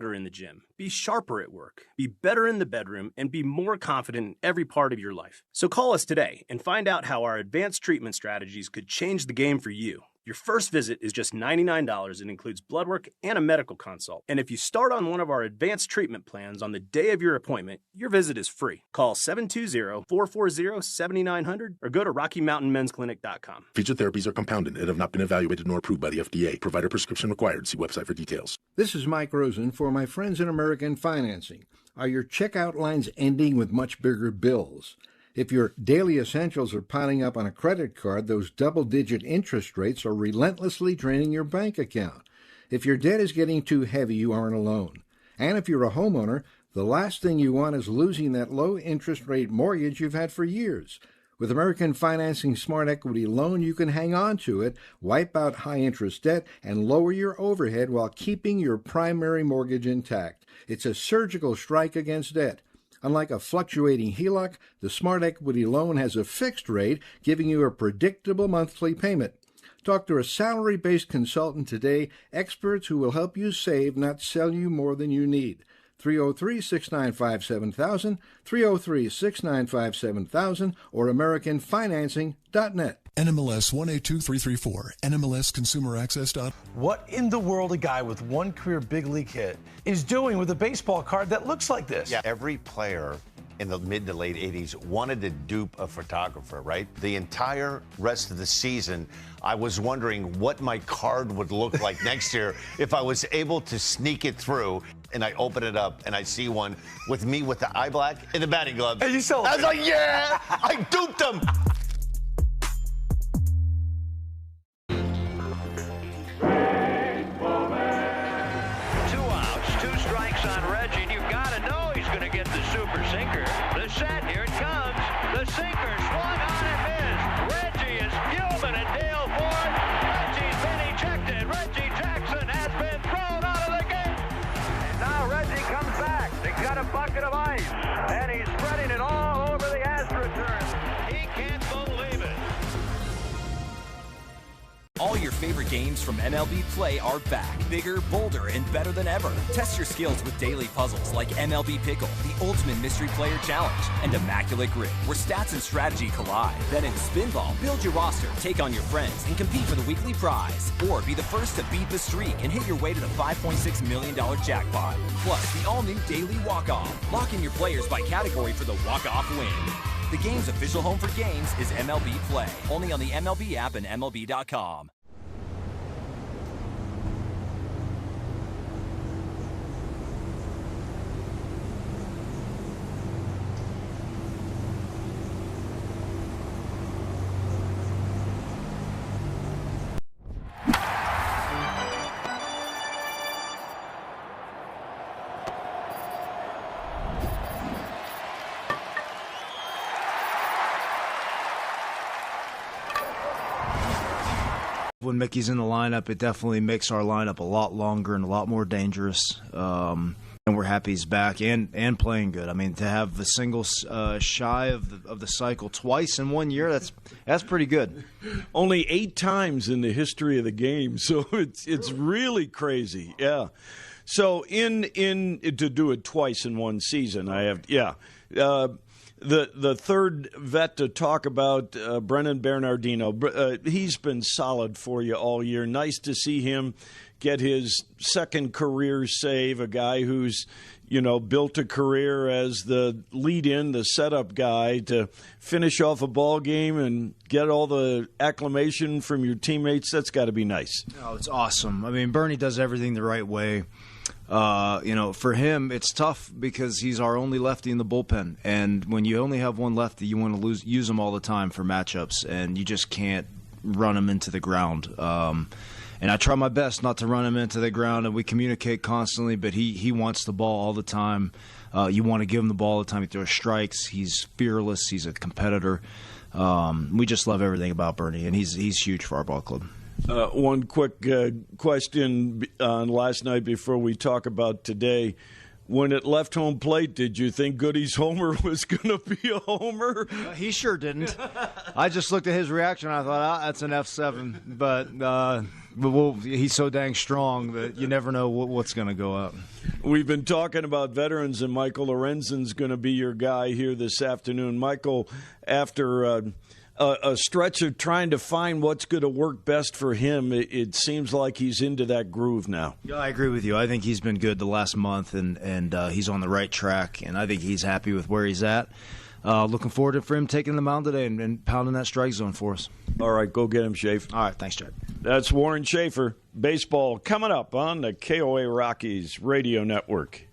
better in the gym, be sharper at work, be better in the bedroom, and be more confident in every part of your life. So call us today and find out how our advanced treatment strategies could change the game for you. Your first visit is just $99 and includes blood work and a medical consult. And if you start on one of our advanced treatment plans on the day of your appointment, your visit is free. Call 720-440-7900 or go to RockyMountainMen'sClinic.com. Featured therapies are compounded and have not been evaluated nor approved by the FDA. Provider prescription required. See website for details. This is Mike Rosen for my friends in American Financing. Are your checkout lines ending with much bigger bills? If your daily essentials are piling up on a credit card, those double-digit interest rates are relentlessly draining your bank account. If your debt is getting too heavy, you aren't alone. And if you're a homeowner, the last thing you want is losing that low-interest rate mortgage you've had for years. With American Financing Smart Equity Loan, you can hang on to it, wipe out high-interest debt, and lower your overhead while keeping your primary mortgage intact. It's a surgical strike against debt. Unlike a fluctuating HELOC, the Smart Equity Loan has a fixed rate, giving you a predictable monthly payment. Talk to a salary-based consultant today, experts who will help you save, not sell you more than you need. 303-695-7000, 303-695-7000, or AmericanFinancing.net. NMLS 182334, NMLSConsumerAccess. What in the world a guy with one career big league hit is doing with a baseball card that looks like this? Yeah, every player in the mid to late 80s wanted to dupe a photographer, right? The entire rest of the season, I was wondering what my card would look like next year if I was able to sneak it through. And I open it up and I see one with me with the eye black and the batting gloves. And you sell it. I was like, yeah, I duped him. Set, here it comes. The sinker swung on and missed. Reggie is fuming at Dale Ford. Reggie's been ejected. Reggie Jackson has been thrown out of the game. And now Reggie comes back. They got a bucket of ice. And he's spreading it all over the AstroTurf. He can't believe it. All your favorite games from MLB Play are back, bigger, bolder, and better than ever. Test your skills with daily puzzles like MLB Pickle, the ultimate mystery player challenge, and Immaculate Grip, where stats and strategy collide. Then in Spinball, build your roster, take on your friends, and compete for the weekly prize. Or be the first to beat the streak and hit your way to the $5.6 million jackpot. Plus, the all-new Daily Walk-Off. Lock in your players by category for the walk-off win. The game's official home for games is MLB Play, only on the MLB app and MLB.com. When Mickey's in the lineup, it definitely makes our lineup a lot longer and a lot more dangerous. And we're happy he's back and playing good. I mean, to have the singles shy of the cycle twice in 1 year, that's pretty good. Only 8 times in the history of the game, so it's really crazy. Yeah. So in to do it twice in one season, The third vet to talk about, Brennan Bernardino, he's been solid for you all year. Nice to see him get his second career save, a guy who's, built a career as the lead-in, the setup guy to finish off a ball game and get all the acclamation from your teammates. That's got to be nice. Oh, it's awesome. I mean, Bernie does everything the right way. For him, it's tough because he's our only lefty in the bullpen. And when you only have one lefty, you want to use him all the time for matchups, and you just can't run him into the ground. And I try my best not to run him into the ground, and we communicate constantly, but he wants the ball all the time. You want to give him the ball all the time. He throws strikes. He's fearless. He's a competitor. We just love everything about Bernie, and he's huge for our ball club. One quick question on last night before we talk about today. When it left home plate, did you think Goody's homer was going to be a homer? He sure didn't. I just looked at his reaction and I thought, that's an F7. But Well, he's so dang strong that you never know what's going to go up. We've been talking about veterans, and Michael Lorenzen's going to be your guy here this afternoon. Michael, after a stretch of trying to find what's going to work best for him, it seems like he's into that groove now. Yeah, I agree with you. I think he's been good the last month, and he's on the right track, and I think he's happy with where he's at. Looking forward for him taking the mound today and pounding that strike zone for us. All right, go get him, Schaefer. All right, thanks, Jack. That's Warren Schaefer. Baseball coming up on the KOA Rockies Radio Network.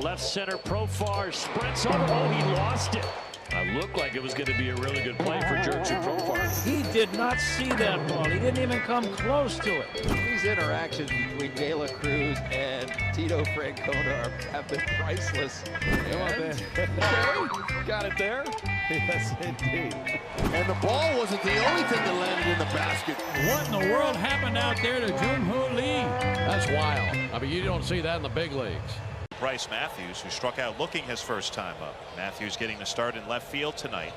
Left center, Profar sprints over. Oh, he lost it. Looked like it was going to be a really good play for Jurickson Profar. He did not see that ball. He didn't even come close to it. These interactions between De La Cruz and Tito Francona have been priceless. Come on, man. Okay, got it there. Yes, indeed. And the ball wasn't the only thing that landed in the basket. What in the world happened out there to Jung-Hoo Lee? That's wild. I mean, you don't see that in the big leagues. Bryce Matthews, who struck out looking his first time up. Matthews getting the start in left field tonight.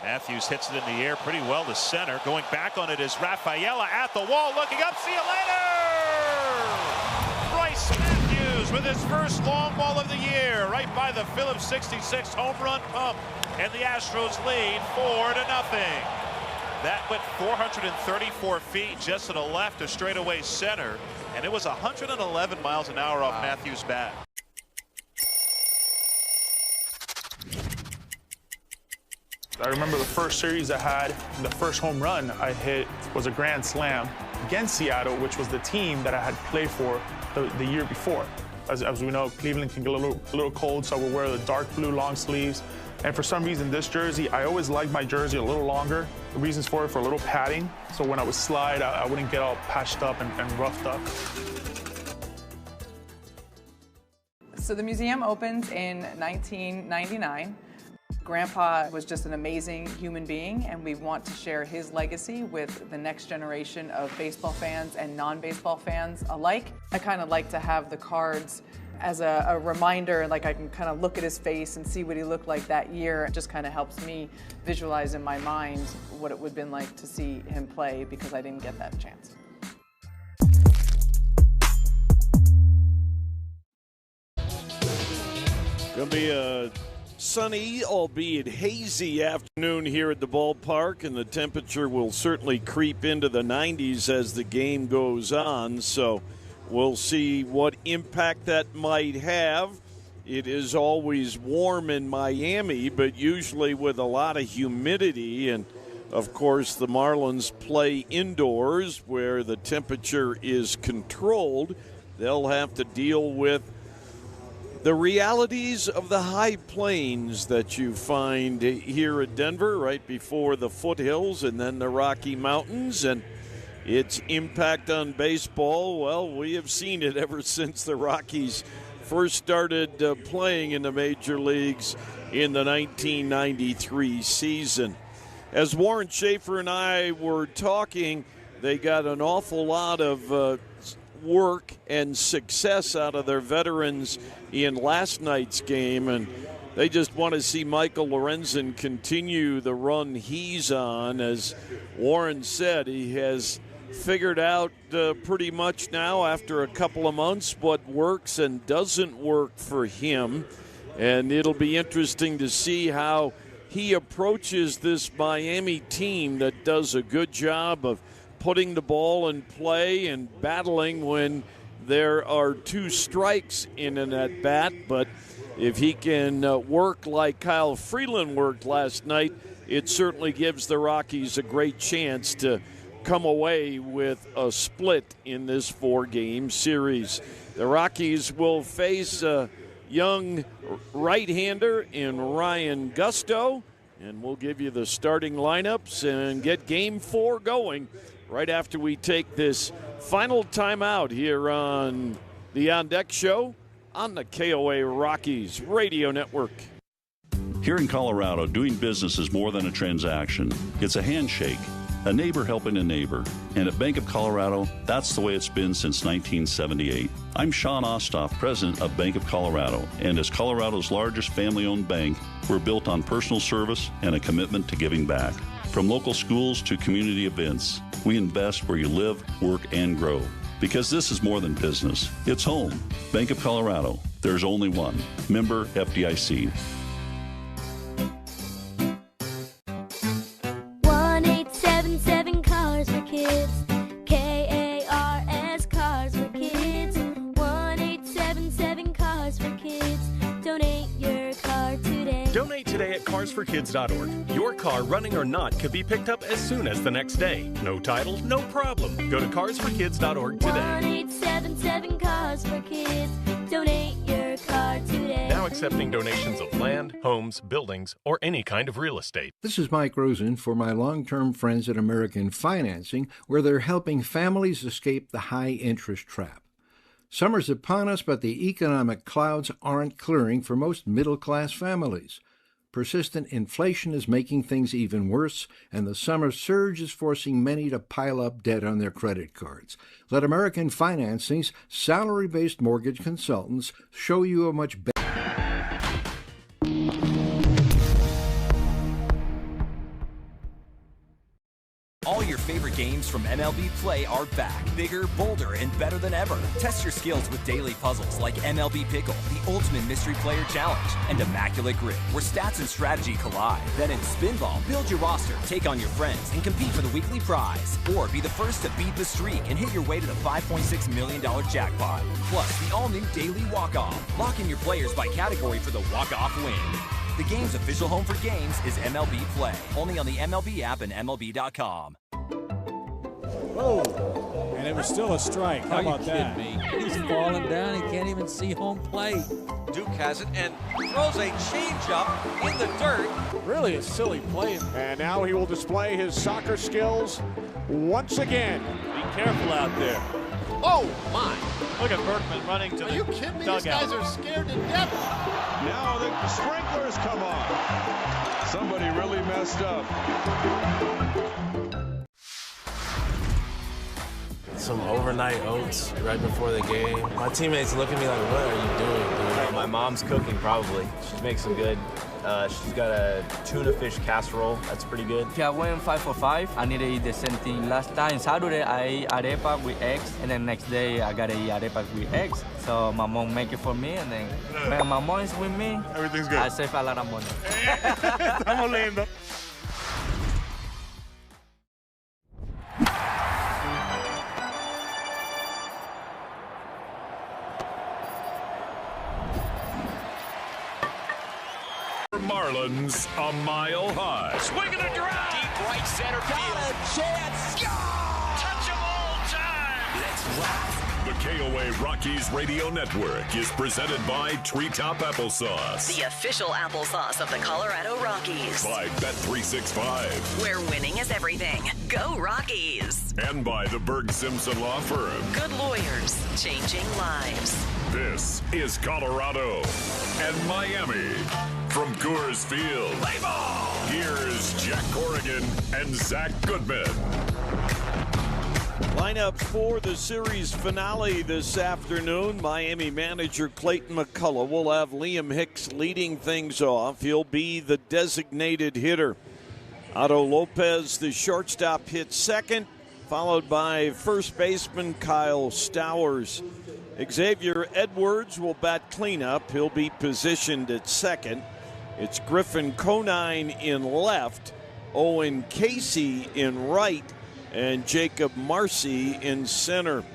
Matthews hits it in the air pretty well to center. Going back on it is Rafaela at the wall, looking up. See you later! Bryce Matthews with his first long ball of the year, right by the Phillips 66 home run pump, and the Astros lead 4-0. That went 434 feet just to the left of straightaway center, and it was 111 miles an hour off Matthews' bat. I remember the first series I had, the first home run I hit was a grand slam against Seattle, which was the team that I had played for the year before. As we know, Cleveland can get a little cold, so we'll wear the dark blue long sleeves. And for some reason, this jersey, I always liked my jersey a little longer. The reasons for it, for a little padding, so when I would slide, I wouldn't get all patched up and roughed up. So the museum opened in 1999. Grandpa was just an amazing human being, and we want to share his legacy with the next generation of baseball fans and non-baseball fans alike. I kind of like to have the cards as a reminder, like I can kind of look at his face and see what he looked like that year. It just kind of helps me visualize in my mind what it would have been like to see him play, because I didn't get that chance. Gonna be a sunny, albeit hazy afternoon here at the ballpark, and the temperature will certainly creep into the 90s as the game goes on, so we'll see what impact that might have. It is always warm in Miami, but usually with a lot of humidity, and of course the Marlins play indoors where the temperature is controlled. They'll have to deal with the realities of the high plains that you find here at Denver, right before the foothills and then the Rocky Mountains. And its impact on baseball, well, we have seen it ever since the Rockies first started playing in the major leagues in the 1993 season. As Warren Schaefer and I were talking, they got an awful lot of work and success out of their veterans in last night's game, and they just want to see Michael Lorenzen continue the run he's on. As Warren said, he has figured out pretty much now after a couple of months what works and doesn't work for him, and it'll be interesting to see how he approaches this Miami team that does a good job of putting the ball in play and battling when there are two strikes in an at-bat. But if he can work like Kyle Freeland worked last night, it certainly gives the Rockies a great chance to come away with a split in this 4-game series. The Rockies will face a young right-hander in Ryan Gusto, and we'll give you the starting lineups and get Game 4 going right after we take this final timeout here on the On Deck Show on the KOA Rockies Radio Network. Here in Colorado, doing business is more than a transaction. It's a handshake, a neighbor helping a neighbor. And at Bank of Colorado, that's the way it's been since 1978. I'm Sean Ostoff, president of Bank of Colorado. And as Colorado's largest family-owned bank, we're built on personal service and a commitment to giving back. From local schools to community events, we invest where you live, work, and grow. Because this is more than business. It's home. Bank of Colorado. There's only one. Member FDIC. 1-877 Cars for Kids. KARS Cars for Kids. 1-877 Cars for Kids. Donate your car today. Donate today at carsforkids.org. Your car, running or not, could be picked up as soon as the next day. No title, no problem. Go to carsforkids.org today. 1-877 Cars for Kids. Donate your car today. Now accepting donations of land, homes, buildings, or any kind of real estate. This is Mike Rosen for my long-term friends at American Financing, where they're helping families escape the high-interest trap. Summer's upon us, but the economic clouds aren't clearing for most middle-class families. Persistent inflation is making things even worse, and the summer surge is forcing many to pile up debt on their credit cards. Let American Financing's salary-based mortgage consultants show you a much better... All your favorite games from MLB Play are back, bigger, bolder, and better than ever. Test your skills with daily puzzles like MLB Pickle, the ultimate mystery player challenge, and Immaculate Grip, where stats and strategy collide. Then in Spinball, build your roster, take on your friends, and compete for the weekly prize. Or be the first to beat the streak and hit your way to the $5.6 million jackpot. Plus, the all-new Daily Walk-Off. Lock in your players by category for the walk-off win. The game's official home for games is MLB Play. Only on the MLB app and MLB.com. Whoa! And it was still a strike. How about that? Me? He's falling down. He can't even see home plate. Duke has it and throws a changeup in the dirt. Really a silly play. And now he will display his soccer skills once again. Be careful out there. Oh, my. Look at Berkman running to the dugout. Are you kidding me? These guys are scared to death. Now the sprinklers come on. Somebody really messed up. Some overnight oats right before the game. My teammates look at me like, what are you doing, dude? My mom's cooking, probably. She makes some good. She's got a tuna fish casserole. That's pretty good. I went 5 for 5. I need to eat the same thing. Last time, Saturday, I ate arepa with eggs, and then next day, I gotta eat arepa with eggs. So my mom make it for me, and then when my mom is with me, everything's good. I save a lot of money. Estamos lindo. Marlins a mile high. Swing and a drive. Deep right center field. Got a chance. Touch 'em all time. Let's rock. The KOA Rockies Radio Network is presented by Treetop Applesauce. The official applesauce of the Colorado Rockies. By Bet365. Where winning is everything. Go Rockies. And by the Berg Simpson Law Firm. Good lawyers, changing lives. This is Colorado and Miami. From Coors Field, play ball! Here's Jack Corrigan and Zach Goodman. Lineup for the series finale this afternoon. Miami manager Clayton McCullough will have Liam Hicks leading things off. He'll be the designated hitter. Otto Lopez, the shortstop, hits second, followed by first baseman Kyle Stowers. Xavier Edwards will bat cleanup. He'll be positioned at second. It's Griffin Conine in left, Owen Casey in right, and Jacob Marcy in center.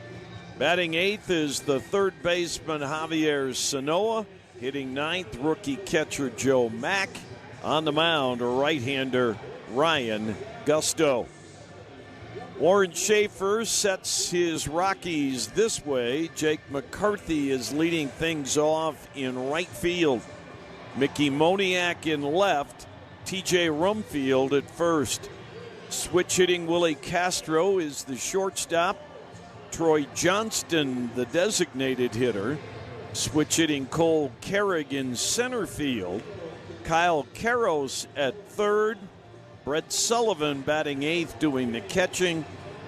Batting eighth is the third baseman Javier Sanoa. Hitting ninth, rookie catcher Joe Mack. On the mound, right-hander Ryan Gusto. Warren Schaefer sets his Rockies this way. Jake McCarthy is leading things off in right field. Mickey Moniak in left. TJ Rumfield at first. Switch hitting Willie Castro is the shortstop. Troy Johnston, the designated hitter. Switch hitting Cole Carrig in center field. Kyle Karros at third. Brett Sullivan batting eighth, doing the catching.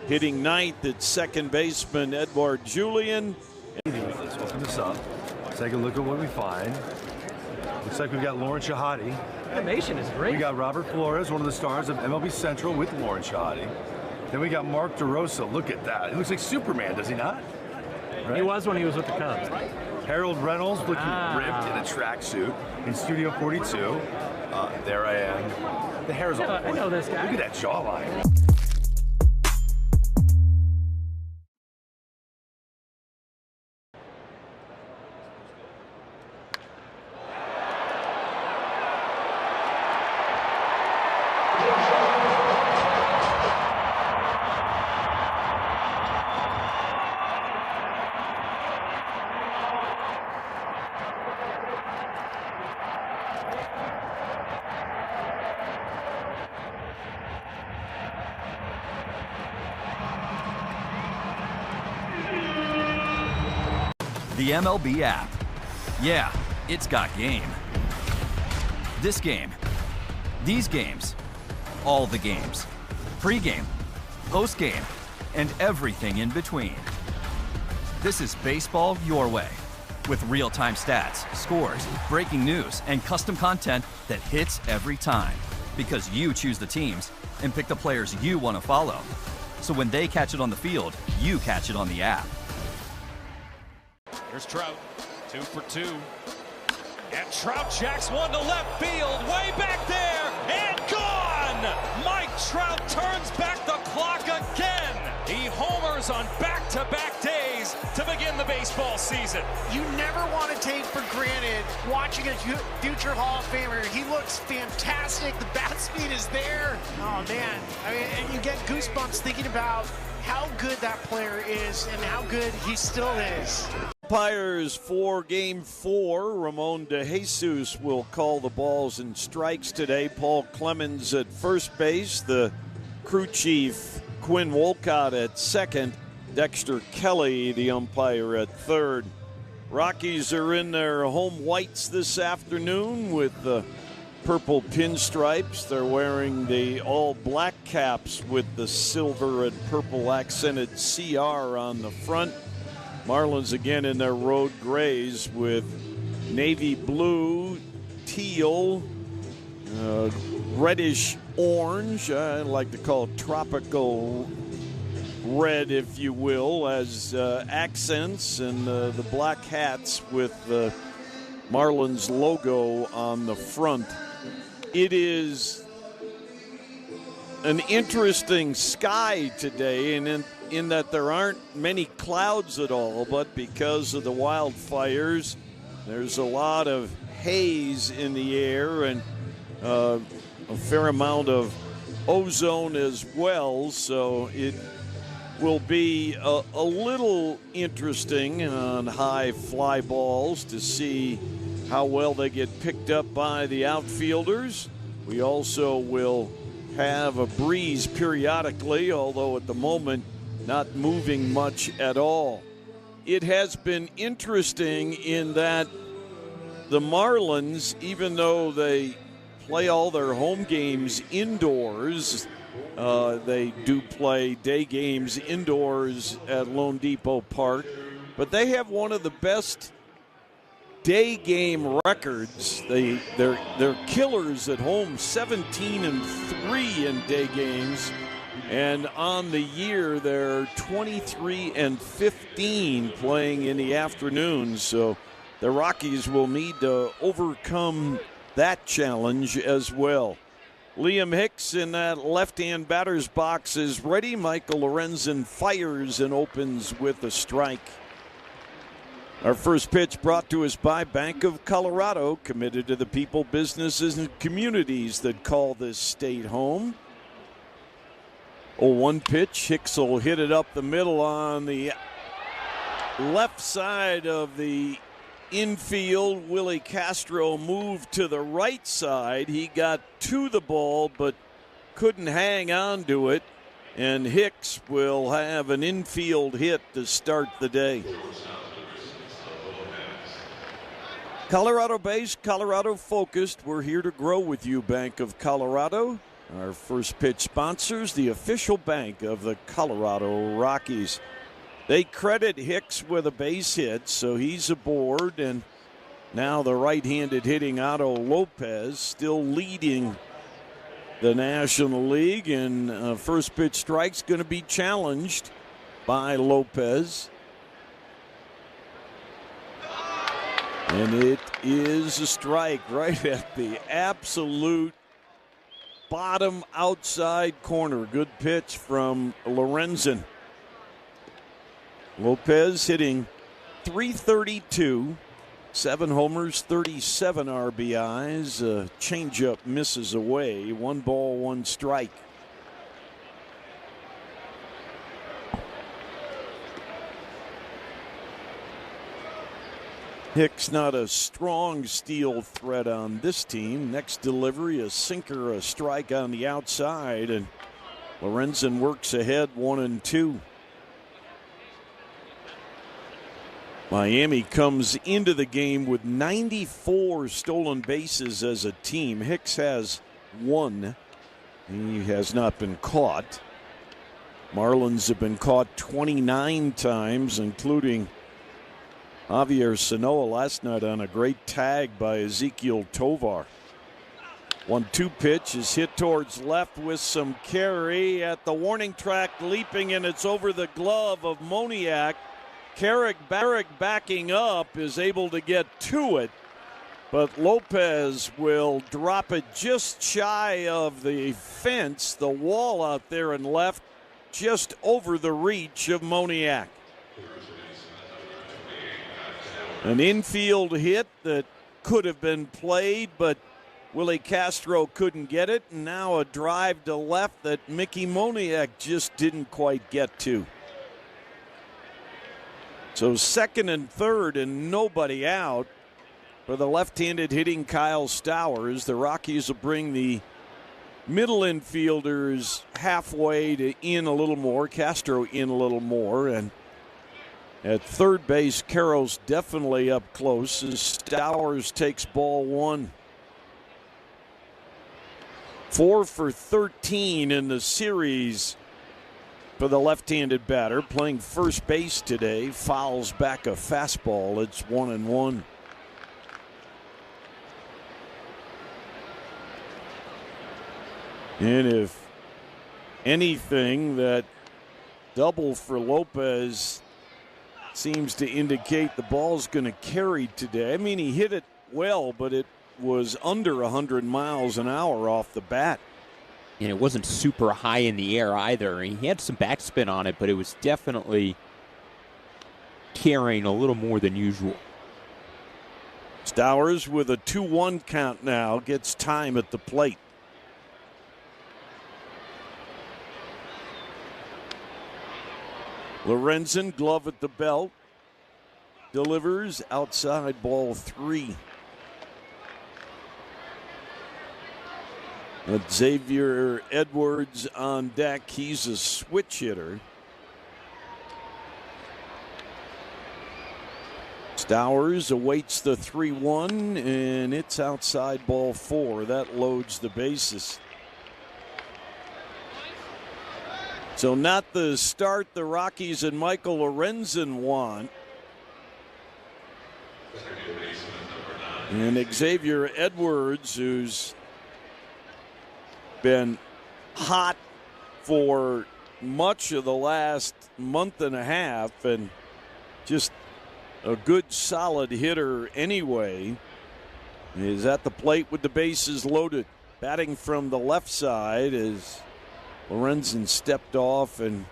Hitting ninth at second baseman Edward Julian. Let's open this up. Take a look at what we find. Looks like we've got Lauren Shahadi. Animation is great. We got Robert Flores, one of the stars of MLB Central with Lauren Shahadi. Then we got Mark DeRosa. Look at that. He looks like Superman, does he not? Right? He was when he was with the Cubs. Harold Reynolds looking ripped in a tracksuit in Studio 42. There I am. The hair's on point. I know this guy. Look at that jawline. The MLB app. Yeah, it's got game. This game. These games. All the games. Pre-game, post-game, and everything in between. This is baseball your way. With real-time stats, scores, breaking news, and custom content that hits every time. Because you choose the teams and pick the players you want to follow. So when they catch it on the field, you catch it on the app. Here's Trout, 2 for 2. And Trout jacks one to left field, way back there, and gone! Mike Trout turns back the clock again. He homers on back-to-back days to begin the baseball season. You never want to take for granted watching a future Hall of Famer. He looks fantastic. The bat speed is there. Oh, man. I mean, and you get goosebumps thinking about how good that player is and how good he still is. Umpires for Game 4. Ramon DeJesus will call the balls and strikes today. Paul Clemens at first base. The crew chief, Quinn Wolcott, at second. Dexter Kelly, the umpire, at third. Rockies are in their home whites this afternoon with the purple pinstripes. They're wearing the all-black caps with the silver and purple accented CR on the front. Marlins again in their road grays with navy blue, teal, reddish orange. I like to call it tropical red, if you will, as accents, and the black hats with the Marlins logo on the front. It is an interesting sky today, and in that there aren't many clouds at all, but because of the wildfires, there's a lot of haze in the air and a fair amount of ozone as well, so it will be a little interesting on high fly balls to see how well they get picked up by the outfielders. We also will have a breeze periodically, although at the moment not moving much at all. It has been interesting in that the Marlins, even though they play all their home games indoors, they do play day games indoors at Lone Depot Park, but they have one of the best day game records. They're killers at home, 17-3 in day games, and on the year they're 23-15 playing in the afternoons. So the Rockies will need to overcome that challenge as well. Liam Hicks in that left-hand batter's box is ready. Michael Lorenzen fires and opens with a strike. Our first pitch brought to us by Bank of Colorado, committed to the people, businesses, and communities that call this state home. 0-1 pitch. Hicks will hit it up the middle on the left side of the infield. Willie Castro moved to the right side. He got to the ball but couldn't hang on to it. And Hicks will have an infield hit to start the day. Colorado based, Colorado focused. We're here to grow with you, Bank of Colorado. Our first pitch sponsors, the official bank of the Colorado Rockies. They credit Hicks with a base hit, so he's aboard. And now the right-handed hitting Otto Lopez still leading the National League. And first pitch strike's going to be challenged by Lopez. And it is a strike right at the absolute bottom outside corner. Good pitch from Lorenzen. Lopez hitting .332, 7 homers, 37 RBIs. Changeup misses away. 1 ball, 1 strike. Hicks not a strong steal threat on this team. Next delivery, a sinker, a strike on the outside, and Lorenzen works ahead 1-2. Miami comes into the game with 94 stolen bases as a team. Hicks has 1. He has not been caught. Marlins have been caught 29 times, including Javier Sanoa last night on a great tag by Ezekiel Tovar. 1-2 pitch is hit towards left with some carry at the warning track, leaping, and it's over the glove of Moniak. Carrick backing up is able to get to it, but Lopez will drop it just shy of the fence, the wall out there and left, just over the reach of Moniak. An infield hit that could have been played, but Willie Castro couldn't get it. And now a drive to left that Mickey Moniak just didn't quite get to. So second and third and nobody out for the left-handed hitting Kyle Stowers. The Rockies will bring the middle infielders halfway to in a little more. Castro in a little more. And at third base, Carroll's definitely up close as Stowers takes ball 1. 4 for 13 in the series for the left-handed batter. Playing first base today, fouls back a fastball. It's 1-1. And if anything, that double for Lopez seems to indicate the ball's going to carry today. I mean, he hit it well, but it was under 100 miles an hour off the bat. And it wasn't super high in the air either. He had some backspin on it, but it was definitely carrying a little more than usual. Stowers with a 2-1 count now gets time at the plate. Lorenzen, glove at the belt. Delivers outside, ball 3. Xavier Edwards on deck. He's a switch hitter. Stowers awaits the 3-1, and it's outside, ball 4. That loads the bases. So not the start the Rockies and Michael Lorenzen want. And Xavier Edwards, who's been hot for much of the last month and a half and just a good solid hitter anyway, is at the plate with the bases loaded. Batting from the left side as Lorenzen stepped off and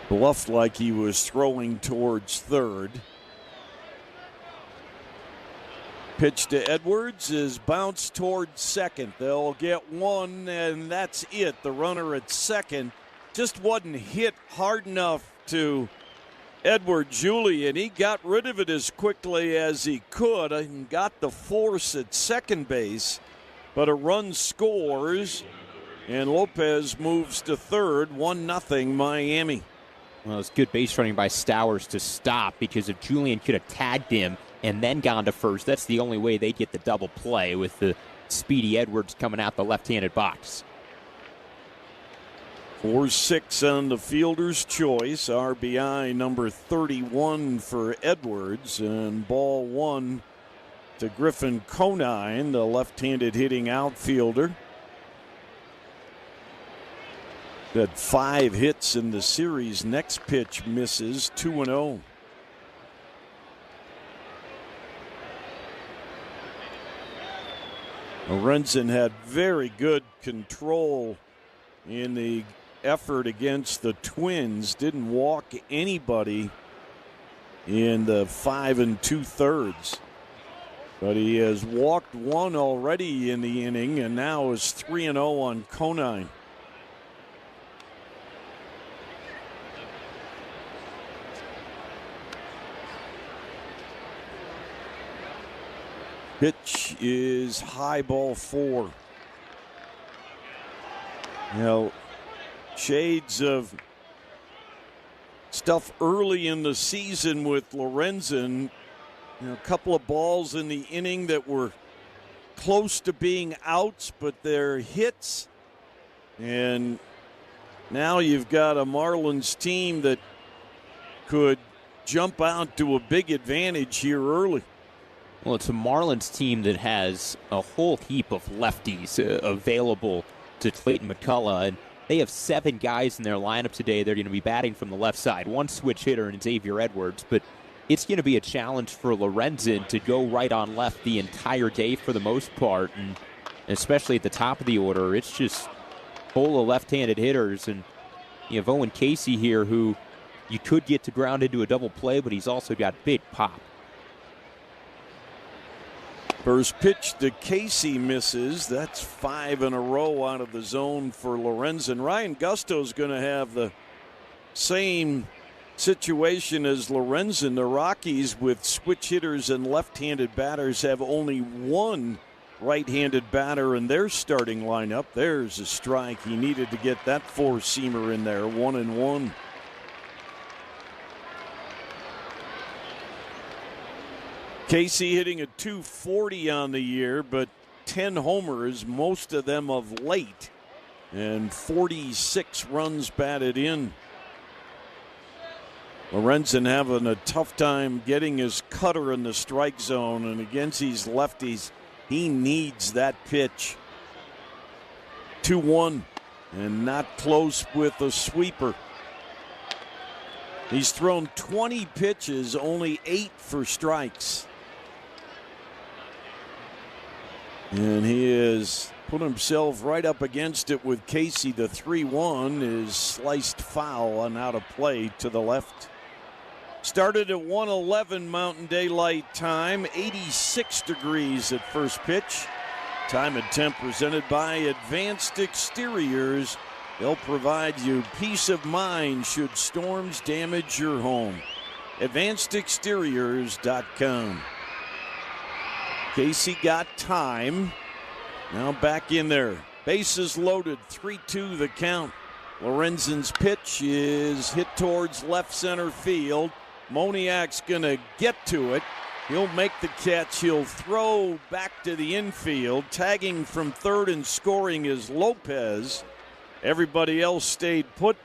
bluffed like he was throwing towards third. Pitch to Edwards is bounced towards second. They'll get one, and that's it. The runner at second just wasn't hit hard enough to Edward Julian. He got rid of it as quickly as he could and got the force at second base. But a run scores, and Lopez moves to third, 1-0 Miami. Well, it's good base running by Stowers to stop, because if Julian could have tagged him and then gone to first, that's the only way they get the double play with the speedy Edwards coming out the left-handed box. 4-6 on the fielder's choice. RBI number 31 for Edwards, and ball 1 to Griffin Conine, the left-handed hitting outfielder. Had 5 hits in the series. Next pitch misses, 2-0. Lorenzen had very good control in the effort against the Twins. Didn't walk anybody in the 5 2/3. But he has walked one already in the inning, and now is 3-0 on Conine. Pitch is high, ball 4. Now, shades of stuff early in the season with Lorenzen. A couple of balls in the inning that were close to being outs, but they're hits. And now you've got a Marlins team that could jump out to a big advantage here early. Well, it's a Marlins team that has a whole heap of lefties available to Clayton McCullough, and they have 7 guys in their lineup today. They're going to be batting from the left side. 1 switch hitter in Xavier Edwards, but it's going to be a challenge for Lorenzen to go right on left the entire day for the most part, and especially at the top of the order. It's just full of left-handed hitters, and you have Owen Casey here, who you could get to ground into a double play, but he's also got big pop. First pitch to Casey misses. That's 5 in a row out of the zone for Lorenzen. Ryan Gusto's going to have the same situation as Lorenzen. The Rockies, with switch hitters and left-handed batters, have only 1 right-handed batter in their starting lineup. There's a strike. He needed to get that 4-seamer in there. 1-1. Casey hitting a .240 on the year, but 10 homers, most of them of late, and 46 runs batted in. Lorenzen having a tough time getting his cutter in the strike zone, and against these lefties, he needs that pitch. 2-1, and not close with a sweeper. He's thrown 20 pitches, only 8 for strikes. And he has put himself right up against it with Casey. The 3-1 is sliced foul and out of play to the left. Started at 1:11 Mountain Daylight Time, 86 degrees at first pitch. Time and temp presented by Advanced Exteriors. They'll provide you peace of mind should storms damage your home. AdvancedExteriors.com. Casey got time. Now back in there. Bases loaded, 3-2 the count. Lorenzen's pitch is hit towards left center field. Moniak's going to get to it. He'll make the catch. He'll throw back to the infield. Tagging from third and scoring is Lopez. Everybody else stayed put.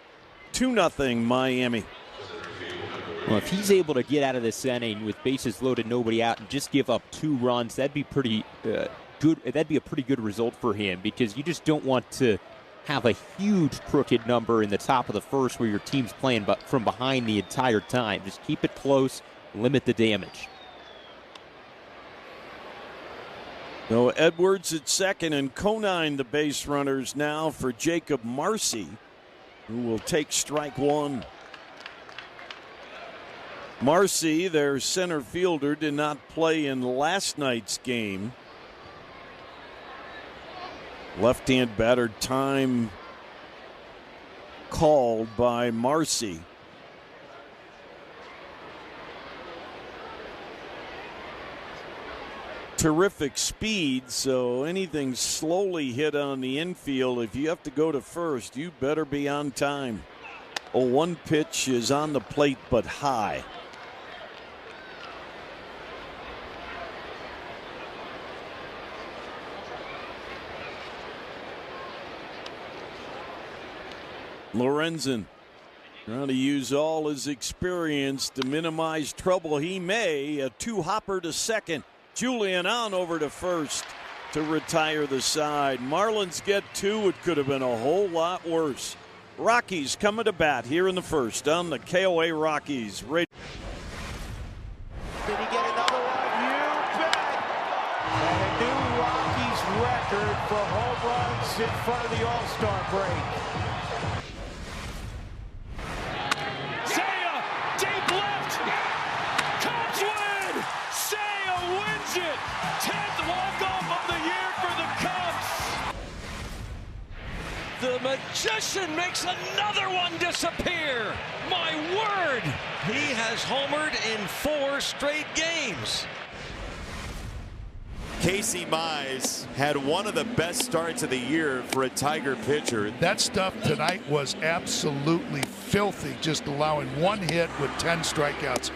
2-0 Miami. Well, if he's able to get out of this inning with bases loaded, nobody out, and just give up 2 runs, that'd be pretty good. That'd be a pretty good result for him, because you just don't want to have a huge crooked number in the top of the first where your team's playing from behind the entire time. Just keep it close, limit the damage. No, Edwards at second, and Conine the base runners now for Jacob Marcy, who will take strike one. Marcy, their center fielder, did not play in last night's game. Left-hand batter, time called by Marcy. Terrific speed, so anything slowly hit on the infield, if you have to go to first, you better be on time. A 1 pitch is on the plate but high. Lorenzen trying to use all his experience to minimize trouble he may. A 2-hopper to second. Julian on over to first to retire the side. Marlins get 2. It could have been a whole lot worse. Rockies coming to bat here in the first on the KOA Rockies. Did he get another one? You bet! And a new Rockies record for home runs in front of the All-Star break. Deep left. Cubs win. Seiya wins it. 10th walk-off of the year for the Cubs. The magician makes another one disappear. My word. He has homered in 4 straight games. Casey Mize had one of the best starts of the year for a Tiger pitcher. That stuff tonight was absolutely filthy, just allowing 1 hit with 10 strikeouts.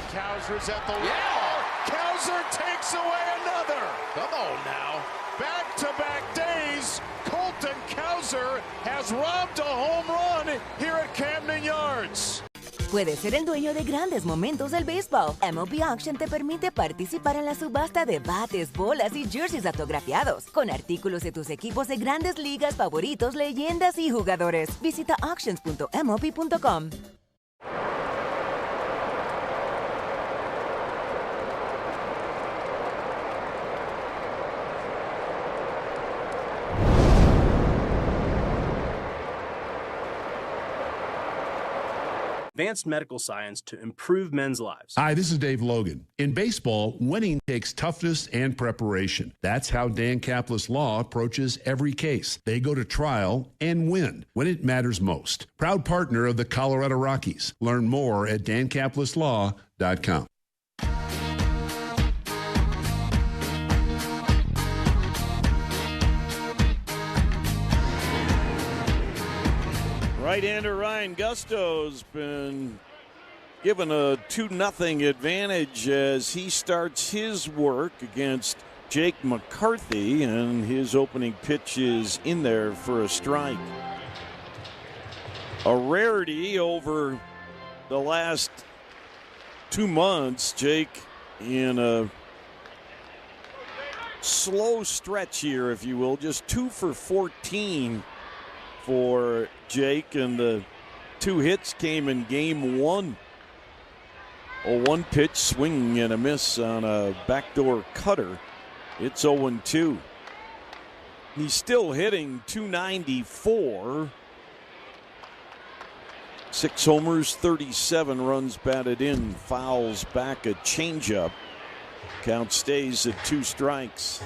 Kowser's at the wall. Kowser takes away another. Come on now. Back-to-back days, Colton Kowser has robbed a home run here at Camden Yards. Puedes ser el dueño de grandes momentos del béisbol. MLB Auction te permite participar en la subasta de bates, bolas y jerseys autografiados, con artículos de tus equipos de grandes ligas favoritos, leyendas y jugadores. Visita auctions.mlb.com. Advanced medical science to improve men's lives. Hi, this is Dave Logan. In baseball, winning takes toughness and preparation. That's how Dan Kaplis Law approaches every case. They go to trial and win when it matters most. Proud partner of the Colorado Rockies. Learn more at dankapleslaw.com. Right-hander Ryan Gusto's been given a 2-0 advantage as he starts his work against Jake McCarthy, and his opening pitch is in there for a strike. A rarity over the last 2 months. Jake in a slow stretch here, if you will, just 2 for 14 for Jake, and the 2 hits came in game 1. A 1-pitch swing and a miss on a backdoor cutter. It's 0-2. He's still hitting .294. 6 homers, 37 runs batted in. Fouls back a changeup. Count stays at 2 strikes.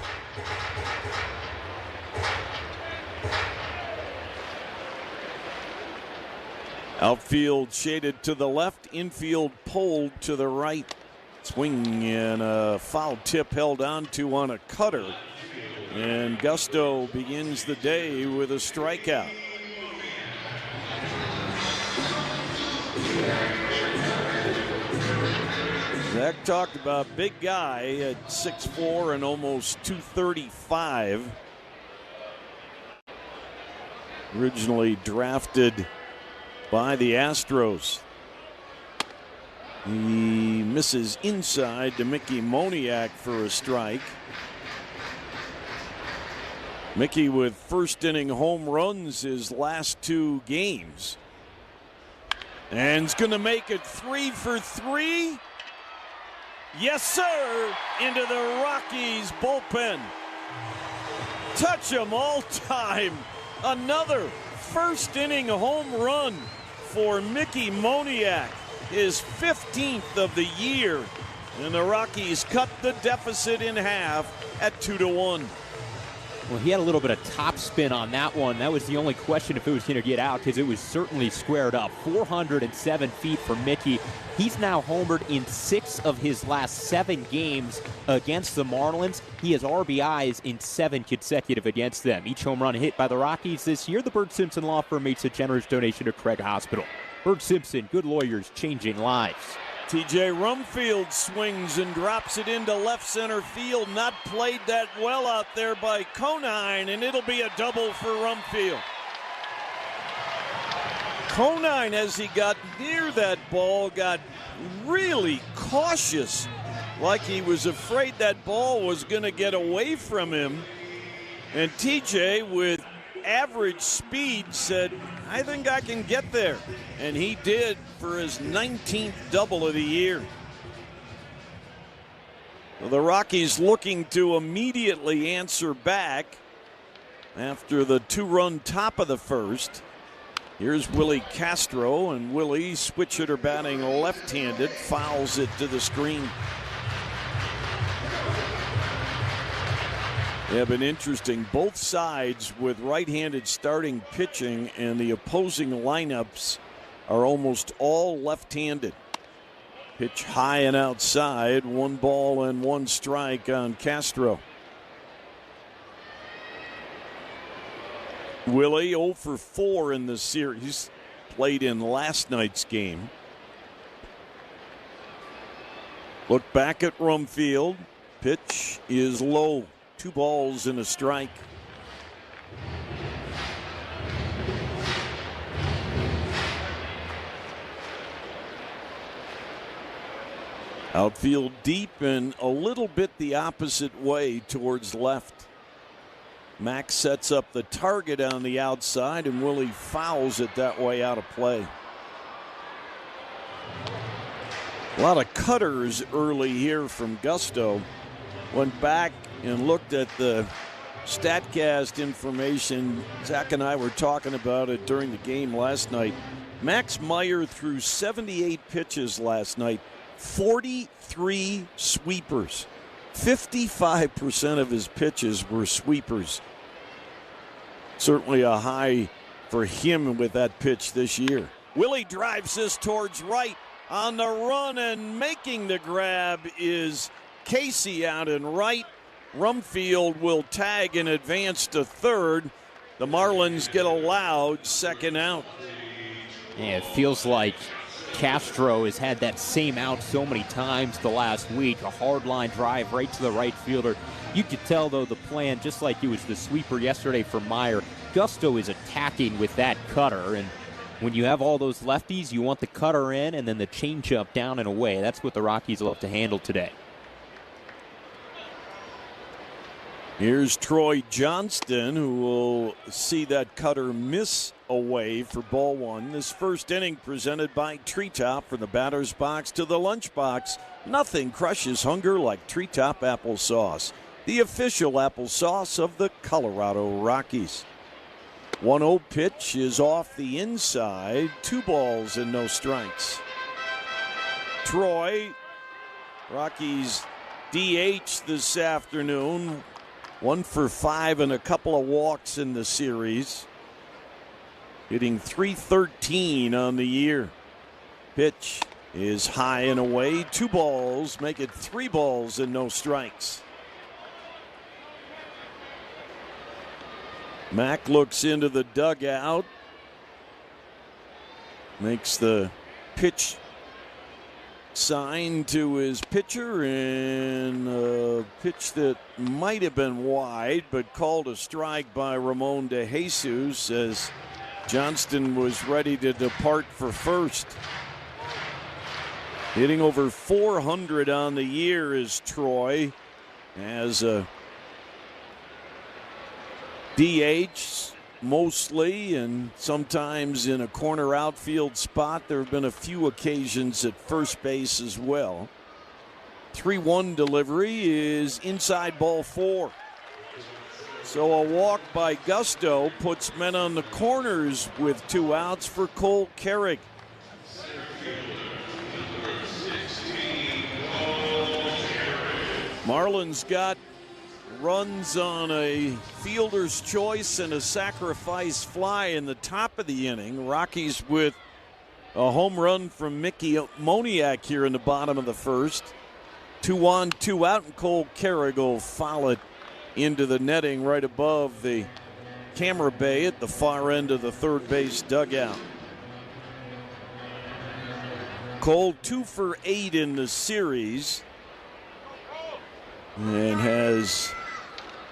Outfield shaded to the left, infield pulled to the right. Swing and a foul tip held on to on a cutter. And Gusto begins the day with a strikeout. Zach talked about big guy at 6'4" and almost 235. Originally drafted by the Astros. He misses inside to Mickey Moniak for a strike. Mickey with first inning home runs his last 2 games. And he's going to make it 3 for 3. Yes, sir, into the Rockies bullpen. Touch 'em all time. Another first inning home run for Mickey Moniak, his 15th of the year. And the Rockies cut the deficit in half at 2-1. Well, he had a little bit of top spin on that one. That was the only question if it was going to get out, because it was certainly squared up. 407 feet for Mickey. He's now homered in 6 of his last 7 games against the Marlins. He has RBIs in 7 consecutive against them. Each home run hit by the Rockies this year. The Bird Simpson Law Firm makes a generous donation to Craig Hospital. Bird Simpson, good lawyers, changing lives. TJ Rumfield swings and drops it into left center field. Not played that well out there by Conine, and it'll be a double for Rumfield. Conine, as he got near that ball, got really cautious, like he was afraid that ball was going to get away from him. And TJ, with average speed, said, I think I can get there. And he did for his 19th double of the year. Well, the Rockies looking to immediately answer back after the 2-run top of the first. Here's Willie Castro, and Willie, switch hitter batting left-handed, fouls it to the screen. They have been interesting. Both sides with right-handed starting pitching, and the opposing lineups are almost all left-handed. Pitch high and outside, 1 ball and 1 strike on Castro. Willie 0 for 4 in the series, played in last night's game. Look back at Rumfield. Pitch is low. 2 balls and a strike. Outfield deep and a little bit the opposite way towards left. Max sets up the target on the outside, and Willie fouls it that way out of play. A lot of cutters early here from Gusto. Went back and looked at the StatCast information. Zach and I were talking about it during the game last night. Max Meyer threw 78 pitches last night, 43 sweepers. 55% of his pitches were sweepers. Certainly a high for him with that pitch this year. Willie drives this towards right. On the run and making the grab is Casey out in right. Rumfield will tag and advance to third. The Marlins get a loud second out. Yeah, it feels like Castro has had that same out so many times the last week. A hard line drive right to the right fielder. You could tell, though, the plan, just like it was the sweeper yesterday for Meyer, Gusto is attacking with that cutter. And when you have all those lefties, you want the cutter in and then the changeup down and away. That's what the Rockies love to handle today. Here's Troy Johnston, who will see that cutter miss away for ball 1. This first inning presented by Treetop, from the batter's box to the lunchbox. Nothing crushes hunger like Treetop applesauce, the official applesauce of the Colorado Rockies. 1-0 pitch is off the inside. 2 balls and no strikes. Troy, Rockies DH this afternoon. 1 for 5 and a couple of walks in the series. hitting .313 on the year. Pitch is high and away. 2 balls, make it 3 balls and no strikes. Mack looks into the dugout. Makes the pitch sign to his pitcher, and a pitch that might have been wide but called a strike by Ramon de Jesus as Johnston was ready to depart for first. Hitting over .400 on the year is Troy, as a DH mostly, and sometimes in a corner outfield spot. There have been a few occasions at first base as well. 3-1 delivery is inside ball 4. So a walk by Gusto puts men on the corners with 2 outs for Cole Carrick. Marlins got runs on a fielder's choice and a sacrifice fly in the top of the inning. Rockies with a home run from Mickey Moniak here in the bottom of the first. 2 on, 2 out, and Cole Carrick will foul it into the netting right above the camera bay at the far end of the third base dugout. Cole 2 for 8 in the series and has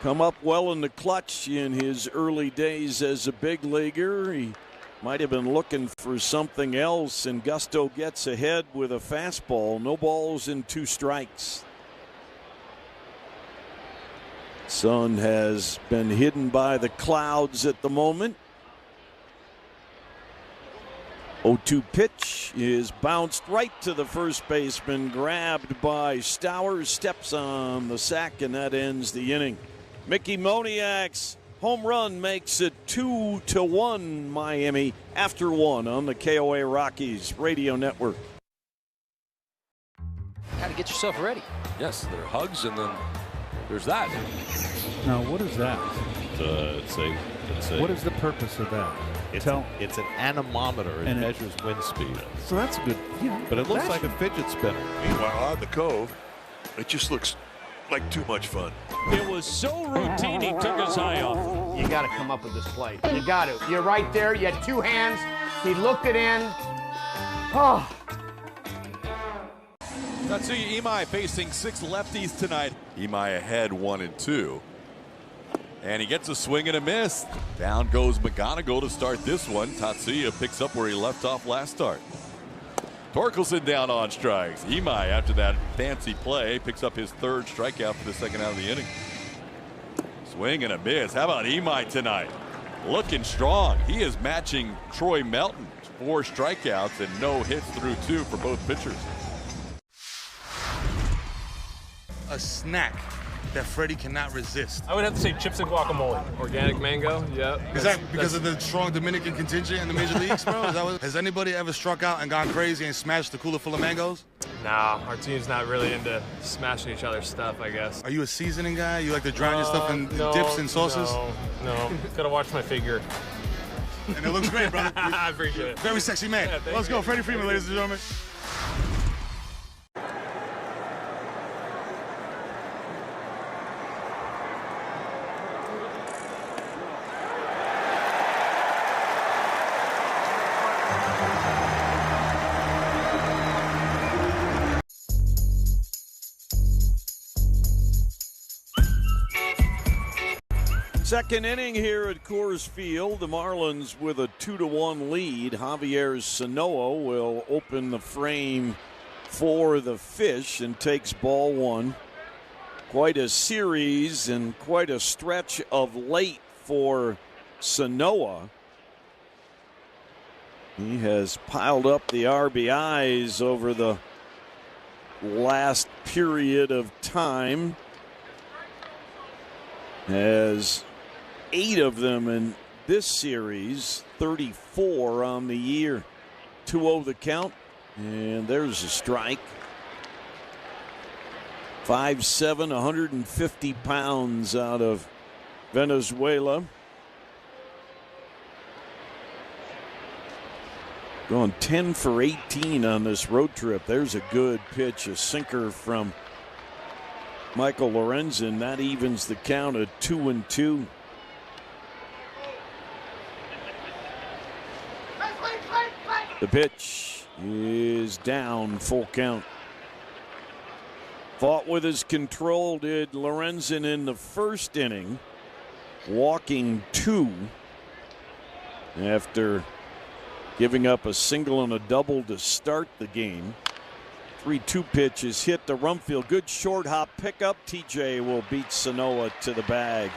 come up well in the clutch in his early days as a big leaguer. He might have been looking for something else, and Gusto gets ahead with a fastball. No balls and 2 strikes. Sun has been hidden by the clouds at the moment. 0-2 pitch is bounced right to the first baseman, grabbed by Stowers, steps on the sack, and that ends the inning. Mickey Moniak's home run makes it 2-1 Miami after 1 on the KOA Rockies Radio Network. Got to get yourself ready. Yes, there are hugs, and then there's that. Now, what is that? What is the purpose of that? It's an anemometer. It measures wind speed. So that's good. Yeah, but it looks like a fidget spinner. Meanwhile, on the Cove, it just looks like too much fun. It was so routine, he took his eye off. You got to come up with this play. You got to. You're right there. You had 2 hands. He looked it in. Oh. Tatsuya Imai facing 6 lefties tonight. Imai ahead 1-2. And he gets a swing and a miss. Down goes McGonigal to start this one. Tatsuya picks up where he left off last start. Torkelson down on strikes. Imai, after that fancy play, picks up his 3rd strikeout for the second out of the inning. Swing and a miss. How about Imai tonight? Looking strong. He is matching Troy Melton. 4 strikeouts and no hits through 2 for both pitchers. A snack that Freddie cannot resist. I would have to say chips and guacamole. Organic mango, yeah. Is that because of the strong Dominican contingent in the major leagues, bro? Is that what, has anybody ever struck out and gone crazy and smashed the cooler full of mangoes? Nah, our team's not really into smashing each other's stuff, I guess. Are you a seasoning guy? You like to drown your stuff in dips and sauces? No. Gotta watch my figure. And it looks great, brother. I appreciate it. Very sexy man. Yeah, Let's go, Freddie Freeman, ladies and gentlemen. Second inning here at Coors Field. The Marlins with a 2-1 lead. Javier Sanoa will open the frame for the Fish and takes ball 1. Quite a series and quite a stretch of late for Sanoa. He has piled up the RBIs over the last period of time. Has 8 of them in this series, 34 on the year. 2-0 the count, and there's a strike. 5'7", 150 pounds out of Venezuela. Going 10 for 18 on this road trip. There's a good pitch, a sinker from Michael Lorenzen. That evens the count at 2-2. The pitch is down, full count. Fought with his control, did Lorenzen in the first inning, walking 2 after giving up a single and a double to start the game. 3-2 pitch is hit to Rumfield. Good short hop pickup. TJ will beat Sanoa to the bag.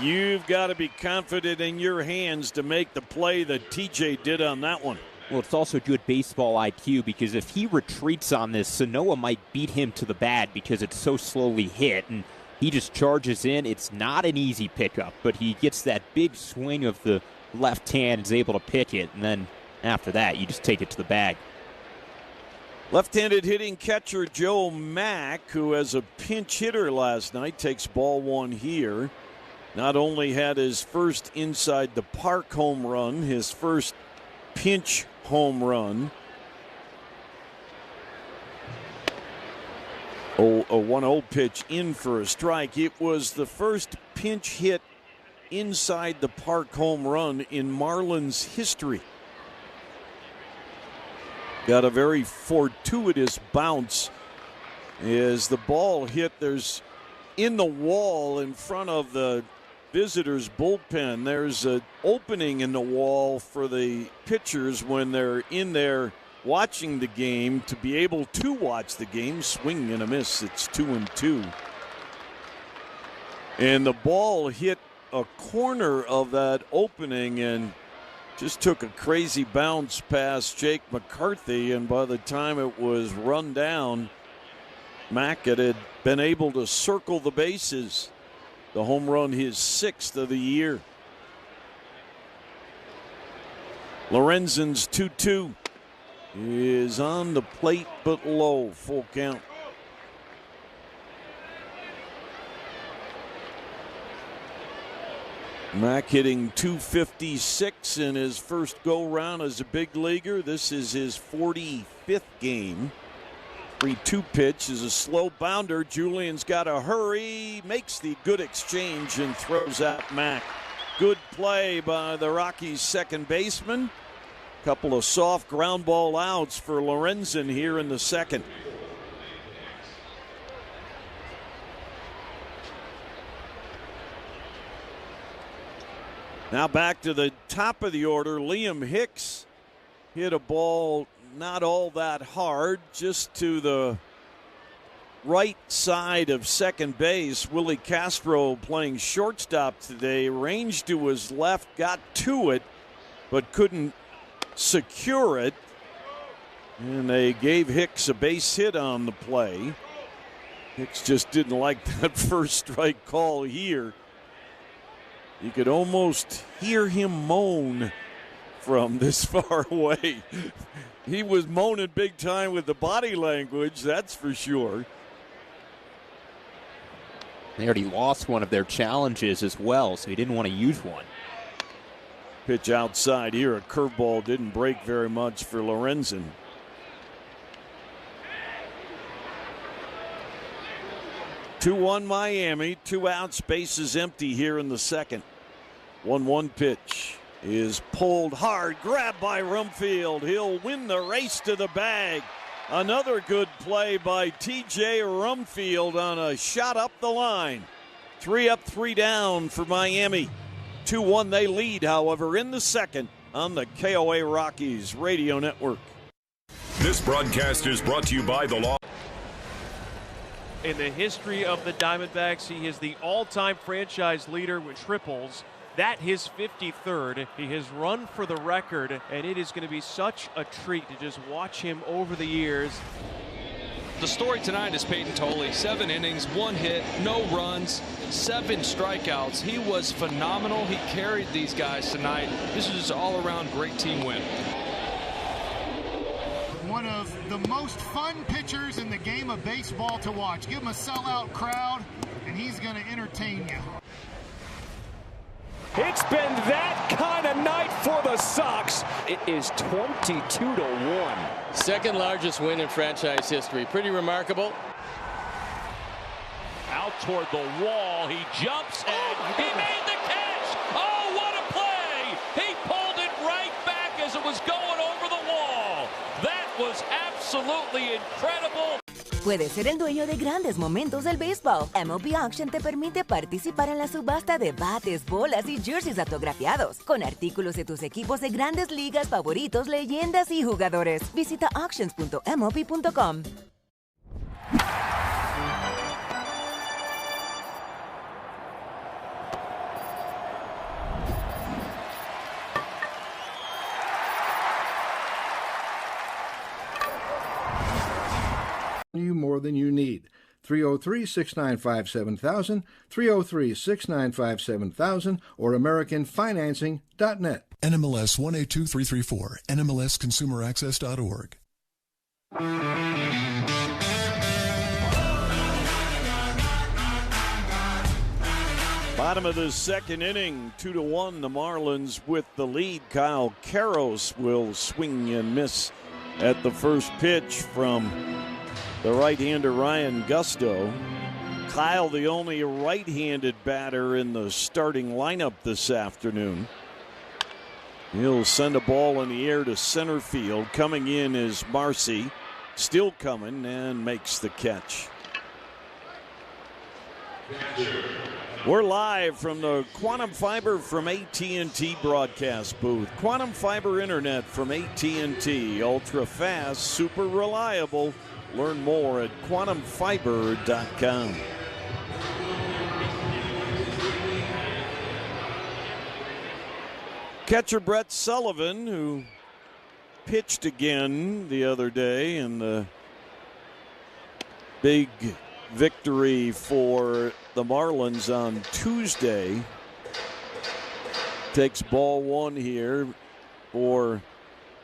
You've got to be confident in your hands to make the play that TJ did on that one. Well, it's also good baseball IQ, because if he retreats on this, Sanoa might beat him to the bat because it's so slowly hit, and he just charges in. It's not an easy pickup, but he gets that big swing of the left hand, is able to pick it, and then after that, you just take it to the bag. Left-handed hitting catcher Joe Mack, who as a pinch hitter last night, takes ball 1 here. Not only had his first inside the park home run, his first pinch home run. A 1-0 pitch in for a strike. It was the first pinch hit inside the park home run in Marlins history. Got a very fortuitous bounce as the ball hit. There's in the wall in front of the visitors' bullpen. There's an opening in the wall for the pitchers when they're in there watching the game to be able to watch the game. Swing and a miss. It's 2-2. And the ball hit a corner of that opening and just took a crazy bounce past Jake McCarthy, and by the time it was run down, Mack had been able to circle the bases. The home run, his 6th of the year. Lorenzen's 2-2 is on the plate but low, full count. Mack hitting .256 in his first go-round as a big leaguer. This is his 45th game. 3-2 pitch is a slow bounder. Julian's got to hurry, makes the good exchange and throws out Mack. Good play by the Rockies' second baseman. Couple of soft ground ball outs for Lorenzen here in the second. Now back to the top of the order. Liam Hicks hit a ball not all that hard, just to the right side of second base. Willie Castro playing shortstop today, ranged to his left, got to it, but couldn't secure it. And they gave Hicks a base hit on the play. Hicks just didn't like that first strike call here. You could almost hear him moan from this far away. He was moaning big time with the body language, that's for sure. They already lost one of their challenges as well, so he didn't want to use one. Pitch outside here. A curveball didn't break very much for Lorenzen. Two-1 Miami. 2 outs. Bases empty here in the second. 1-1 pitch is pulled hard. Grabbed by Rumfield. He'll win the race to the bag. Another good play by TJ Rumfield on a shot up the line. 3 up, 3 down for Miami. 2-1 they lead, however, in the second on the KOA Rockies Radio Network. This broadcast is brought to you by the law. In the history of the Diamondbacks, he is the all-time franchise leader with triples. That his 53rd. He has run for the record, and it is going to be such a treat to just watch him over the years. The story tonight is Peyton Tolley. 7 innings, 1 hit, no runs, 7 strikeouts. He was phenomenal. He carried these guys tonight. This is an all-around great team win. One of the most fun pitchers in the game of baseball to watch. Give him a sellout crowd, and he's going to entertain you. It's been that kind of night for the Sox. It is 22-1. Second largest win in franchise history. Pretty remarkable. Out toward the wall. He jumps and he made the catch. Oh, what a play. He pulled it right back as it was going over the wall. That was absolutely incredible. Puedes ser el dueño de grandes momentos del béisbol. MLB Auction te permite participar en la subasta de bates, bolas y jerseys autografiados, con artículos de tus equipos de grandes ligas favoritos, leyendas y jugadores. Visita auctions.mlb.com. You more than you need. 303-695-7000, 303-695-7000, or AmericanFinancing.net. NMLS 182334, NMLSConsumerAccess.org. Bottom of the second inning, 2-1, the Marlins with the lead. Kyle Karros will swing and miss at the first pitch from the right-hander Ryan Gusto. Kyle, the only right-handed batter in the starting lineup this afternoon. He'll send a ball in the air to center field. Coming in is Marcy. Still coming and makes the catch. We're live from the Quantum Fiber from AT&T broadcast booth. Quantum Fiber Internet from AT&T. Ultra fast, super reliable. Learn more at quantumfiber.com. Catcher Brett Sullivan, who pitched again the other day in the big victory for the Marlins on Tuesday, takes ball one here. For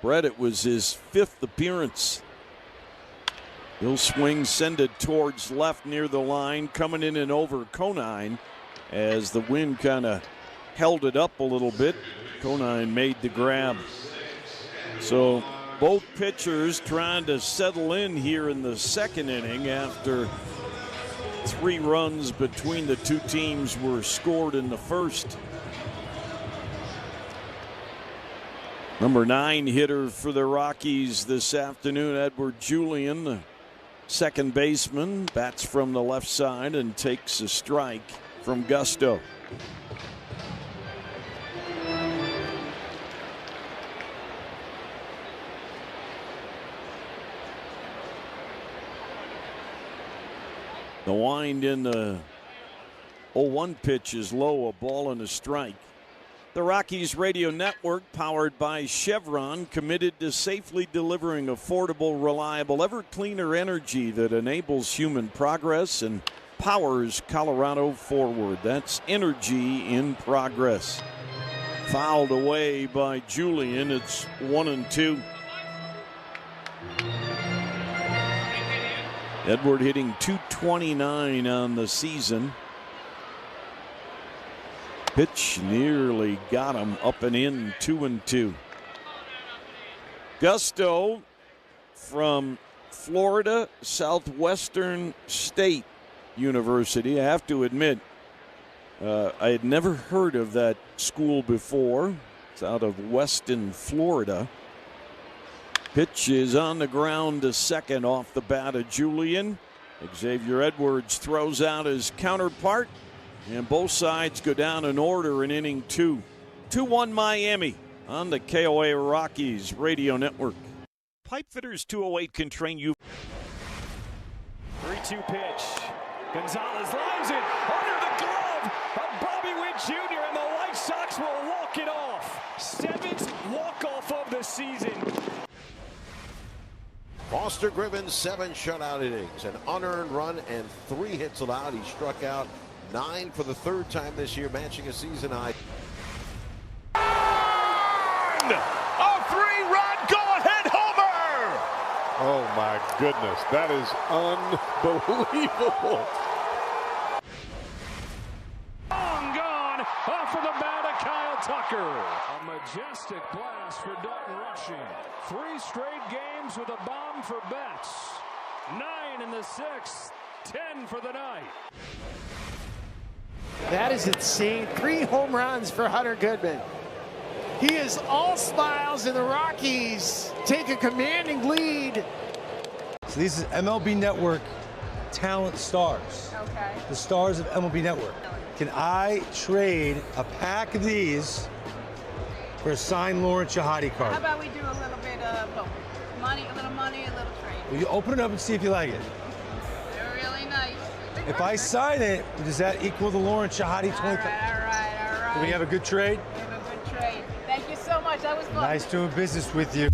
Brett, it was his fifth appearance. He'll swing, send it towards left near the line, coming in and over Conine as the wind kind of held it up a little bit. Conine made the grab. So both pitchers trying to settle in here in the second inning after 3 runs between the two teams were scored in the first. Number 9 hitter for the Rockies this afternoon, Edward Julian, the second baseman, bats from the left side and takes a strike from Gusto. The wind in the 0-1 pitch is low, a ball and a strike. The Rockies Radio Network, powered by Chevron, committed to safely delivering affordable, reliable, ever cleaner energy that enables human progress and powers Colorado forward. That's energy in progress. Fouled away by Julian. It's 1-2. Edward hitting .229 on the season. Pitch nearly got him, up and in, 2-2. Gusto from Florida Southwestern State University. I have to admit, I had never heard of that school before. It's out of Weston, Florida. Pitch is on the ground to second off the bat of Julian. Xavier Edwards throws out his counterpart, and both sides go down in order in inning 2. 2-1 Miami on the KOA Rockies Radio Network. Pipefitters 208 can train you. 3-2 pitch. Gonzalez lines it under the glove of Bobby Witt Jr. and the White Sox will walk it off. 7th walk-off of the season. Foster Griffin, 7 shutout innings, an unearned run, and 3 hits allowed. He struck out 9 for the 3rd time this year, matching a season high. A 3-run go-ahead homer! Oh my goodness, that is unbelievable. Long gone off of the bat of sinker. A majestic blast for Dalton Rushing. 3 straight games with a bomb for Betts. 9 in the 6th. 10 for the night. That is insane. 3 home runs for Hunter Goodman. He is all smiles, and the Rockies take a commanding lead. So this is MLB Network talent stars. Okay. The stars of MLB Network. Can I trade a pack of these for a signed Lawrence Shahadi card? How about we do a little bit of both? Money, a little trade. Will you open it up and see if you like it? They're really nice. If I sign it, does that equal the Lawrence Shahadi 20? All right. Do we have a good trade? We have a good trade. Thank you so much. That was fun. Nice doing business with you.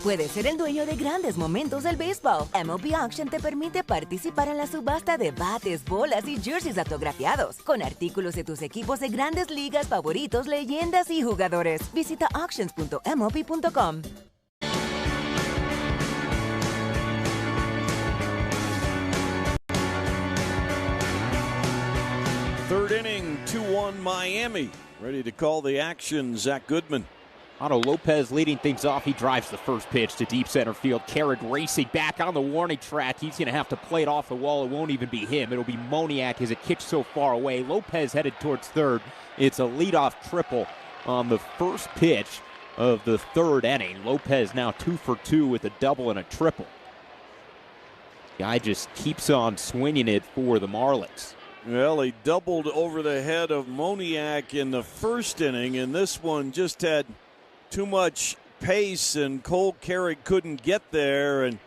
Puedes ser el dueño de grandes momentos del béisbol. MLB Auction te permite participar en la subasta de bates, bolas y jerseys autografiados, con artículos de tus equipos de grandes ligas favoritos, leyendas y jugadores. Visita auctions.mlb.com. Third inning, 2-1 Miami. Ready to call the action, Zach Goodman. Otto Lopez leading things off. He drives the first pitch to deep center field. Carrick racing back on the warning track. He's going to have to play it off the wall. It won't even be him. It'll be Moniak as it kicks so far away. Lopez headed towards third. It's a leadoff triple on the first pitch of the third inning. Lopez now 2 for 2 with a double and a triple. Guy just keeps on swinging it for the Marlins. Well, he doubled over the head of Moniak in the first inning, and this one just had too much pace, and Cole Carrick couldn't get there, and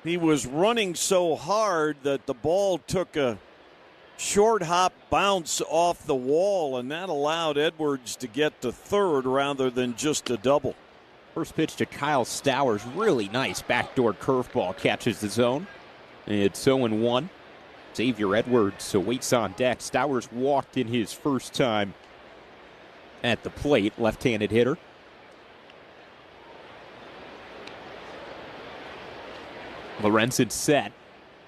he was running so hard that the ball took a short hop bounce off the wall, and that allowed Edwards to get to third rather than just a double. First pitch to Kyle Stowers. Really nice backdoor curveball, catches the zone. It's 0-1. Xavier Edwards waits on deck. Stowers walked in his first time at the plate, left-handed hitter. Lorenzen set.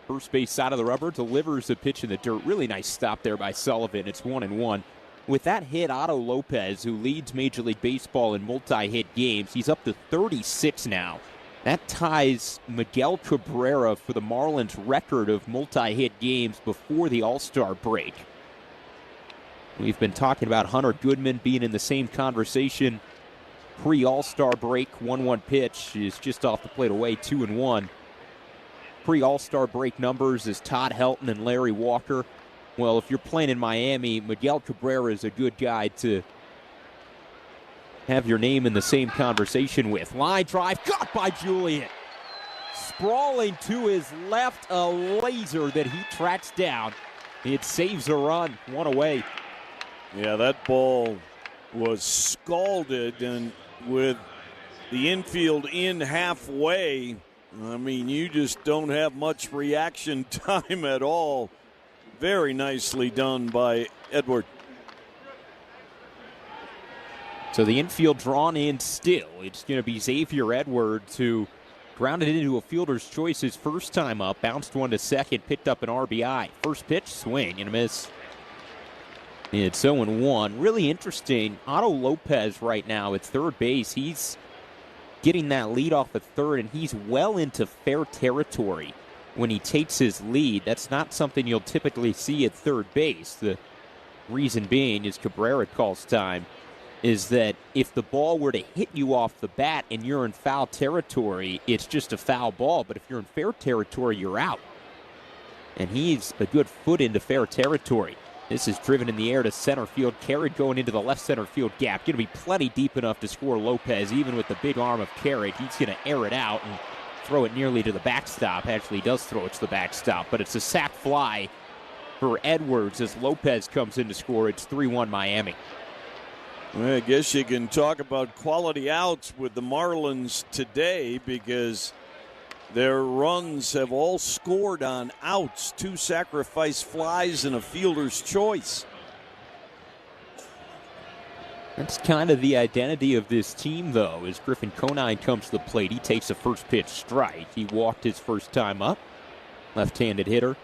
First base side of the rubber, delivers the pitch in the dirt. Really nice stop there by Sullivan. It's 1-1. With that hit, Otto Lopez, who leads Major League Baseball in multi-hit games, he's up to 36 now. That ties Miguel Cabrera for the Marlins record of multi-hit games before the All-Star break. We've been talking about Hunter Goodman being in the same conversation pre-All-Star break. 1-1 pitch is just off the plate away, 2-1. Pre-All-Star break numbers is Todd Helton and Larry Walker. Well, if you're playing in Miami, Miguel Cabrera is a good guy to have your name in the same conversation with. Line drive, got by Julian. Sprawling to his left, a laser that he tracks down. It saves a run, 1 away. Yeah, that ball was scalded, and with the infield in halfway, I mean, you just don't have much reaction time at all. Very nicely done by Edward. So the infield drawn in still. It's going to be Xavier Edwards, who grounded into a fielder's choice his first time up, bounced one to second, picked up an RBI. First pitch, swing and a miss. It's 0-1. Really interesting. Otto Lopez right now at third base. He's getting that lead off at third, and he's well into fair territory when he takes his lead. That's not something you'll typically see at third base. The reason being is Cabrera calls time, is that if the ball were to hit you off the bat and you're in foul territory, it's just a foul ball. But if you're in fair territory, you're out. And he's a good foot into fair territory. This is driven in the air to center field. Carrick going into the left center field gap. Going to be plenty deep enough to score Lopez, even with the big arm of Carrick. He's going to air it out and throw it nearly to the backstop. Actually, he does throw it to the backstop, but it's a sac fly for Edwards as Lopez comes in to score. It's 3-1 Miami. Well, I guess you can talk about quality outs with the Marlins today, because their runs have all scored on outs, 2 sacrifice flies and a fielder's choice. That's kind of the identity of this team, though, as Griffin Conine comes to the plate. He takes a first pitch strike. He walked his first time up. Left-handed hitter.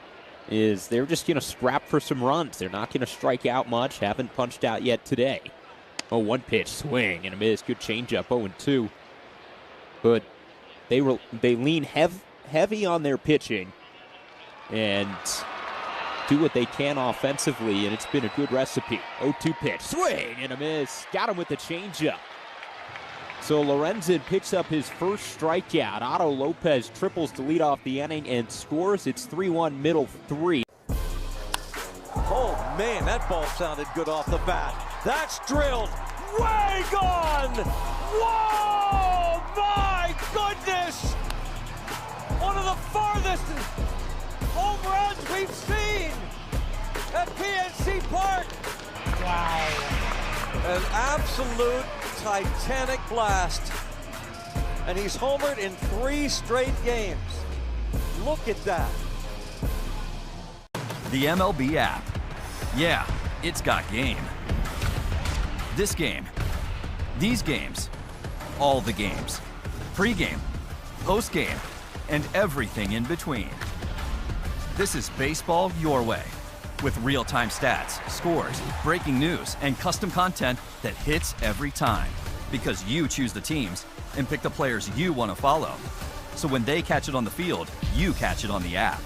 is they're just going to scrap for some runs. They're not going to strike out much. Haven't punched out yet today. Oh, one pitch, swing and a miss. Good changeup, 0-2. But they lean heavy on their pitching and do what they can offensively, and it's been a good recipe. 0-2 pitch, swing and a miss. Got him with the changeup. So Lorenzen picks up his first strikeout. Otto Lopez triples to lead off the inning and scores. It's 3-1 middle 3. Oh, man, that ball sounded good off the bat. That's drilled. Way gone! Whoa! My goodness! One of the farthest home runs we've seen at PNC Park. Wow. An absolute titanic blast. And he's homered in 3 straight games. Look at that. The MLB app. Yeah, it's got game. This game. These games. All the games. Pre-game, post-game, and everything in between. This is baseball your way. With real-time stats, scores, breaking news, and custom content that hits every time. Because you choose the teams and pick the players you want to follow. So when they catch it on the field, you catch it on the app.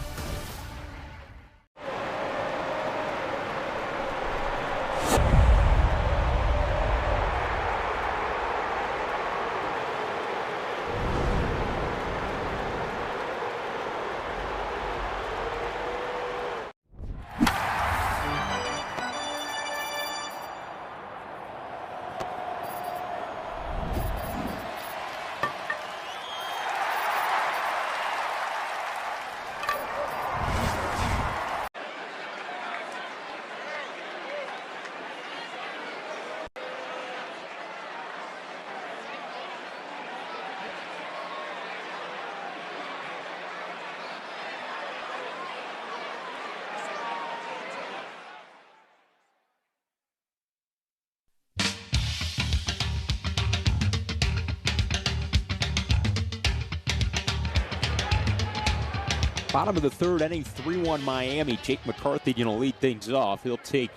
Bottom of the third inning, 3-1 Miami. Jake McCarthy going to lead things off. He'll take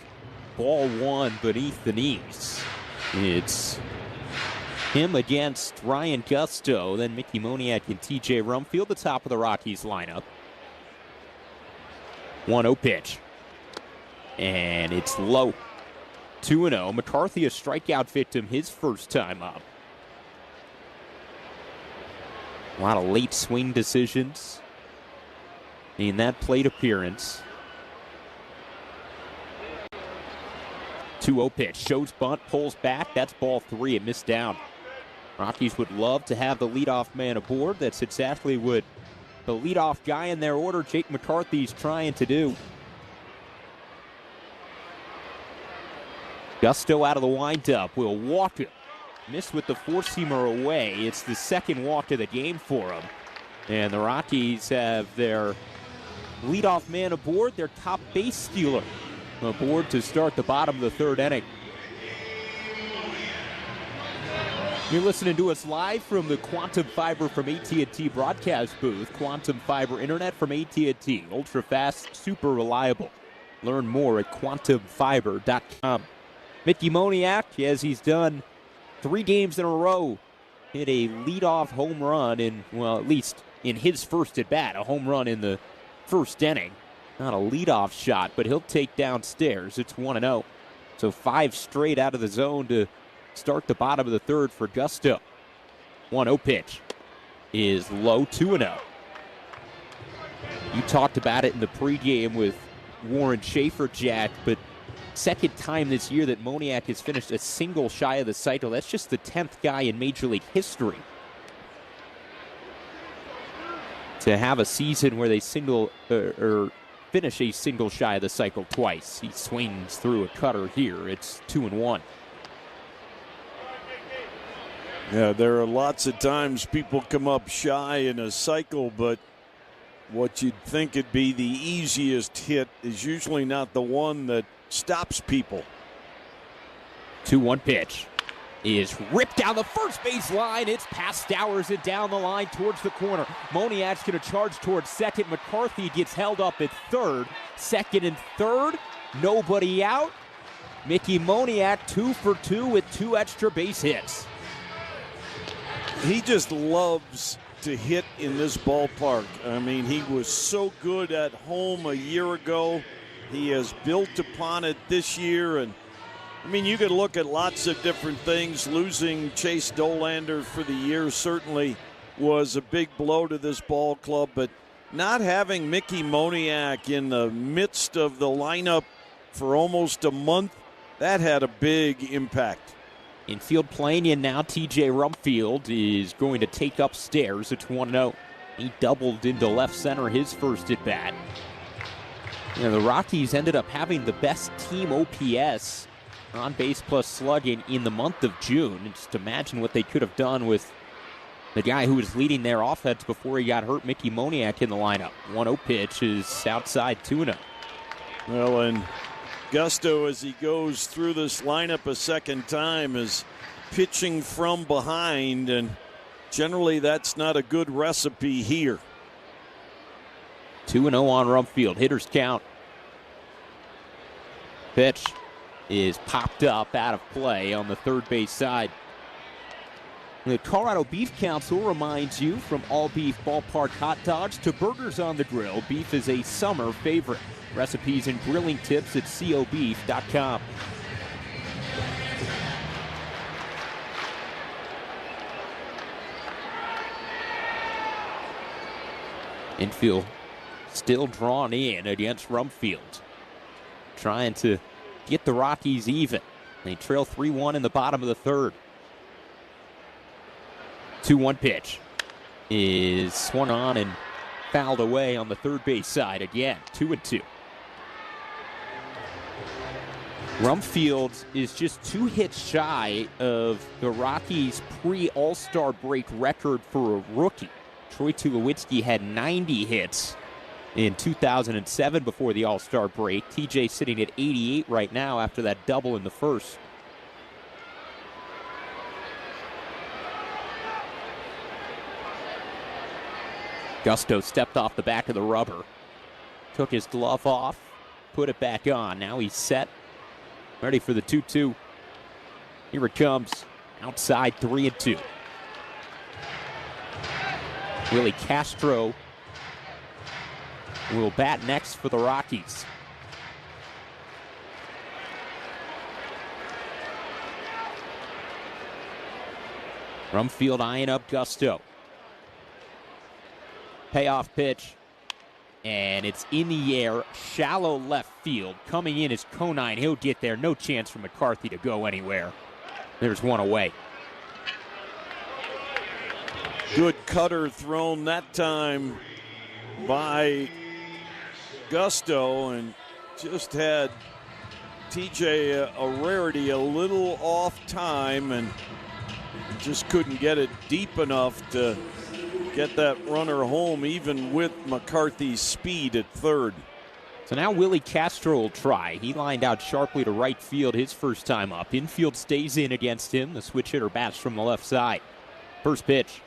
ball 1 beneath the knees. It's him against Ryan Gusto, then Mickey Moniak and TJ Rumfield, the top of the Rockies lineup. 1-0 pitch. And it's low. 2-0. McCarthy, a strikeout victim, his first time up. A lot of late swing decisions in that plate appearance. 2-0 pitch. Shows bunt, pulls back. That's ball 3. It missed down. Rockies would love to have the leadoff man aboard. That's exactly what the leadoff guy in their order, Jake McCarthy's trying to do. Gusto out of the windup. Will walk it. Missed with the four-seamer away. It's the second walk of the game for him. And the Rockies have their leadoff man aboard, their top base stealer aboard to start the bottom of the third inning. You're listening to us live from the Quantum Fiber from AT&T broadcast booth. Quantum Fiber Internet from AT&T. Ultra fast, super reliable. Learn more at quantumfiber.com. Mickey Moniak, as he's done 3 games in a row, hit a leadoff home run in, well, at least in his first at-bat, a home run in the first inning. Not a leadoff shot, but he'll take downstairs. It's 1-0. So 5 straight out of the zone to start the bottom of the third for Gusto. 1-0 pitch is low, 2-0. You talked about it in the pregame with Warren Schaefer, Jack, but second time this year that Moniak has finished a single shy of the cycle. That's just the 10th guy in Major League history to have a season where they finish a single shy of the cycle twice. He swings through a cutter here. It's 2-1. Yeah, there are lots of times people come up shy in a cycle, but what you'd think would be the easiest hit is usually not the one that stops people. 2-1 pitch is ripped down the first base line. It's past Stowers and down the line towards the corner. Moniak's going to charge towards second. McCarthy gets held up at third. Second and third, nobody out. Mickey Moniak 2 for 2 with 2 extra base hits. He just loves to hit in this ballpark. I mean, he was so good at home a year ago. He has built upon it this year, and I mean, you could look at lots of different things. Losing Chase Dolander for the year certainly was a big blow to this ball club, but not having Mickey Moniak in the midst of the lineup for almost a month, that had a big impact. Infield playing in now, TJ Rumfield is going to take upstairs. It's 1-0. He doubled into left center his first at bat. You know, the Rockies ended up having the best team OPS on base plus slugging in the month of June. And just imagine what they could have done with the guy who was leading their offense before he got hurt, Mickey Moniak, in the lineup. 1-0 pitch is outside 2-0. Well, and Gusto, as he goes through this lineup a second time, is pitching from behind, and generally that's not a good recipe here. 2-0 on Rumfield. Hitters count. Pitch is popped up out of play on the third base side. The Colorado Beef Council reminds you, from all beef ballpark hot dogs to burgers on the grill, beef is a summer favorite. Recipes and grilling tips at cobeef.com. Infield still drawn in against Rumfield, trying to get the Rockies even. They trail 3-1 in the bottom of the third. 2-1 pitch is swung on and fouled away on the third base side again. 2-2. Rumfield is just 2 hits shy of the Rockies' pre-All-Star break record for a rookie. Troy Tulowitzki had 90 hits in 2007 before the All-Star break. TJ sitting at 88 right now after that double in the first. Gusto stepped off the back of the rubber, took his glove off, put it back on. Now he's set, ready for the 2-2. Here it comes, outside 3-2. Willie Castro will bat next for the Rockies. Rumfield eyeing up Gusto. Payoff pitch, and it's in the air, shallow left field. Coming in is Conine. He'll get there. No chance for McCarthy to go anywhere. There's one away. Good cutter thrown that time by Gusto, and just had TJ a rarity, a little off time, and just couldn't get it deep enough to get that runner home, even with McCarthy's speed at third. So now Willie Castro will try. He lined out sharply to right field his first time up. Infield stays in against him. The switch hitter bats from the left side. First pitch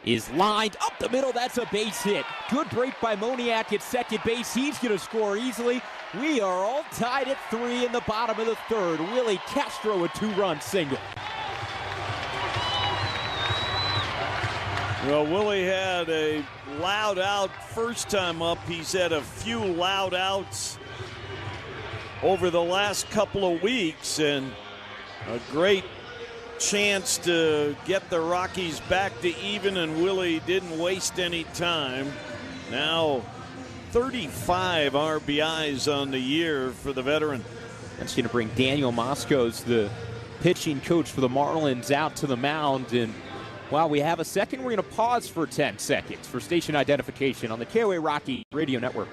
is lined up the middle. That's a base hit. Good break by Moniak at second base. He's going to score easily. We are all tied at 3 in the bottom of the third. Willie Castro, a 2-run single. Well, Willie had a loud out first time up. He's had a few loud outs over the last couple of weeks, and a great chance to get the Rockies back to even, and Willie didn't waste any time. Now 35 RBIs on the year for the veteran. That's going to bring Daniel Moscos, the pitching coach for the Marlins, out to the mound. And while we have a second, we're going to pause for 10 seconds for station identification on the KOA Rocky Radio Network.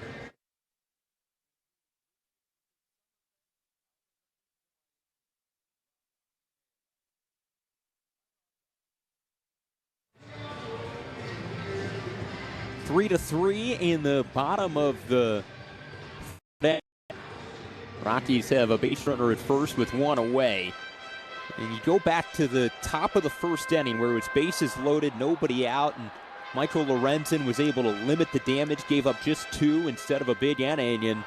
Three to 3 in the bottom of the Rockies have a base runner at first with one away. And you go back to the top of the first inning where it was bases loaded, nobody out, and Michael Lorenzen was able to limit the damage, gave up just 2 instead of a big inning, and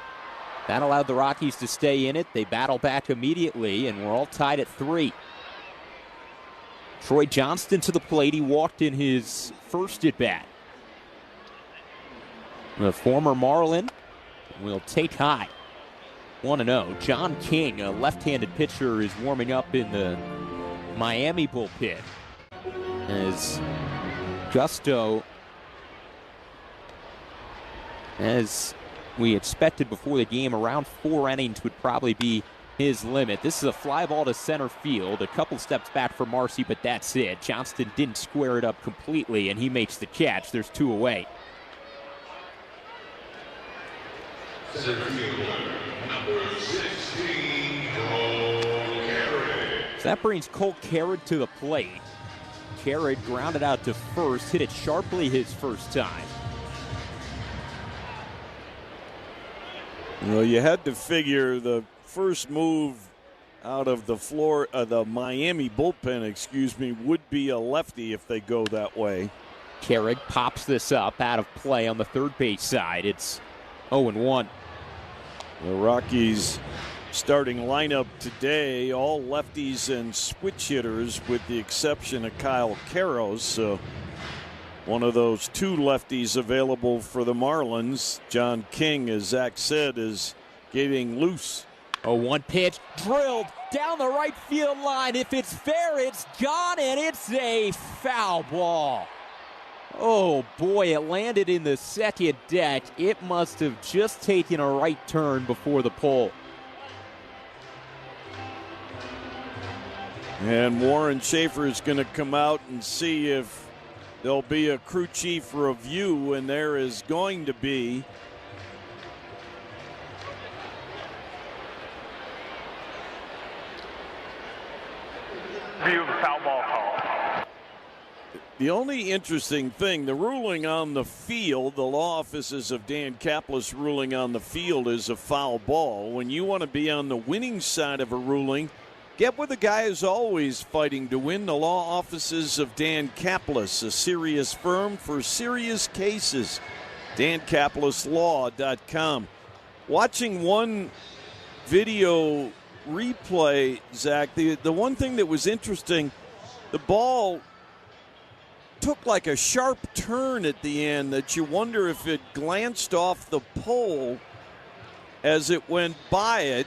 that allowed the Rockies to stay in it. They battle back immediately, and we're all tied at 3. Troy Johnston to the plate. He walked in his first at-bat. The former Marlin will take high. 1-0. John King, a left-handed pitcher, is warming up in the Miami bullpen as Gusto, as we expected before the game, around 4 innings would probably be his limit. This is a fly ball to center field. A couple steps back for Marcy, but that's it. Johnston didn't square it up completely, and he makes the catch. There's 2 away. Number 16, Cole Carrot. So that brings Cole Carrot to the plate. Carrot grounded out to first, hit it sharply his first time. Well, you had to figure the first move out of the Miami bullpen, would be a lefty if they go that way. Carrot pops this up out of play on the third base side. It's 0-1. The Rockies starting lineup today, all lefties and switch hitters with the exception of Kyle Karros. So one of those 2 lefties available for the Marlins. John King, as Zach said, is getting loose. 0-1 pitch, drilled down the right field line. If it's fair, it's gone, and it's a foul ball. Oh boy, it landed in the second deck. It must have just taken a right turn before the pole. And Warren Schaefer is going to come out and see if there'll be a crew chief review, and there is going to be. View of the foul ball call. The only interesting thing, the ruling on the field, the law offices of Dan Kaplis ruling on the field is a foul ball. When you want to be on the winning side of a ruling, get with the guy who's always fighting to win, the law offices of Dan Kaplis, a serious firm for serious cases. DanKaplisLaw.com. Watching one video replay, Zach, the one thing that was interesting, the ball took like a sharp turn at the end that you wonder if it glanced off the pole as it went by it.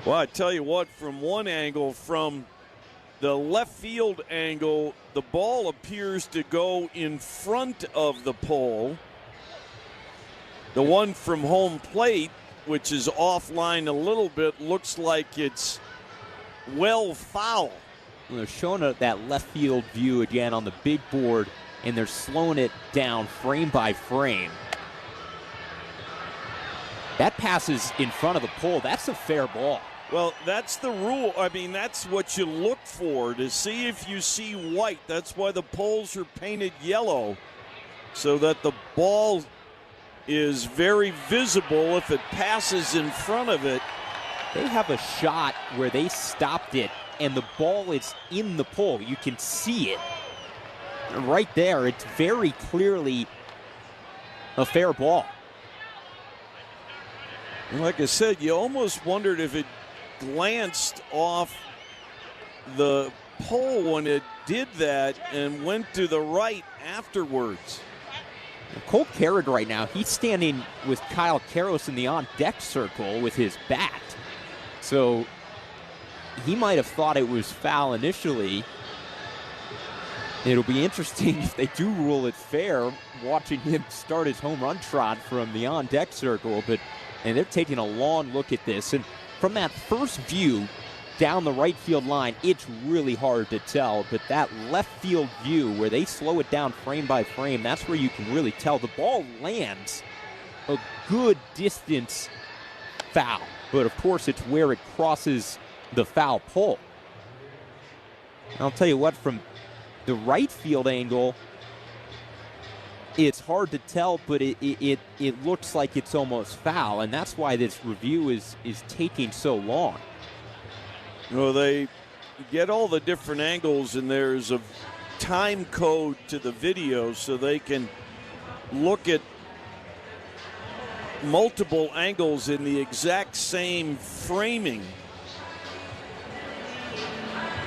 Well, I tell you what, from one angle, from the left field angle, the ball appears to go in front of the pole. The one from home plate, which is offline a little bit, looks like it's well foul. Well, they're showing that left field view again on the big board, and they're slowing it down frame by frame. That passes in front of the pole. That's a fair ball. Well, that's the rule. I mean, that's what you look for, to see if you see white. That's why the poles are painted yellow, so that the ball is very visible if it passes in front of it. They have a shot where they stopped it, and the ball is in the pole. You can see it right there. It's very clearly a fair ball. And like I said, you almost wondered if it glanced off the pole when it did that and went to the right afterwards. Cole Carrot right now, he's standing with Kyle Karros in the on-deck circle with his bat. So he might have thought it was foul initially. It'll be interesting if they do rule it fair, watching him start his home run trot from the on-deck circle. And they're taking a long look at this. And from that first view down the right field line, it's really hard to tell. But that left field view where they slow it down frame by frame, that's where you can really tell. The ball lands a good distance foul. But, of course, it's where it crosses the foul pole. I'll tell you what, from the right field angle, It's hard to tell, but it looks like it's almost foul, and that's why this review is taking so long. Well, they get all the different angles, and there's a time code to the video so they can look at multiple angles in the exact same framing.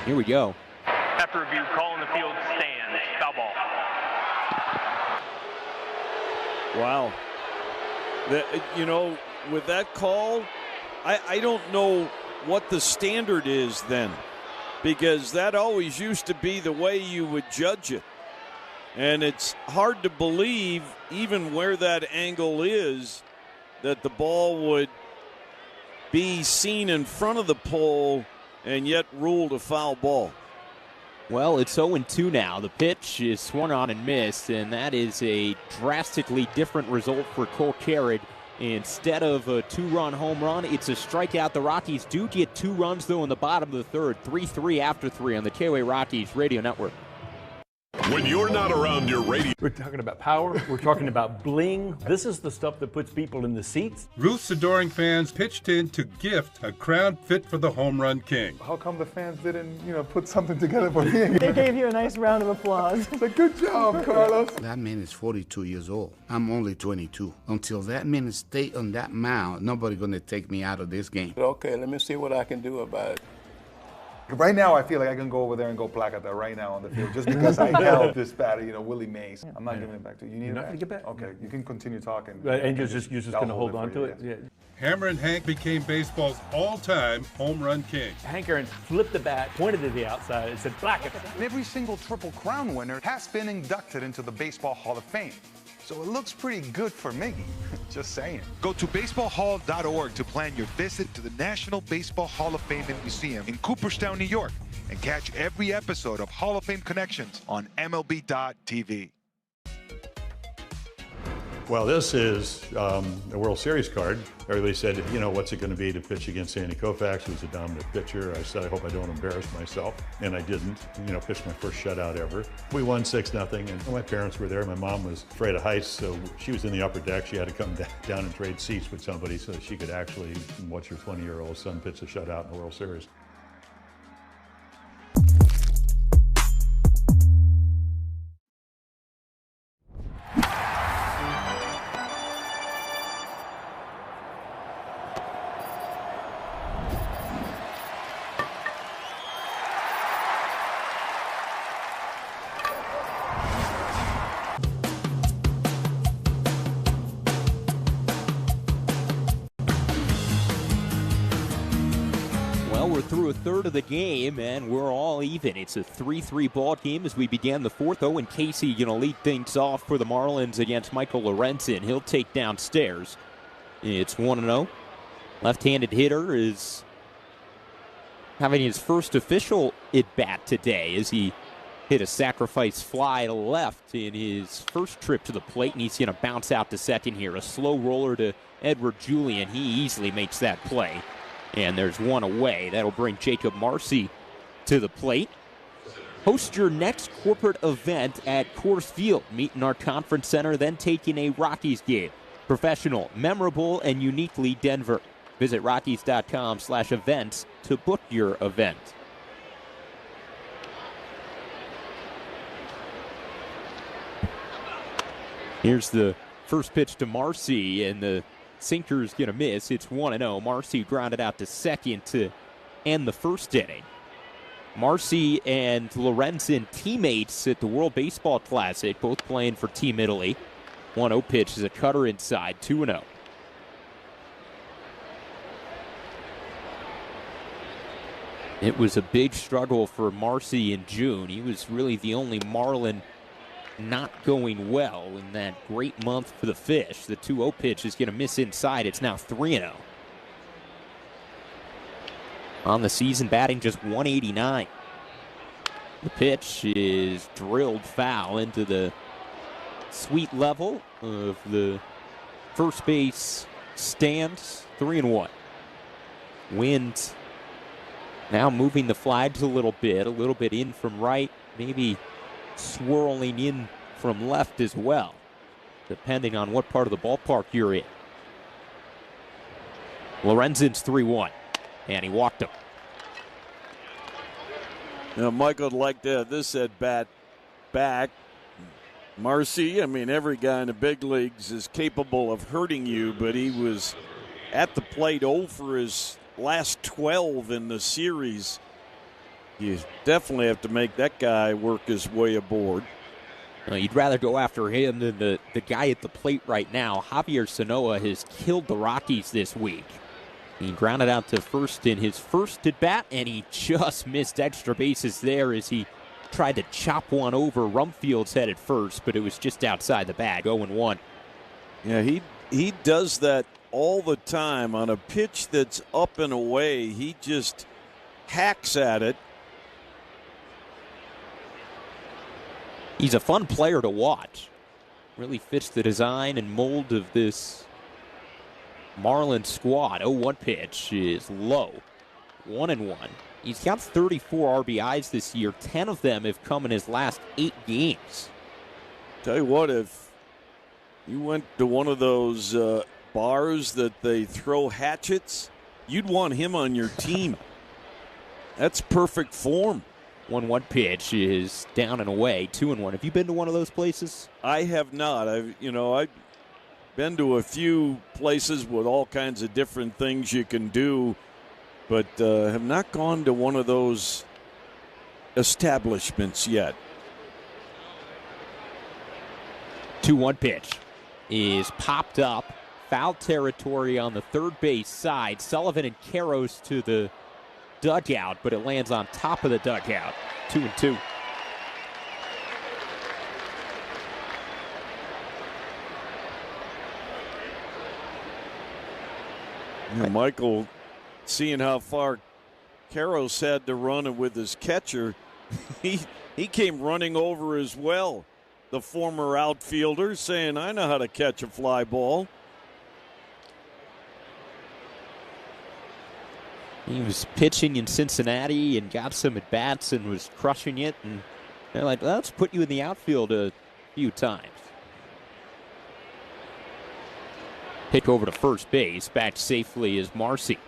Here we go. After review, call in the field stand. Foul ball. Wow. With that call, I don't know what the standard is then, because that always used to be the way you would judge it. And it's hard to believe, even where that angle is, that the ball would be seen in front of the pole and yet ruled a foul ball. Well, it's 0-2 now. The pitch is swung on and missed, and that is a drastically different result for Cole Carrot. Instead of a 2-run home run, it's a strikeout. The Rockies do get 2 runs, though, in the bottom of the third. 3-3 after 3 on the KOA Rockies Radio Network. When you're not around your radio. We're talking about power. We're talking about bling. This is the stuff that puts people in the seats. Ruth's adoring fans pitched in to gift a crown fit for the home run king. How come the fans didn't, put something together for me? They gave you a nice round of applause. It's a good job, Carlos. That man is 42 years old. I'm only 22. Until that man stay on that mound, nobody's going to take me out of this game. Okay, let me see what I can do about it. Right now, I feel like I can go over there and go placata right now on the field just because I held this batter, Willie Mays. I'm not giving it back to you. You need it back? To get back. Okay, you can continue talking. And you're just going to hold on to it? Yeah. Hammer and Hank became baseball's all-time home run king. Hank Aaron flipped the bat, pointed to the outside, and said, placata. Every single Triple Crown winner has been inducted into the Baseball Hall of Fame. So it looks pretty good for Miggy. Just saying. Go to baseballhall.org to plan your visit to the National Baseball Hall of Fame and Museum in Cooperstown, New York, and catch every episode of Hall of Fame Connections on MLB.tv. Well, this is a World Series card. Everybody said, what's it going to be to pitch against Sandy Koufax, who's a dominant pitcher. I said, I hope I don't embarrass myself. And I didn't. Pitched my first shutout ever. We won 6-0, and my parents were there. My mom was afraid of heights, so she was in the upper deck. She had to come down and trade seats with somebody so that she could actually watch her 20-year-old son pitch a shutout in the World Series. Through a third of the game, and we're all even. It's a 3-3 ball game as we began the fourth. Owen Casey going to lead things off for the Marlins against Michael Lorenzen. He'll take downstairs. It's 1-0. Left-handed hitter is having his first official at-bat today as he hit a sacrifice fly to left in his first trip to the plate, and he's going to bounce out to second here. A slow roller to Edward Julian. He easily makes that play. And there's one away. That'll bring Jacob Marcy to the plate. Host your next corporate event at Coors Field. Meet in our conference center, then take in a Rockies game. Professional, memorable, and uniquely Denver. Visit Rockies.com/events to book your event. Here's the first pitch to Marcy, and the sinker's going to miss. It's 1-0. Marcy grounded out to second to end the first inning. Marcy and Lorenzen teammates at the World Baseball Classic, both playing for Team Italy. 1-0 pitch is a cutter inside, 2-0. It was a big struggle for Marcy in June. He was really the only Marlin not going well in that great month for the Fish. The 2-0 pitch is going to miss inside. It's now 3-0. On the season, batting just 189. The pitch is drilled foul into the sweet level of the first base stands. 3-1. Wind now moving the flags a little bit in from right, maybe swirling in from left as well. depending on what part of the ballpark you're in. Lorenzen's 3-1, and he walked him. Now, Michael would like to have this at bat back. Marcy, I mean, every guy in the big leagues is capable of hurting you, but he was at the plate 0 for his last 12 in the series. You definitely have to make that guy work his way aboard. You'd rather go after him than the guy at the plate right now. Javier Sanoa has killed the Rockies this week. He grounded out to first in his first at-bat, and he just missed extra bases there as he tried to chop one over. Rumfield's head at first, but it was just outside the bag, 0-1. Yeah, he does that all the time. On a pitch that's up and away, he just hacks at it. He's a fun player to watch. Really fits the design and mold of this Marlins squad. 0-1 pitch is low. 1-1. He's got 34 RBIs this year. 10 of them have come in his last 8 games. Tell you what, if you went to one of those bars that they throw hatchets, you'd want him on your team. That's perfect form. 1-1 pitch is down and away. 2-1. Have you been to one of those places? I have not. I've been to a few places with all kinds of different things you can do, but have not gone to one of those establishments yet. 2-1 pitch is popped up. Foul territory on the third base side. Sullivan and Karros to the dugout, but it lands on top of the dugout. 2-2. Michael, seeing how far Karros had to run with his catcher, he came running over as well. The former outfielder saying, I know how to catch a fly ball. He was pitching in Cincinnati and got some at-bats and was crushing it. And they're like, let's put you in the outfield a few times. Pick over to first base. Back safely is Marcy.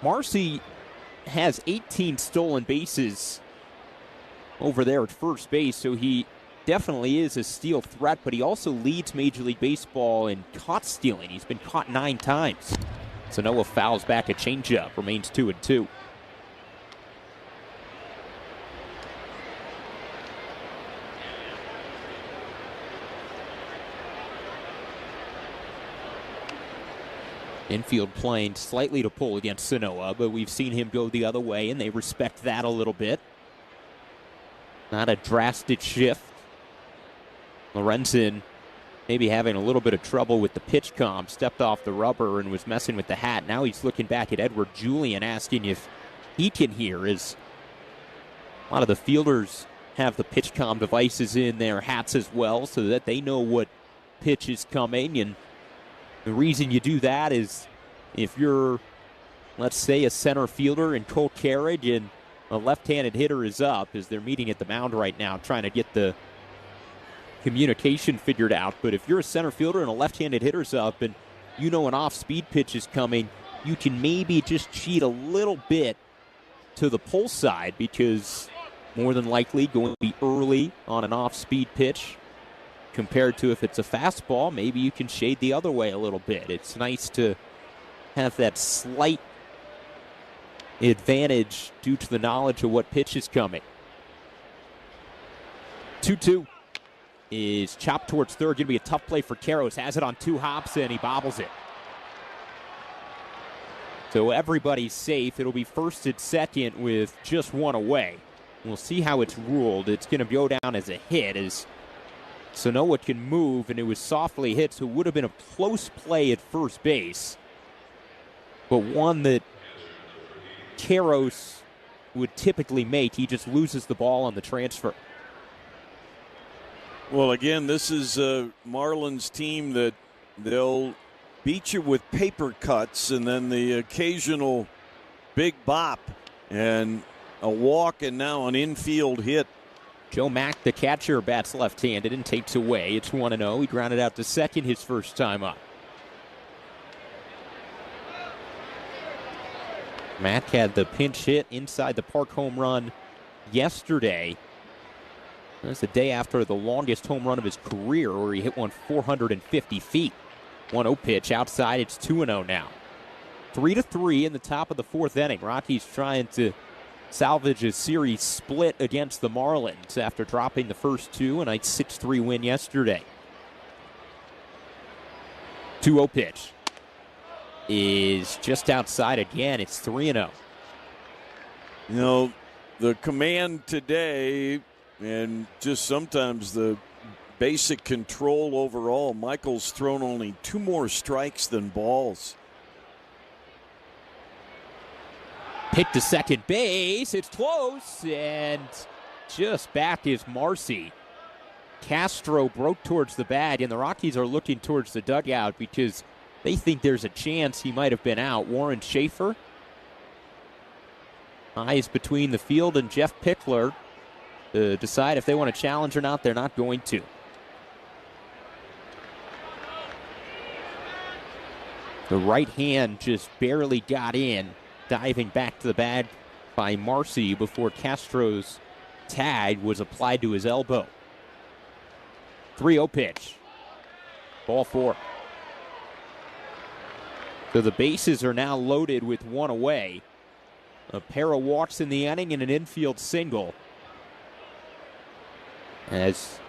Marcy has 18 stolen bases over there at first base, so he definitely is a steal threat, but he also leads Major League Baseball in caught stealing. He's been caught 9 times. So Noah fouls back a changeup, remains 2-2. Infield playing slightly to pull against Sanoa, but we've seen him go the other way, and they respect that a little bit. Not a drastic shift. Lorenzen maybe having a little bit of trouble with the pitch comp, stepped off the rubber and was messing with the hat. Now he's looking back at Edward Julian, asking if he can hear, as a lot of the fielders have the pitch comp devices in their hats as well so that they know what pitch is coming. And the reason you do that is if you're, let's say, a center fielder in cold carriage and a left-handed hitter is up, as they're meeting at the mound right now trying to get the communication figured out. But if you're a center fielder and a left-handed hitter's up and you know an off-speed pitch is coming, you can maybe just cheat a little bit to the pull side, because more than likely going to be early on an off-speed pitch compared to if it's a fastball. Maybe you can shade the other way a little bit. It's nice to have that slight advantage due to the knowledge of what pitch is coming. 2-2 is chopped towards third. Going to be a tough play for Karros. Has it on 2 hops, and he bobbles it. So everybody's safe. It'll be first and second with just 1 away. We'll see how it's ruled. It's going to go down as a hit, as Sanoa can move, and it was softly hit, so it would have been a close play at first base, but one that Karros would typically make. He just loses the ball on the transfer. Well, again, this is a Marlins team that they'll beat you with paper cuts and then the occasional big bop and a walk and now an infield hit. Joe Mack, the catcher, bats left-handed and takes away. It's 1-0. He grounded out to second his first time up. Mack had the pinch hit inside the park home run yesterday. That's the day after the longest home run of his career, where he hit one 450 feet. 1-0 pitch outside. It's 2-0 now. 3-3 in the top of the fourth inning. Rockies trying to salvage a series split against the Marlins after dropping the first two, and a 6-3 win yesterday. 2-0 pitch is just outside again. It's 3-0. You know, the command today, and just sometimes the basic control overall, Michael's thrown only 2 more strikes than balls. Picked to second base. It's close, and just back is Marcy. Castro broke towards the bag, and the Rockies are looking towards the dugout because they think there's a chance he might have been out. Warren Schaefer, eyes between the field and Jeff Pickler to decide if they want to challenge or not. They're not going to. The right hand just barely got in, diving back to the bag by Marcy before Castro's tag was applied to his elbow. 3-0 pitch. Ball 4. So the bases are now loaded with 1 away. A pair of walks in the inning and an infield single. As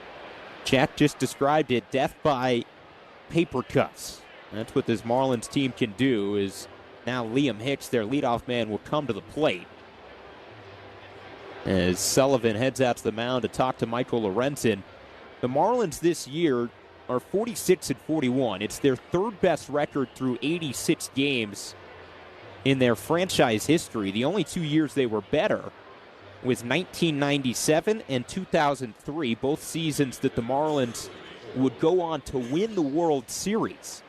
Jack just described it, death by paper cuts. That's what this Marlins team can do. Is now Liam Hicks, their leadoff man, will come to the plate. As Sullivan heads out to the mound to talk to Michael Lorenzen. The Marlins this year are 46-41. It's their 3rd best record through 86 games in their franchise history. The only 2 years they were better was 1997 and 2003, both seasons that the Marlins would go on to win the World Series.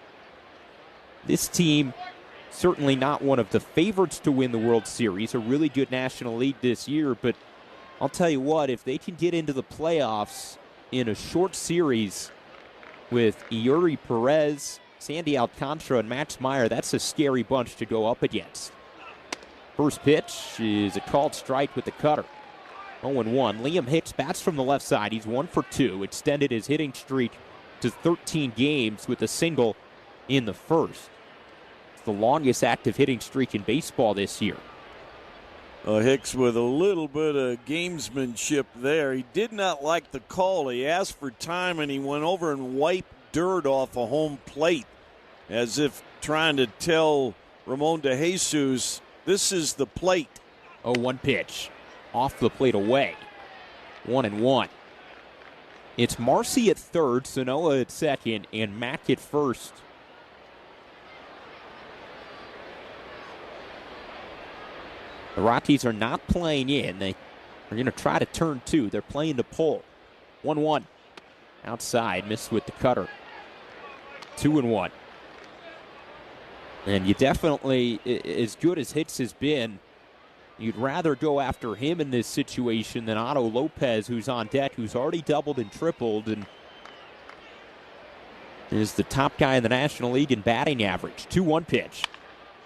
This team, certainly not one of the favorites to win the World Series, a really good National League this year, but I'll tell you what, if they can get into the playoffs in a short series with Yuri Perez, Sandy Alcantara, and Max Meyer, that's a scary bunch to go up against. First pitch is a called strike with the cutter. 0-1. Liam Hicks bats from the left side. He's 1 for 2. Extended his hitting streak to 13 games with a single in the first. It's the longest active hitting streak in baseball this year. Hicks with a little bit of gamesmanship there. He did not like the call. He asked for time, and he went over and wiped dirt off a home plate as if trying to tell Ramon De Jesus, this is the plate. 0-1 pitch. Off the plate away. 1-1. It's Marcy at third, Sanoa at second, and Mack at first. The Rockies are not playing in. They are going to try to turn 2. They're playing to pull. 1-1. Outside, missed with the cutter. 2-1. And you definitely, as good as Hicks has been, you'd rather go after him in this situation than Otto Lopez, who's on deck, who's already doubled and tripled, and is the top guy in the National League in batting average. 2-1 pitch.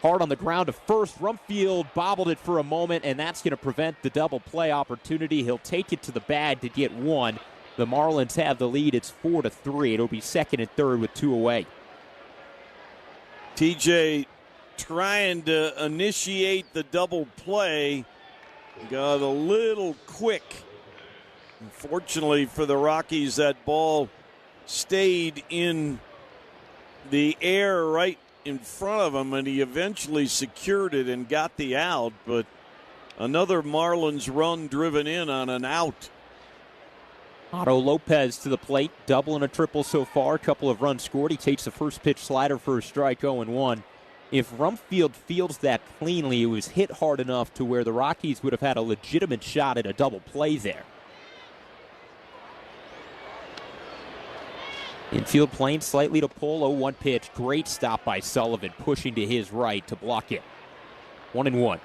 Hard on the ground to first. Rumfield bobbled it for a moment, and that's going to prevent the double play opportunity. He'll take it to the bag to get 1. The Marlins have the lead. It's 4-3. It'll be second and third with 2 away. TJ trying to initiate the double play. Got a little quick. Unfortunately for the Rockies, that ball stayed in the air right in front of him, and he eventually secured it and got the out. But another Marlins run driven in on an out. Otto Lopez to the plate, double and a triple so far. A couple of runs scored. He takes the first pitch slider for a strike, 0-1. If Rumfield fields that cleanly, it was hit hard enough to where the Rockies would have had a legitimate shot at a double play there. Infield playing slightly to pull, 0-1 pitch. Great stop by Sullivan, pushing to his right to block it. 1-1.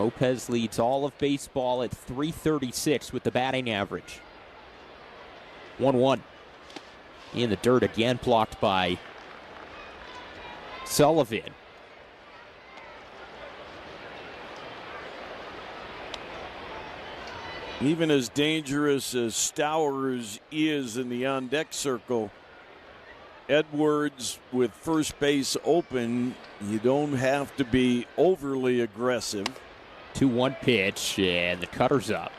Lopez leads all of baseball at .336 with the batting average. 1-1. In the dirt again, blocked by Sullivan. Even as dangerous as Stowers is in the on-deck circle, Edwards with first base open, you don't have to be overly aggressive. 2-1 pitch, and the cutter's up.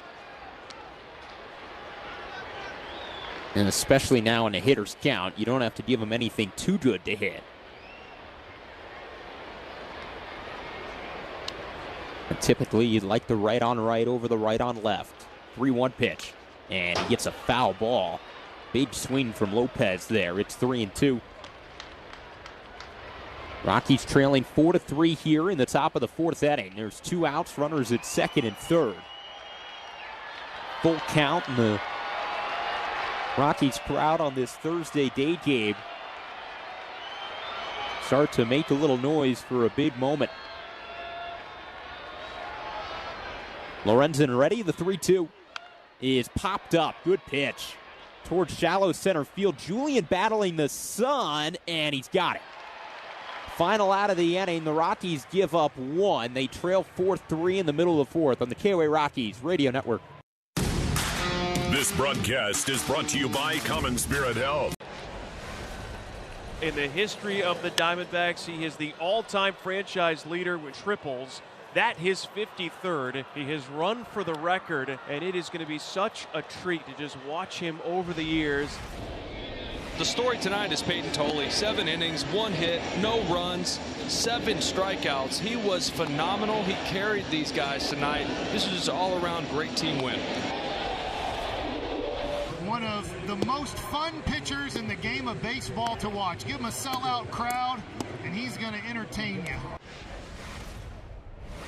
And especially now in a hitter's count, you don't have to give him anything too good to hit. And typically, you'd like the right on right over the right on left. 3-1 pitch, and he gets a foul ball. Big swing from Lopez there. It's 3-2. Rockies trailing 4-3 here in the top of the fourth inning. There's 2 outs, runners at second and third. Full count, and the Rockies crowd on this Thursday day game start to make a little noise for a big moment. Lorenzen ready, the 3-2 is popped up. Good pitch towards shallow center field. Julian battling the sun, and he's got it. Final out of the inning, the Rockies give up 1. They trail 4-3 in the middle of the fourth on the KOA Rockies Radio Network. This broadcast is brought to you by Common Spirit Health. In the history of the Diamondbacks, he is the all-time franchise leader with triples. That his 53rd. He has run for the record, and it is going to be such a treat to just watch him over the years. The story tonight is Peyton Tolley. 7 innings, 1 hit, no runs, 7 strikeouts. He was phenomenal. He carried these guys tonight. This is an all-around great team win. One of the most fun pitchers in the game of baseball to watch. Give him a sellout crowd, and he's going to entertain you.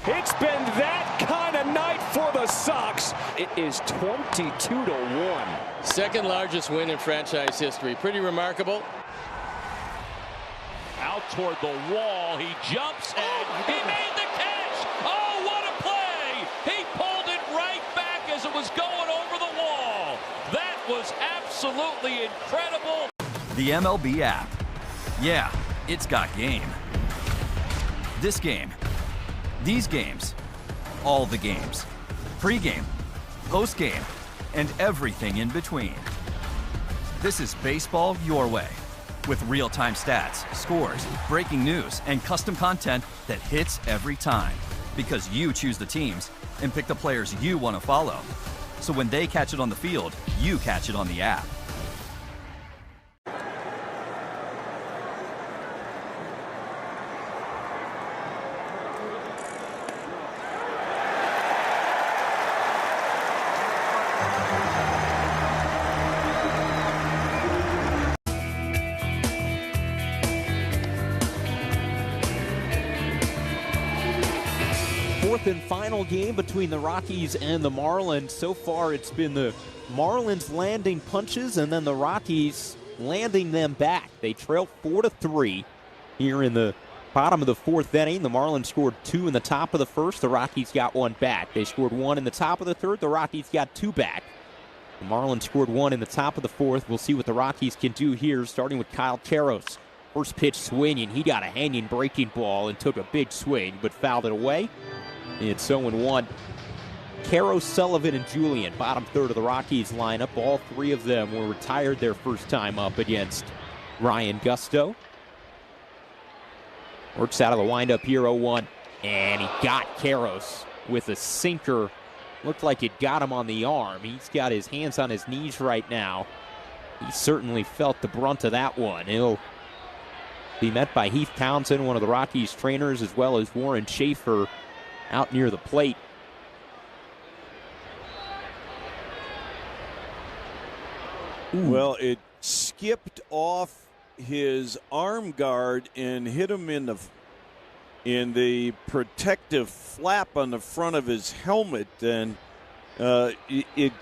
It's been that kind of night for the Sox. It is 22-1. Second largest win in franchise history. Pretty remarkable. Out toward the wall. He jumps and he made the catch. Oh, what a play. He pulled it right back as it was going over the wall. That was absolutely incredible. The MLB app. Yeah, it's got game. This game. These games, all the games, pre-game, post-game, and everything in between. This is baseball your way, with real-time stats, scores, breaking news, and custom content that hits every time, because you choose the teams and pick the players you want to follow. So when they catch it on the field, you catch it on the app. And final game between the Rockies and the Marlins. So far, it's been the Marlins landing punches and then the Rockies landing them back. They trail 4-3 here in the bottom of the fourth inning. The Marlins scored 2 in the top of the first. The Rockies got 1 back. They scored 1 in the top of the third. The Rockies got 2 back. The Marlins scored 1 in the top of the fourth. We'll see what the Rockies can do here, starting with Kyle Queiroz. First pitch swinging. He got a hanging breaking ball and took a big swing, but fouled it away. It's 0-1. Queiroz, Sullivan, and Julian, bottom third of the Rockies lineup. All 3 of them were retired their first time up against Ryan Gusto. Works out of the windup here, 0-1. And he got Queiroz with a sinker. Looked like it got him on the arm. He's got his hands on his knees right now. He certainly felt the brunt of that one. He'll be met by Heath Townsend, one of the Rockies trainers, as well as Warren Schaefer out near the plate. Ooh. Well, it skipped off his arm guard and hit him in the protective flap on the front of his helmet, and it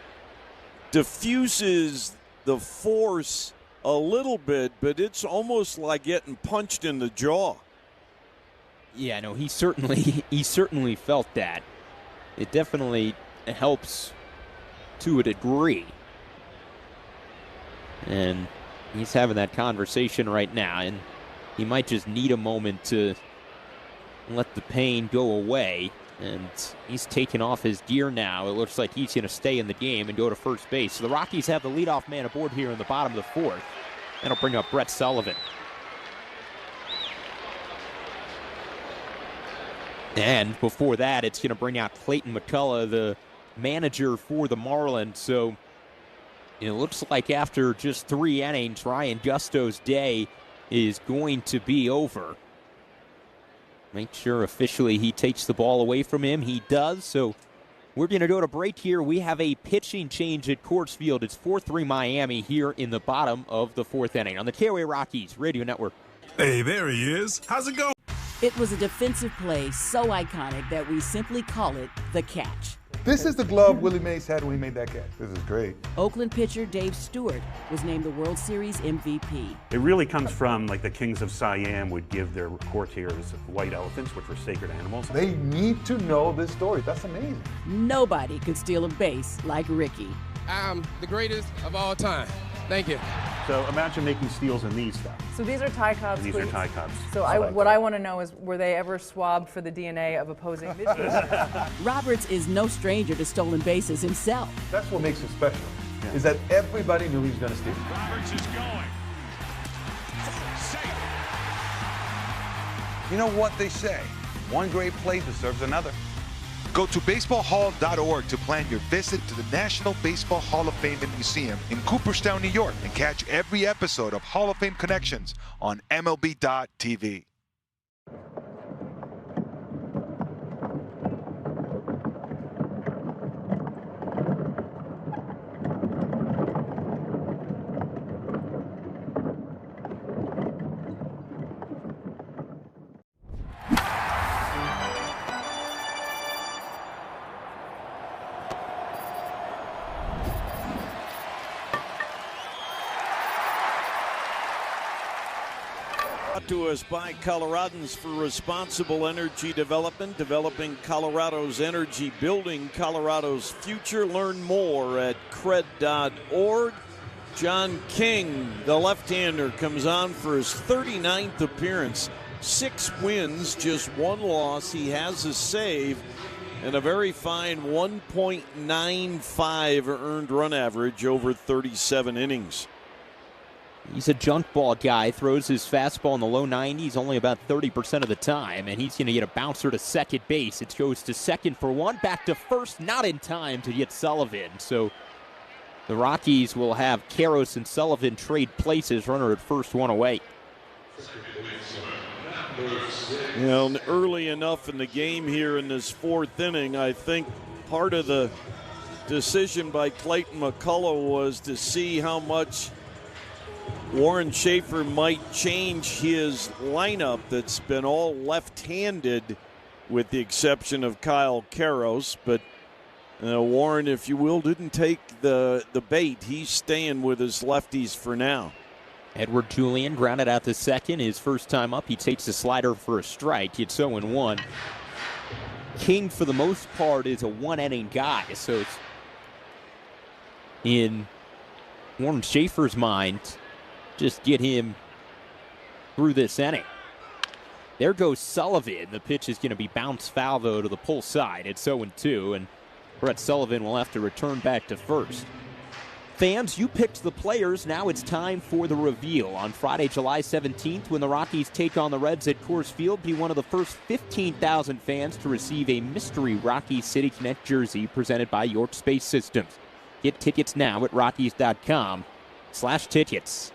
diffuses the force a little bit, but it's almost like getting punched in the jaw. Yeah, no, he certainly felt that. it definitely helps to a degree. And he's having that conversation right now, and he might just need a moment to let the pain go away. And he's taking off his gear now. It looks like he's going to stay in the game and go to first base. So the Rockies have the leadoff man aboard here in the bottom of the fourth. That'll bring up Brett Sullivan. And before that, it's going to bring out Clayton McCullough, the manager for the Marlins. So it looks like after just 3 innings, Ryan Gusto's day is going to be over. Make sure officially he takes the ball away from him. He does. So we're going to go to break here. We have a pitching change at Coors Field. It's 4-3 Miami here in the bottom of the fourth inning on the KOA Rockies Radio Network. Hey, there he is. How's it going? It was a defensive play so iconic that we simply call it the catch. This is the glove Willie Mays had when he made that catch. This is great. Oakland pitcher Dave Stewart was named the World Series MVP. It really comes from like the kings of Siam would give their courtiers white elephants, which were sacred animals. They need to know this story. That's amazing. Nobody could steal a base like Ricky. I'm the greatest of all time. Thank you. So imagine making steals in these stuff. So these are Ty Cobb's These cleats. are Ty Cobb's. So what I want to know is, were they ever swabbed for the DNA of opposing pitchers? Roberts is no stranger to stolen bases himself. That's what makes it special, is that everybody knew he was going to steal. Roberts is going. Safe. You know what they say, one great play deserves another. Go to baseballhall.org to plan your visit to the National Baseball Hall of Fame and Museum in Cooperstown, New York, and catch every episode of Hall of Fame Connections on MLB.tv. Brought to us by Coloradans for Responsible Energy Development, developing Colorado's energy, building Colorado's future. Learn more at cred.org. John King, the left-hander, comes on for his 39th appearance. 6 wins, just 1 loss. He has a save and a very fine 1.95 earned run average over 37 innings. He's a junk ball guy, throws his fastball in the low 90s only about 30% of the time, and he's going to get a bouncer to second base. It goes to second for 1, back to first, not in time to get Sullivan. So the Rockies will have Karros and Sullivan trade places, runner at first, 1 away. You know, early enough in the game here in this 4th inning, I think part of the decision by Clayton McCullough was to see how much Warren Schaefer might change his lineup that's been all left-handed with the exception of Kyle Karros. But Warren, if you will, didn't take the bait. He's staying with his lefties for now. Edward Julian grounded out to second. His first time up, he takes a slider for a strike. It's 0-1. King, for the most part, is a 1-inning guy. So it's in Warren Schaefer's mind, just get him through this inning. There goes Sullivan. The pitch is going to be bounced foul, though, to the pull side. It's 0-2, and Brett Sullivan will have to return back to first. Fans, you picked the players. Now it's time for the reveal. On Friday, July 17th, when the Rockies take on the Reds at Coors Field, be one of the first 15,000 fans to receive a mystery Rockies City Connect jersey presented by York Space Systems. Get tickets now at Rockies.com/tickets.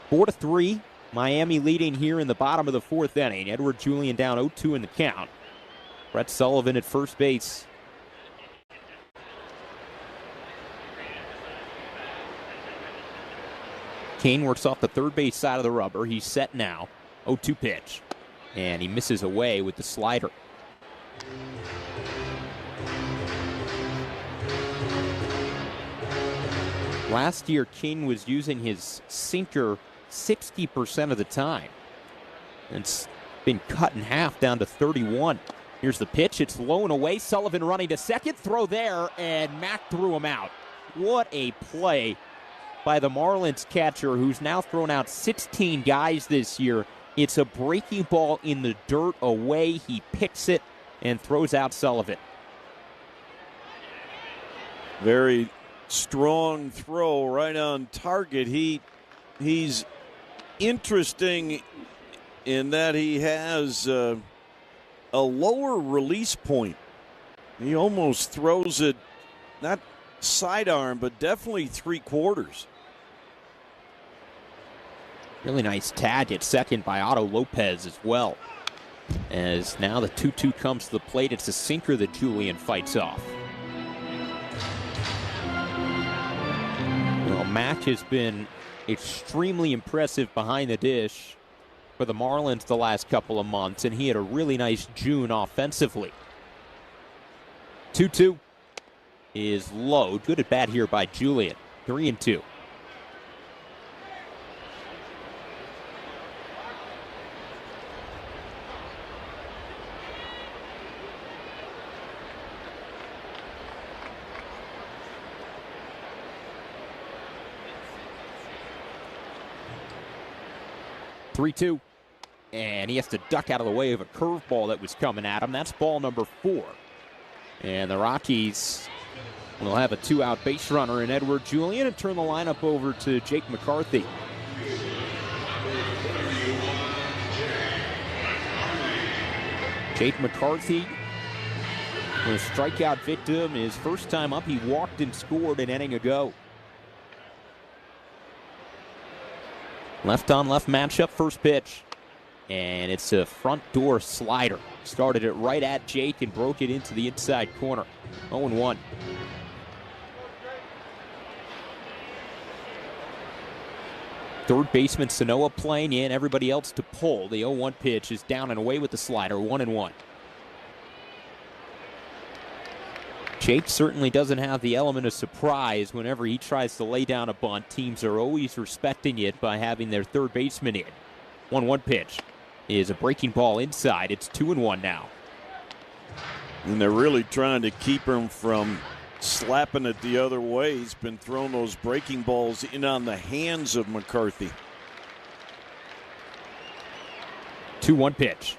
4-3, Miami leading here in the bottom of the 4th inning. Edward Julian down 0-2 in the count. Brett Sullivan at first base. Kane works off the third base side of the rubber. He's set now. 0-2 pitch. And he misses away with the slider. Last year, King was using his sinker 60% of the time. It's been cut in half down to 31. Here's the pitch. It's low and away. Sullivan running to second. Throw there, and Mack threw him out. What a play by the Marlins catcher, who's now thrown out 16 guys this year. It's a breaking ball in the dirt away. He picks it and throws out Sullivan. Very strong throw right on target. He's interesting in that he has a lower release point. He almost throws it, not sidearm, but definitely 3/4. Really nice tag at second by Otto Lopez as well. As now the 2-2 comes to the plate. It's a sinker that Julian fights off. Well, Mack has been extremely impressive behind the dish for the Marlins the last couple of months, and he had a really nice June offensively. 2-2 is low. Good at bat here by Julian. 3-2. And he has to duck out of the way of a curveball that was coming at him. That's ball number 4. And the Rockies will have a 2-out base runner in Edward Julian and turn the lineup over to Jake McCarthy. Jake McCarthy was a strikeout victim. His first time up, he walked and scored an inning ago. Left-on-left matchup, first pitch. And it's a front door slider. Started it right at Jake and broke it into the inside corner. 0-1. Third baseman Sanoa playing in, everybody else to pull. The 0-1 pitch is down and away with the slider, 1-1. Jake certainly doesn't have the element of surprise whenever he tries to lay down a bunt. Teams are always respecting it by having their third baseman in. 1-1 pitch is a breaking ball inside. It's 2-1 now. And they're really trying to keep him from slapping it the other way. He's been throwing those breaking balls in on the hands of McCarthy. 2-1 pitch.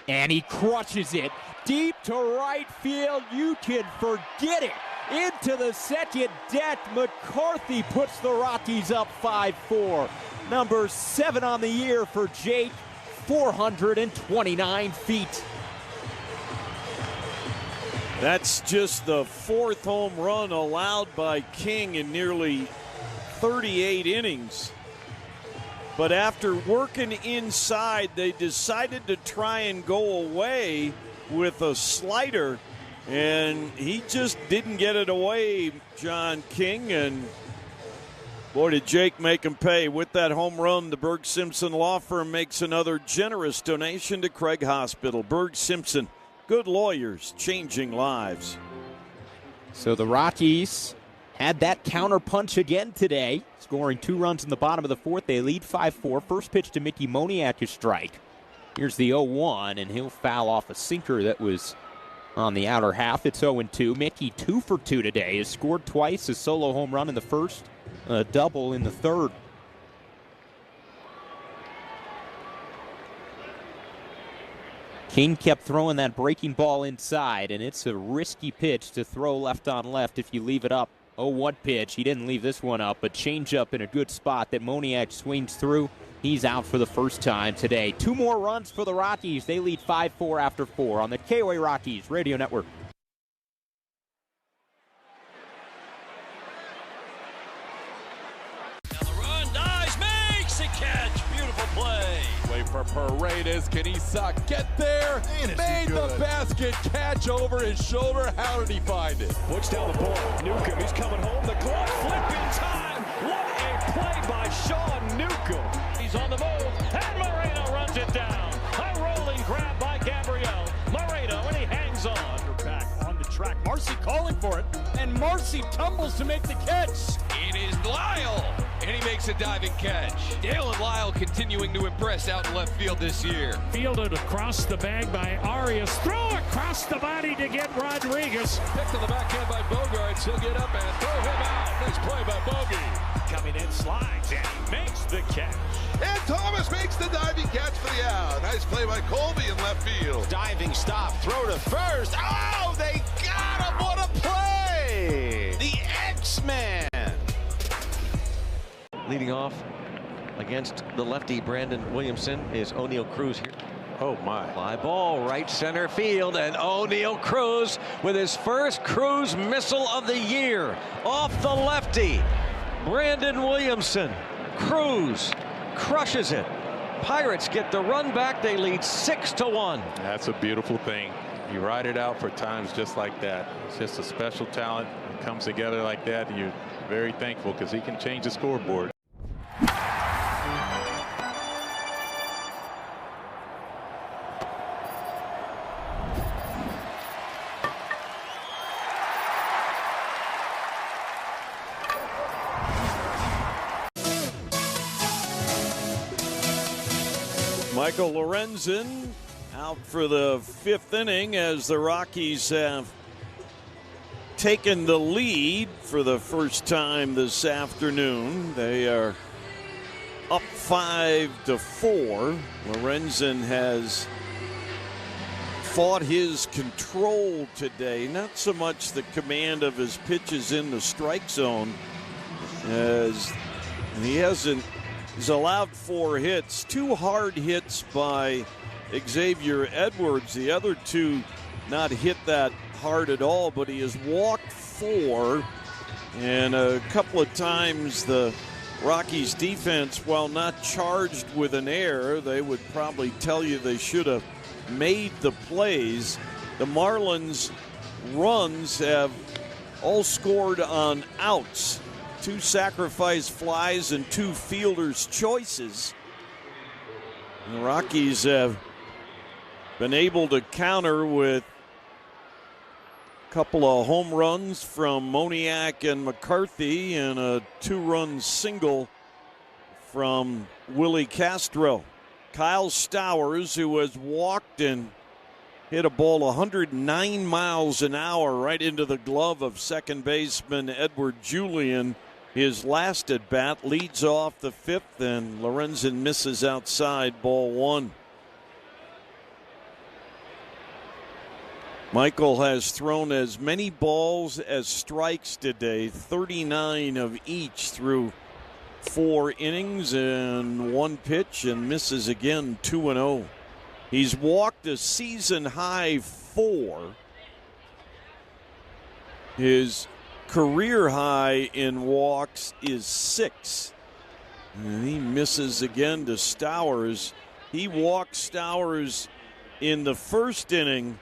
And he crushes it deep to right field. You can forget it. Into the second deck. McCarthy puts the Rockies up 5-4. Number 7 on the year for Jake. 429 feet. That's just the 4th home run allowed by King in nearly 38 innings. But after working inside, they decided to try and go away with a slider, and he just didn't get it away, John King, and boy, did Jake make him pay. With that home run, the Berg Simpson Law Firm makes another generous donation to Craig Hospital. Berg Simpson, good lawyers, changing lives. So the Rockies had that counter punch again today, scoring 2 runs in the bottom of the 4th. They lead 5-4. First pitch to Mickey Moniak, a strike. Here's the 0-1, and he'll foul off a sinker that was on the outer half. It's 0-2. Mickey 2 for 2 today. Has scored twice, a solo home run in the first, a double in the third. King kept throwing that breaking ball inside, and it's a risky pitch to throw left on left if you leave it up. 0-1 pitch. He didn't leave this one up, but changeup in a good spot that Moniak swings through. He's out for the first time today. 2 more runs for the Rockies. They lead 5-4 after 4 on the KOA Rockies Radio Network. Now the run, dives, makes a catch. Beautiful play. Wait for Paredes. Can he suck? Get there. Made the basket. Catch over his shoulder. How did he find it? Puts down the ball. Newcomb, he's coming home. The glove flip in time. What a play by Sean Newcomb. He's on the move, and Moreno runs it down. A rolling grab by Gabriel. Moreno, and he hangs on. Back on the track. Marcy calling for it. and Marcy tumbles to make the catch. It is Lyle, and he makes a diving catch. Dale and Lyle continuing to impress out in left field this year. Fielded across the bag by Arias. Throw across the body to get Rodriguez. Picked on the backhand by Bogarts. He'll get up and throw him out. Nice play by Bogey. Coming in, slides, and he makes the catch. And Thomas makes the diving catch for the out. Nice play by Colby in left field. Diving stop, throw to first. Oh, they got him. What a play. The X-Man. Leading off against the lefty Brandon Williamson is O'Neal Cruz here. Oh, my. Fly ball, right center field, and O'Neal Cruz with his first Cruz missile of the year. Off the lefty, Brandon Williamson. Cruz crushes it. Pirates get the run back. They lead 6-1. That's a beautiful thing. You ride it out for times just like that. It's just a special talent. It comes together like that. You're very thankful because he can change the scoreboard. Michael Lorenzen out for the fifth inning as the Rockies have taken the lead for the first time this afternoon. They are up 5-4. Lorenzen has fought his control today, not so much the command of his pitches in the strike zone, as he's allowed 4 hits, 2 hard hits by Xavier Edwards. The other 2 not hit that hard at all, but he has walked 4, and a couple of times the Rockies defense, while not charged with an error, they would probably tell you they should have made the plays. The Marlins runs have all scored on outs. 2 sacrifice flies and 2 fielders' choices. And the Rockies have been able to counter with a couple of home runs from Moniak and McCarthy and a 2-run single from Willie Castro. Kyle Stowers, who has walked and hit a ball 109 miles an hour right into the glove of second baseman Edward Julian. His last at bat, leads off the 5th, and Lorenzen misses outside, ball 1. Michael has thrown as many balls as strikes today, 39 of each through 4 innings and 1 pitch, and misses again 2-0. He's walked a season high 4. His career high in walks is 6. And he misses again to Stowers. He walked Stowers in the first inning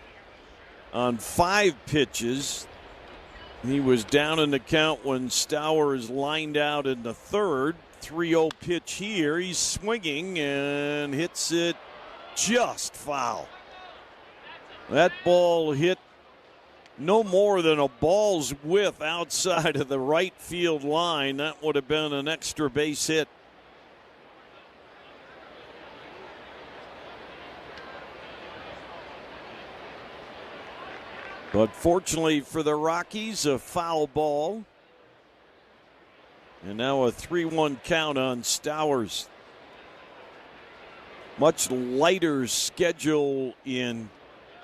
on 5 pitches. He was down in the count when Stowers lined out in the 3rd. 3-0 pitch here. He's swinging and hits it just foul. That ball hit no more than a ball's width outside of the right field line. That would have been an extra base hit. But fortunately for the Rockies, a foul ball. And now a 3-1 count on Stowers. Much lighter schedule in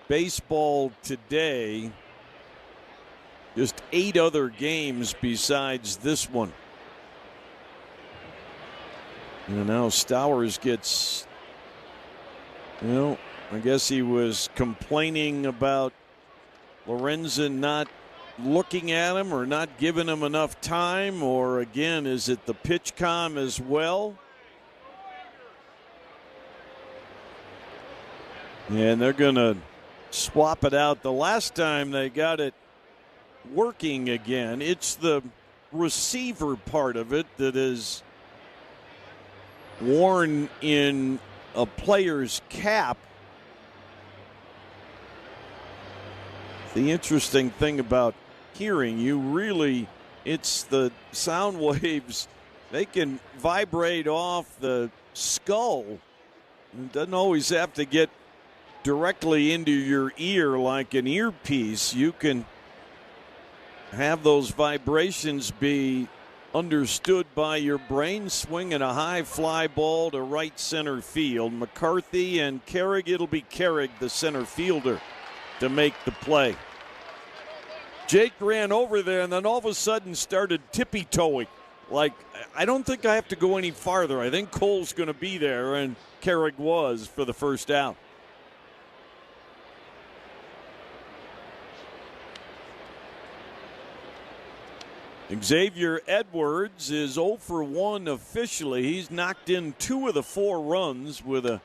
baseball today. Just 8 other games besides this one. And now Stowers gets, I guess he was complaining about Lorenzen not looking at him or not giving him enough time, or again, is it the pitch comm as well? And they're going to swap it out. The last time they got it working again, it's the receiver part of it that is worn in a player's cap. The interesting thing about hearing. It's the sound waves. They can vibrate off the skull. It doesn't always have to get directly into your ear like an earpiece. You can have those vibrations be understood by your brain, swinging a high fly ball to right center field. McCarthy and Carrig, it'll be Carrig, the center fielder, to make the play. Jake ran over there and then all of a sudden started tippy-toeing. Like, I don't think I have to go any farther. I think Cole's going to be there, and Carrig was for the first out. Xavier Edwards is 0 for 1 officially. He's knocked in 2 of the 4 runs with a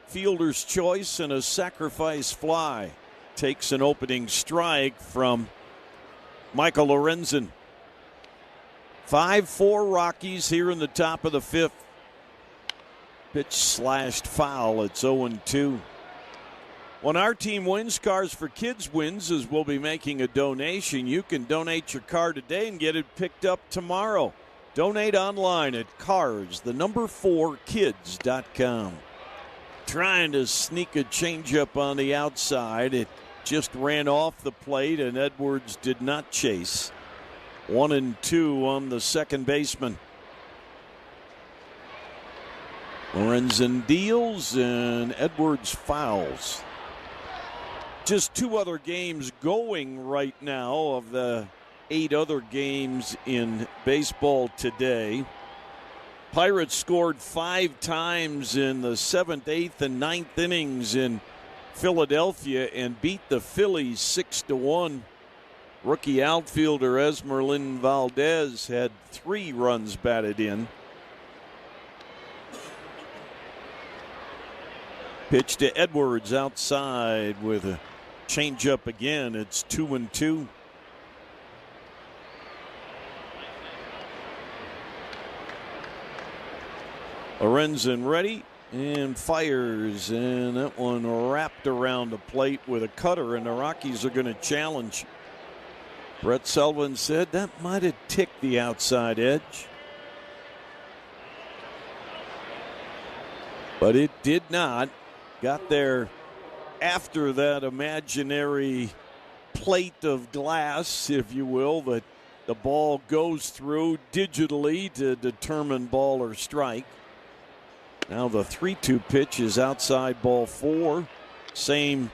fielder's choice and a sacrifice fly. Takes an opening strike from Michael Lorenzen. 5-4 Rockies here in the top of the 5th. Pitch slashed foul. It's 0-2. When our team wins, Cars for Kids wins, as we'll be making a donation. You can donate your car today and get it picked up tomorrow. Donate online at cars4kids.com. Trying to sneak a changeup on the outside. It just ran off the plate, and Edwards did not chase. 1-2 on the second baseman. Lorenzen deals, and Edwards fouls. Just 2 other games going right now of the 8 other games in baseball today. Pirates scored 5 times in the 7th, 8th, and 9th innings in Philadelphia and beat the Phillies 6-1. Rookie outfielder Esmerlin Valdez had 3 runs batted in. Pitch to Edwards outside with a changeup again. It's 2-2. Lorenzen ready and fires, and that one wrapped around the plate with a cutter, and the Rockies are going to challenge. Brett Sullivan said that might have ticked the outside edge, but it did not. Got there after that imaginary plate of glass, if you will, that the ball goes through digitally to determine ball or strike. Now the 3-2 pitch is outside, ball 4. Same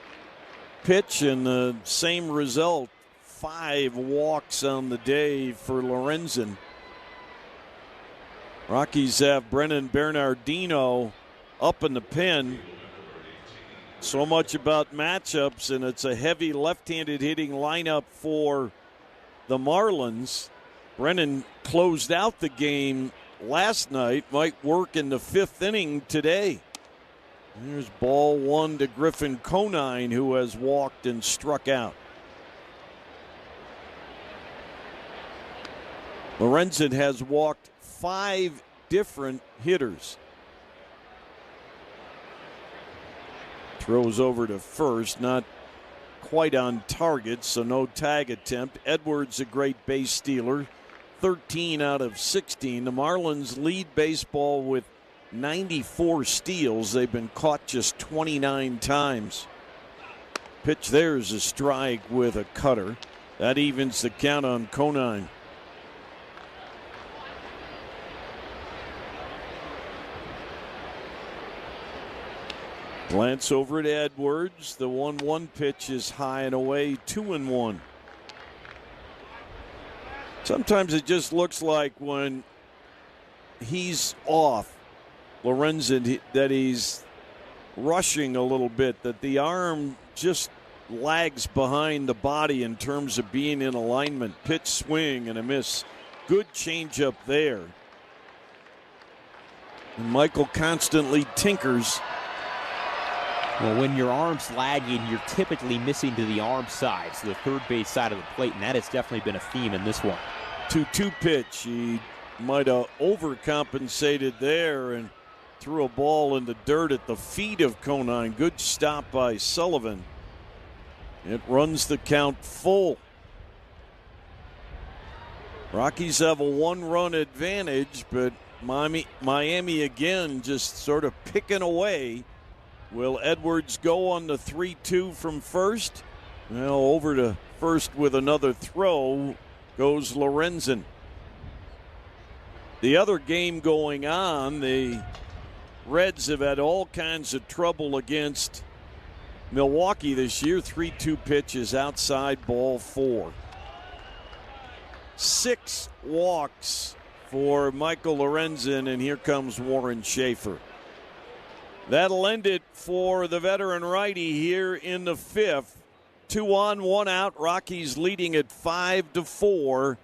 pitch and the same result. 5 walks on the day for Lorenzen. Rockies have Brennan Bernardino up in the pen. So much about matchups, and it's a heavy left-handed hitting lineup for the Marlins. Brennan closed out the game last night, might work in the 5th inning today. Here's ball 1 to Griffin Conine, who has walked and struck out. Lorenzen has walked 5 different hitters. Throws over to first, not quite on target, so no tag attempt. Edwards, a great base stealer, 13 out of 16. The Marlins lead baseball with 94 steals. They've been caught just 29 times. Pitch there is a strike with a cutter. That evens the count on Conine. Glance over at Edwards. The 1-1 pitch is high and away, 2-1. Sometimes it just looks like when he's off, Lorenzen, that he's rushing a little bit, that the arm just lags behind the body in terms of being in alignment. Pitch swing and a miss. Good changeup there. And Michael constantly tinkers. Well, when your arm's lagging, you're typically missing to the arm side, so the third base side of the plate, and that has definitely been a theme in this one. 2-2 pitch. He might have overcompensated there and threw a ball in the dirt at the feet of Conine. Good stop by Sullivan. It runs the count full. Rockies have a 1-run advantage, but Miami again just sort of picking away. Will Edwards go on the 3-2 from first? Well, over to first with another throw goes Lorenzen. The other game going on, the Reds have had all kinds of trouble against Milwaukee this year. 3-2 pitches outside, ball 4. 6 walks for Michael Lorenzen, and here comes Warren Schaefer. That'll end it for the veteran righty here in the 5th. 2 on, 1 out. Rockies leading at 5-4.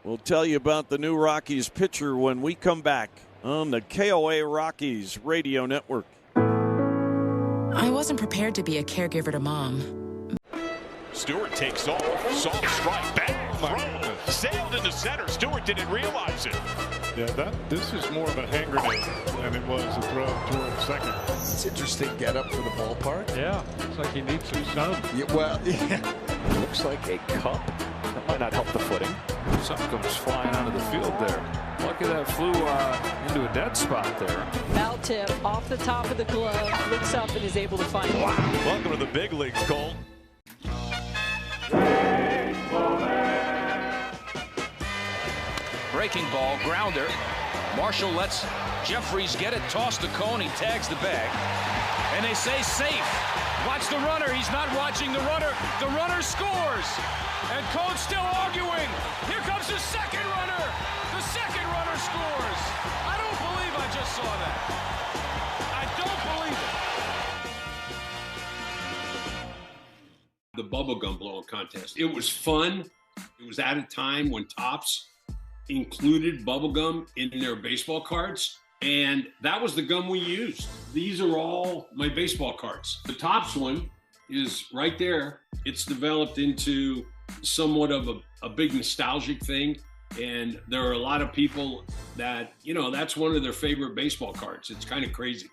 We'll tell you about the new Rockies pitcher when we come back on the KOA Rockies Radio Network. I wasn't prepared to be a caregiver to Mom. Stewart takes off. Soft strike. Bang. Throw. Sailed into center. Stewart didn't realize it. Yeah, this is more of a hand grenade than it was a throw toward second. It's interesting get up for the ballpark. Yeah, looks like he needs some sun. Yeah, well, yeah. Looks like a cup. That might not help the footing. Something comes flying onto the field there. Lucky that flew into a dead spot there. Foul tip off the top of the glove. Looks up and is able to find it. Wow. Welcome to the big leagues, Cole. Breaking ball, grounder. Marshall lets Jeffries get it, toss to Cone, he tags the bag. And they say safe. Watch the runner, he's not watching the runner. The runner scores. And Cone's still arguing. Here comes the second runner. The second runner scores. I don't believe I just saw that. I don't believe it. The bubblegum blowing contest. It was fun. It was at a time when Topps included bubblegum in their baseball cards, and that was the gum we used. These are all my baseball cards. The Topps one is right there. It's developed into somewhat of a big nostalgic thing, and there are a lot of people that, you know, that's one of their favorite baseball cards. It's kind of crazy.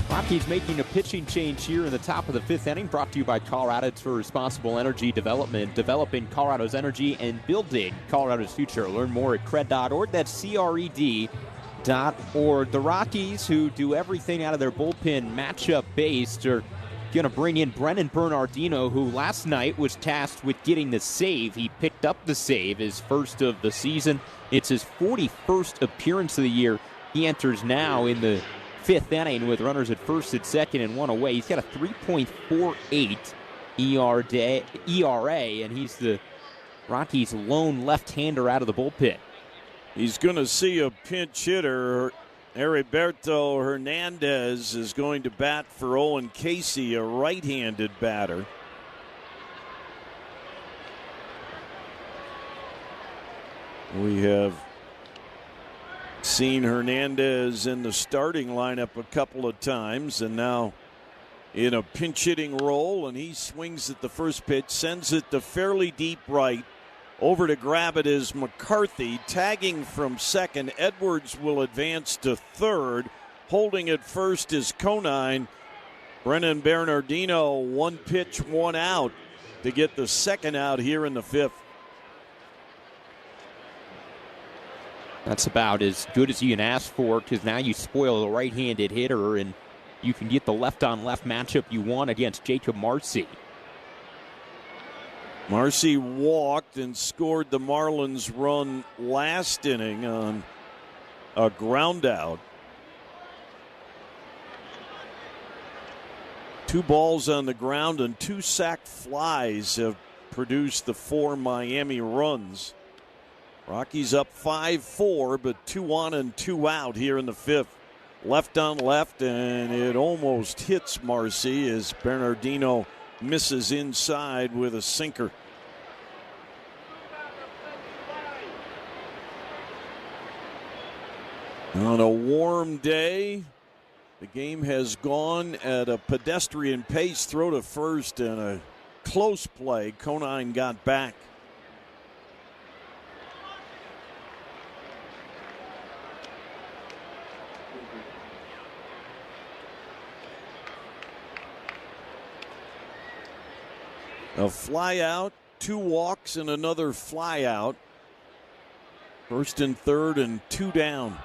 Rockies making a pitching change here in the top of the 5th inning, brought to you by Colorado's for Responsible Energy Development, developing Colorado's energy and building Colorado's future. Learn more at cred.org. That's CRED.org. The Rockies, who do everything out of their bullpen matchup based, are going to bring in Brennan Bernardino, who last night was tasked with getting the save. He picked up the save, his first of the season. It's his 41st appearance of the year. He enters now in the 5th inning with runners at first, at second, and 1 away. He's got a 3.48 ERA, and he's the Rockies' lone left-hander out of the bullpen. He's going to see a pinch hitter. Heriberto Hernandez is going to bat for Owen Casey, a right-handed batter. We have seen Hernandez in the starting lineup a couple of times, and now in a pinch hitting role, and he swings at the first pitch, sends it to fairly deep right. Over to grab it is McCarthy, tagging from second. Edwards will advance to third. Holding at first is Conine. Brennan Bernardino, 1 pitch, 1 out to get the second out here in the 5th. That's about as good as you can ask for, because now you spoil the right-handed hitter and you can get the left-on-left matchup you want against Jacob Marcy. Marcy walked and scored the Marlins run last inning on a ground out. 2 balls on the ground and 2 sac flies have produced the 4 Miami runs. Rockies up 5-4, but 2 on and 2 out here in the 5th. Left on left, and it almost hits Marcy as Bernardino misses inside with a sinker. On a warm day, the game has gone at a pedestrian pace. Throw to first and a close play. Conine got back. A fly out, 2 walks, and another fly out. First and third and 2 down.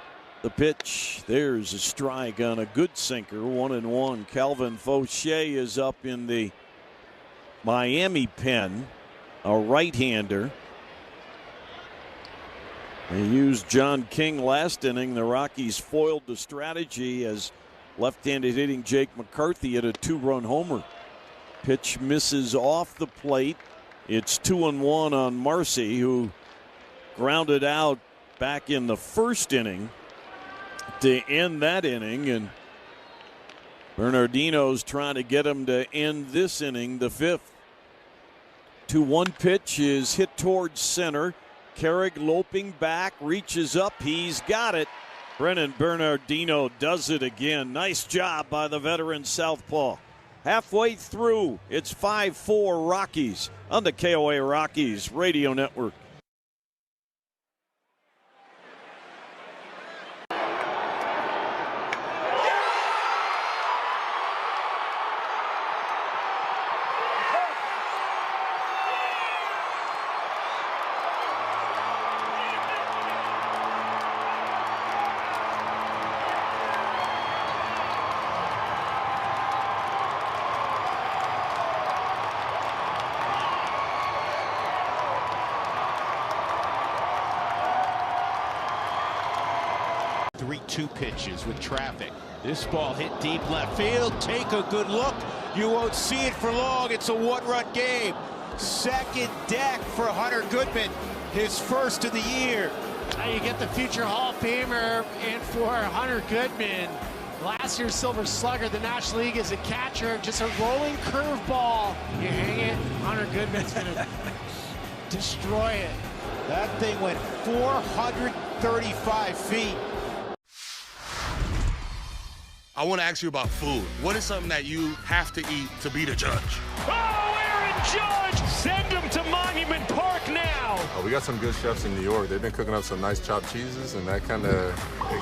The pitch, there's a strike on a good sinker, 1-1. Calvin Fauché is up in the Miami pen, a right-hander. They used John King last inning. The Rockies foiled the strategy as left-handed hitting Jake McCarthy hit a 2-run homer. Pitch misses off the plate. It's 2-1 on Marcy, who grounded out back in the first inning to end that inning, and Bernardino's trying to get him to end this inning, the 5th. 2-1 pitch is hit towards center. Carrick loping back, reaches up, he's got it. Brennan Bernardino does it again. Nice job by the veteran southpaw. Halfway through, it's 5-4 Rockies on the KOA Rockies Radio Network. Two pitches with traffic. This ball hit deep left field. Take a good look. You won't see it for long. It's a 1-run game. Second deck for Hunter Goodman, his first of the year. Now you get the future Hall of Famer in for Hunter Goodman. Last year's Silver Slugger, the National League as a catcher, just a rolling curveball. You hang it, Hunter Goodman's gonna destroy it. That thing went 435 feet. I want to ask you about food. What is something that you have to eat to beat a judge? Oh, Aaron Judge! Send him to Monument Park now! We got some good chefs in New York. They've been cooking up some nice chopped cheeses, and that kind of,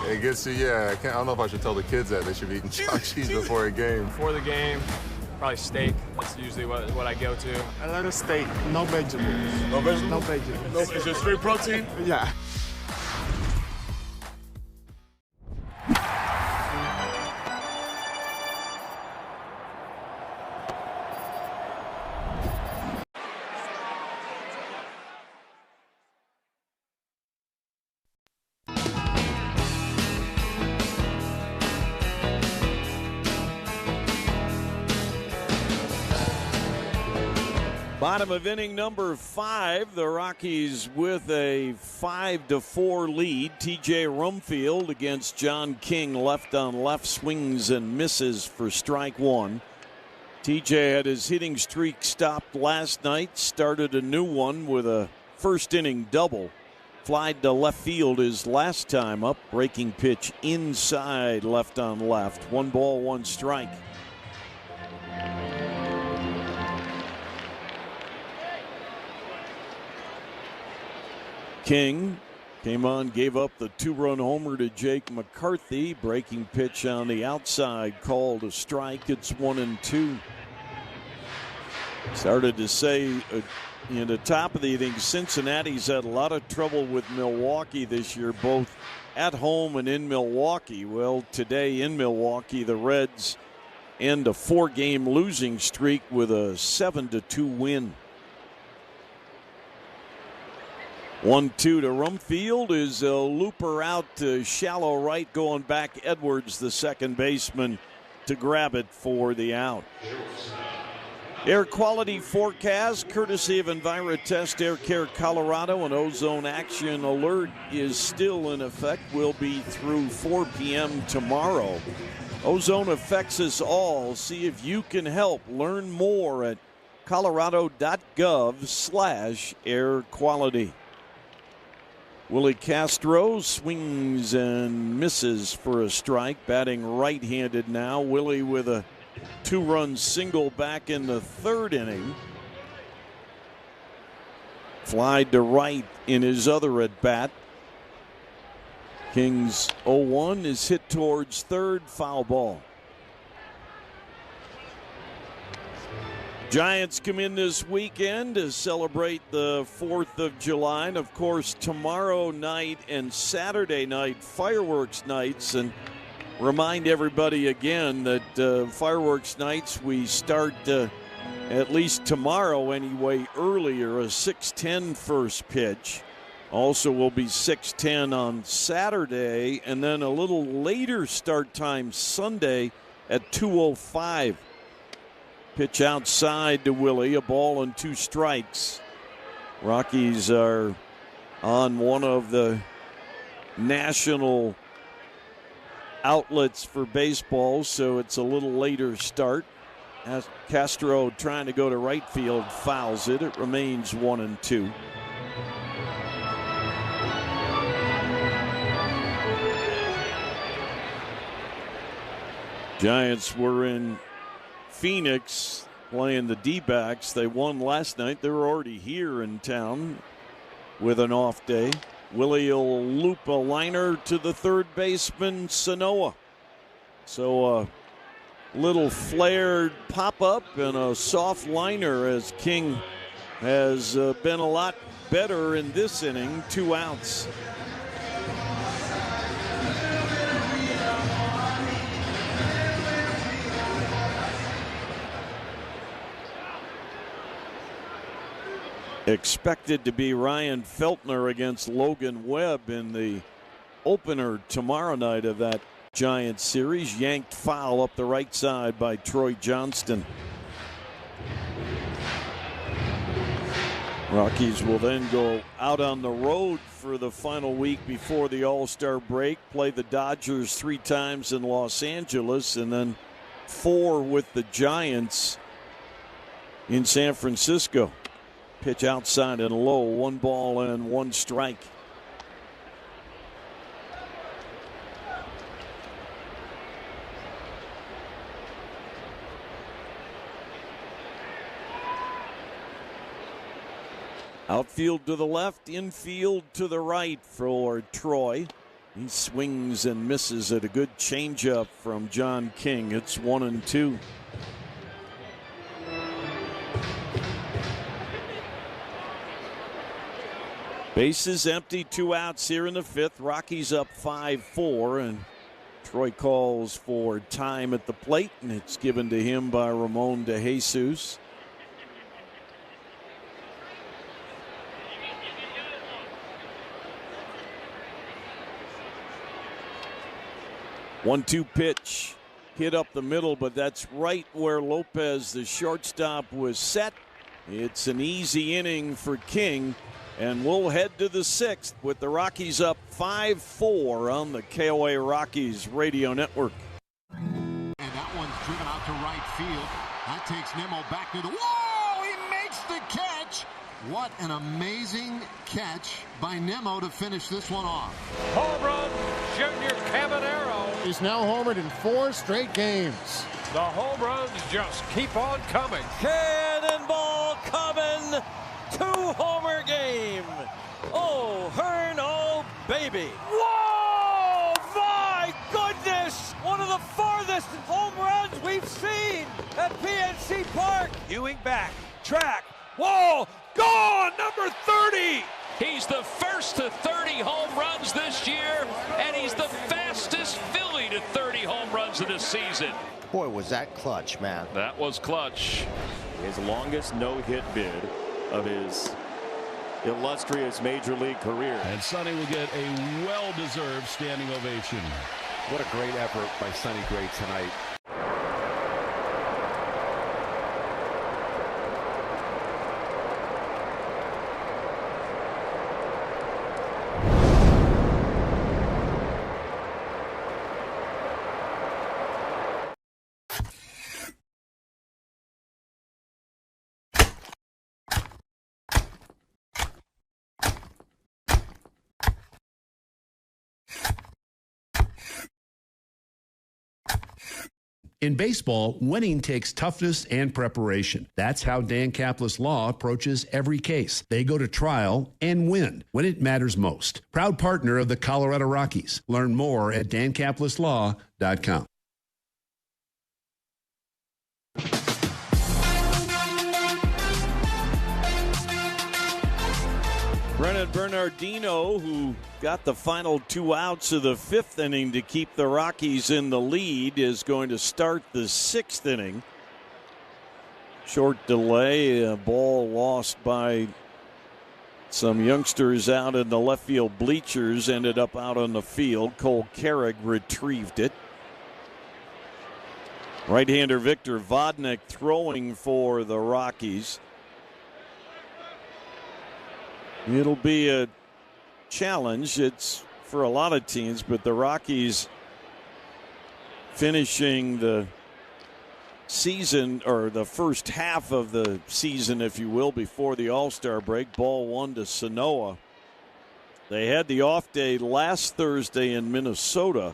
it gets you, yeah. I don't know if I should tell the kids that they should be eating chopped cheese before a game. Before the game, probably steak. That's usually what I go to. I like a steak, no vegetables. No vegetables? No vegetables. No, is it straight protein? Yeah. Bottom of inning number 5, the Rockies with a 5-4 lead. TJ Rumfield against John King, left on left, swings and misses for strike 1. TJ had his hitting streak stopped last night, started a new one with a first inning double. Flied to left field his last time up, breaking pitch inside, left on left. 1 ball, 1 strike. King came on, gave up the 2-run homer to Jake McCarthy. Breaking pitch on the outside, called a strike. It's 1-2. Started to say in the top of the inning, Cincinnati's had a lot of trouble with Milwaukee this year, both at home and in Milwaukee. Well, today in Milwaukee, the Reds end a 4-game losing streak with a 7-2 win. 1-2 to Rumfield is a looper out to shallow right, going back Edwards, the second baseman, to grab it for the out. Air quality forecast courtesy of EnviroTest Air Care Colorado. An ozone action alert is still in effect. Will be through 4 p.m. tomorrow. Ozone affects us all. See if you can help. Learn more at colorado.gov/air quality. Willie Castro swings and misses for a strike, batting right-handed now. Willie with a 2-run single back in the 3rd inning. Flied to right in his other at-bat. King's 0-1 is hit towards third, foul ball. Giants come in this weekend to celebrate the 4th of July. And, of course, tomorrow night and Saturday night, fireworks nights. And remind everybody again that fireworks nights, we start at least tomorrow anyway earlier, a 6:10 first pitch. Also will be 6:10 on Saturday, and then a little later start time Sunday at 2:05. Pitch outside to Willie, a ball and 2 strikes. Rockies are on one of the national outlets for baseball, so it's a little later start. As Castro trying to go to right field, fouls it. It remains 1-2. Giants were in Phoenix playing the D-backs. They won last night. They were already here in town with an off day. Willie will loop a liner to the third baseman, Sanoa. So a little flared pop-up and a soft liner as King has been a lot better in this inning. 2 outs. Expected to be Ryan Feltner against Logan Webb in the opener tomorrow night of that Giants series. Yanked foul up the right side by Troy Johnston. Rockies will then go out on the road for the final week before the All-Star break. Play the Dodgers 3 times in Los Angeles and then 4 with the Giants in San Francisco. Pitch outside and low, 1 ball and 1 strike. Outfield to the left, infield to the right for Troy. He swings and misses at a good changeup from John King. It's 1-2. Bases empty, 2 outs here in the 5th. Rockies up 5-4, and Troy calls for time at the plate, and it's given to him by Ramon De Jesus. One-two pitch hit up the middle, but that's right where Lopez, the shortstop, was set. It's an easy inning for King. And we'll head to the 6th with the Rockies up 5-4 on the KOA Rockies radio network. And that one's driven out to right field. That takes Nimmo back to the... Whoa! He makes the catch! What an amazing catch by Nimmo to finish this one off. Home run, Junior Cabanero. He's now homered in 4 straight games. The home runs just keep on coming. Cannonball coming. 2-homer game. Oh, Hearn, oh, baby. Whoa, my goodness. One of the farthest home runs we've seen at PNC Park. Ewing back, track, whoa, gone, number 30. He's the first to 30 home runs this year, and he's the fastest Philly to 30 home runs of this season. Boy, was that clutch, man. That was clutch. His longest no-hit bid of his illustrious major league career. And Sonny will get a well-deserved standing ovation. What a great effort by Sonny Gray tonight. In baseball, winning takes toughness and preparation. That's how Dan Kaplis Law approaches every case. They go to trial and win when it matters most. Proud partner of the Colorado Rockies. Learn more at dankapleslaw.com. And Bernardino, who got the final 2 outs of the 5th inning to keep the Rockies in the lead, is going to start the 6th inning. Short delay, a ball lost by some youngsters out in the left field bleachers, ended up out on the field. Cole Carrick retrieved it. Right-hander Victor Vodnik throwing for the Rockies. It'll be a challenge. It's for a lot of teams, but the Rockies finishing the season, or the first half of the season, if you will, before the All-Star break. Ball 1 to Sanoa. They had the off day last Thursday in Minnesota,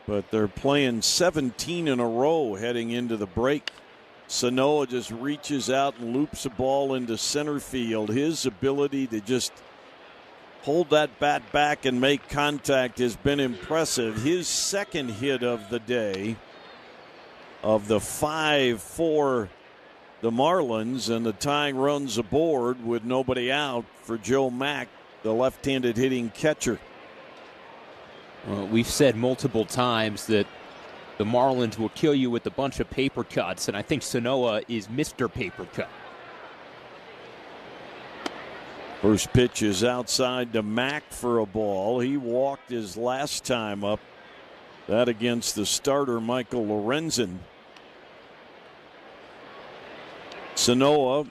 but they're playing 17 in a row heading into the break. Sanoa just reaches out and loops a ball into center field. His ability to just hold that bat back and make contact has been impressive. His second hit of the day, of the 5 for the Marlins, and the tying runs aboard with nobody out for Joe Mack, the left-handed hitting catcher. Well, we've said multiple times that the Marlins will kill you with a bunch of paper cuts, and I think Sanoa is Mr. Paper Cut. First pitch is outside to Mack for a ball. He walked his last time up. That against the starter, Michael Lorenzen. Sanoa,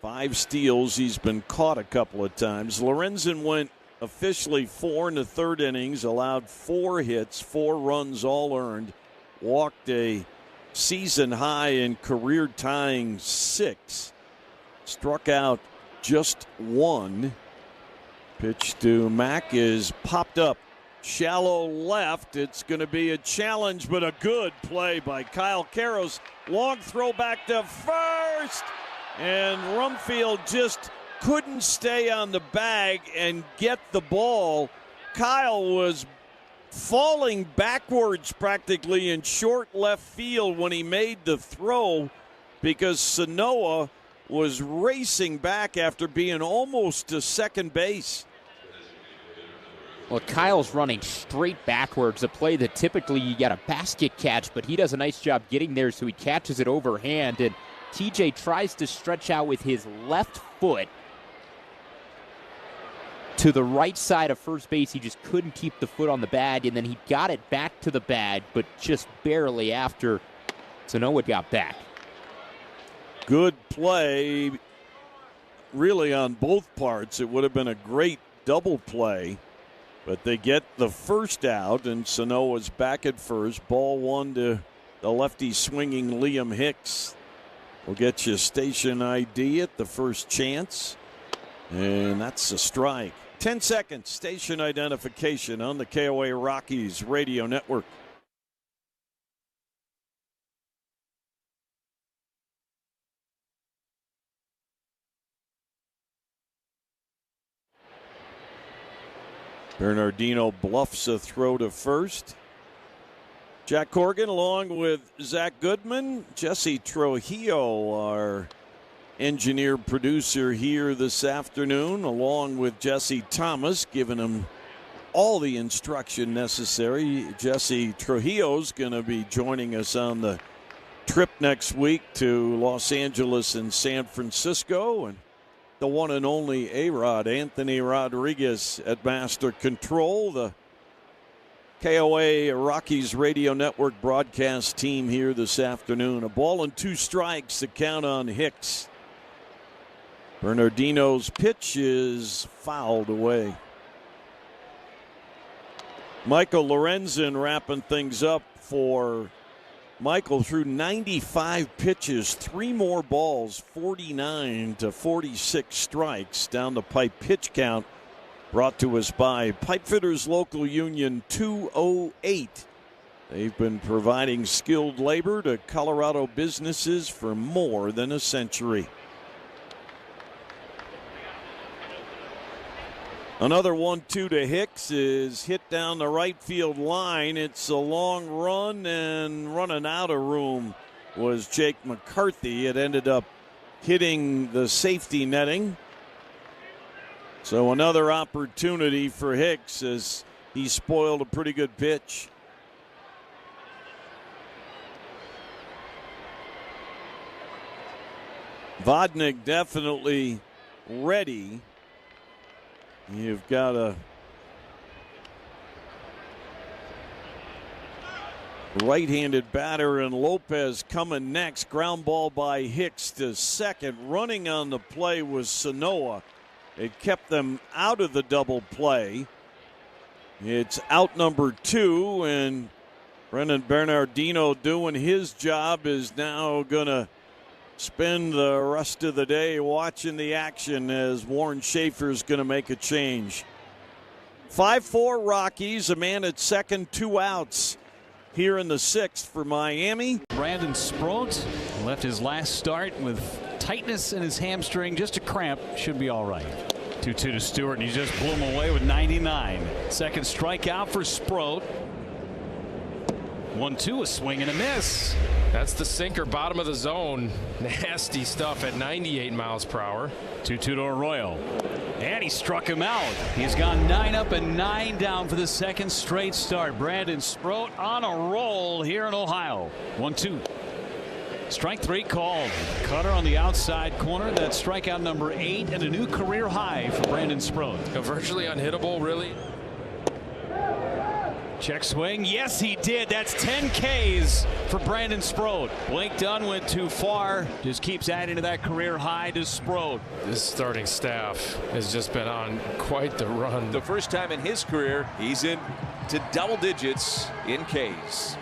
5 steals. He's been caught a couple of times. Lorenzen went officially 4 in the 3rd innings, allowed 4 hits, 4 runs all earned, walked a season high and career tying 6, struck out just 1. Pitch to Mack is popped up shallow left. It's going to be a challenge, but a good play by Kyle Karros. Long throw back to first, and Rumfield just couldn't stay on the bag and get the ball. Kyle was falling backwards practically in short left field when he made the throw, because Sanoa was racing back after being almost to second base. Well, Kyle's running straight backwards, a play that typically you got a basket catch, but he does a nice job getting there, so he catches it overhand, and TJ tries to stretch out with his left foot to the right side of first base. He just couldn't keep the foot on the bag, and then he got it back to the bag, but just barely after Sanoa got back. Good play, really, on both parts. It would have been a great double play, but they get the first out, and Sanoa's back at first. Ball 1 to the lefty swinging Liam Hicks. We'll get you station ID at the first chance, and that's a strike. 10 seconds, station identification on the KOA Rockies Radio Network. Bernardino bluffs a throw to first. Jack Corrigan along with Zach Goodman. Jesse Trujillo, our engineer producer here this afternoon, along with Jesse Thomas, giving him all the instruction necessary. Jesse Trujillo's going to be joining us on the trip next week to Los Angeles and San Francisco, and the one and only A-Rod, Anthony Rodriguez, at Master Control. The KOA Rockies Radio Network broadcast team here this afternoon. A ball and 2 strikes, the count on Hicks. Bernardino's pitch is fouled away. Michael Lorenzen wrapping things up for Michael. Threw 95 pitches, 3 more balls, 49 to 46 strikes. Down the pipe pitch count brought to us by Pipefitters Local Union 208. They've been providing skilled labor to Colorado businesses for more than a century. Another 1-2 to Hicks is hit down the right field line. It's a long run, and running out of room was Jake McCarthy. It ended up hitting the safety netting. So another opportunity for Hicks as he spoiled a pretty good pitch. Vodnik definitely ready. You've got a right-handed batter and Lopez coming next. Ground ball by Hicks to second. Running on the play was Sanoa. It kept them out of the double play. It's out number 2, and Brennan Bernardino doing his job is now going to spend the rest of the day watching the action as Warren Schaefer's going to make a change. 5-4 Rockies, a man at second, 2 outs here in the 6th for Miami. Brandon Sproat left his last start with tightness in his hamstring, just a cramp, should be all right. 2-2 to Stewart, and he just blew him away with 99. Second strikeout for Sproat. 1-2, a swing and a miss. That's the sinker, bottom of the zone. Nasty stuff at 98 miles per hour. 2-2 to Arroyo. And he struck him out. He's gone 9 up and 9 down for the second straight start. Brandon Sproat on a roll here in Ohio. 1-2. Strike 3 called. Cutter on the outside corner. That's strikeout number 8 and a new career high for Brandon Sproat. Virtually unhittable, really. Check swing. Yes, he did. That's 10 Ks for Brandon Sproat. Blake Dunn went too far. Just keeps adding to that career high to Sproat. This starting staff has just been on quite the run. The first time in his career he's in to double digits in Ks.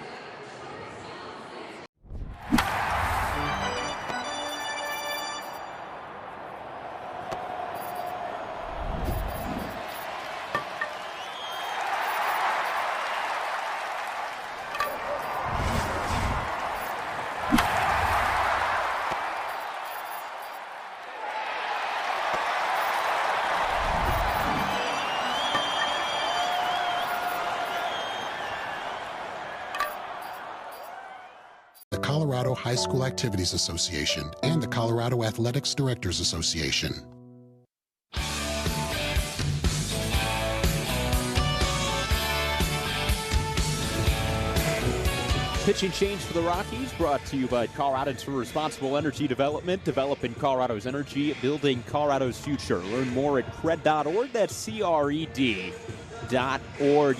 The Colorado High School Activities Association and the Colorado Athletics Directors Association. Pitching change for the Rockies brought to you by Coloradans for Responsible Energy Development, developing Colorado's energy, building Colorado's future. Learn more at cred.org. That's CRED.org.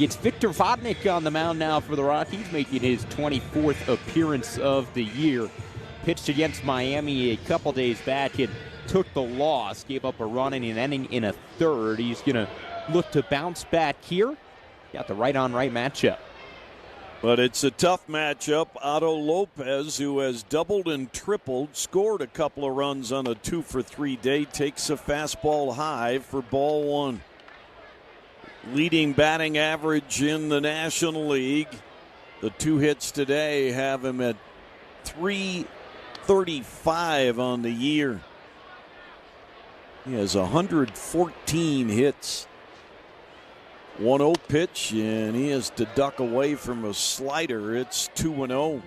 It's Victor Vodnik on the mound now for the Rockies, making his 24th appearance of the year. Pitched against Miami a couple days back and took the loss, gave up a run in an inning in a third. He's going to look to bounce back here. Got the right-on-right matchup. But it's a tough matchup. Otto Lopez, who has doubled and tripled, scored a couple of runs on a 2-for-3 day, takes a fastball high for ball 1. Leading batting average in the National League. The 2 hits today have him at .335 on the year. He has 114 hits. 1-0 pitch, and he has to duck away from a slider. It's 2-0.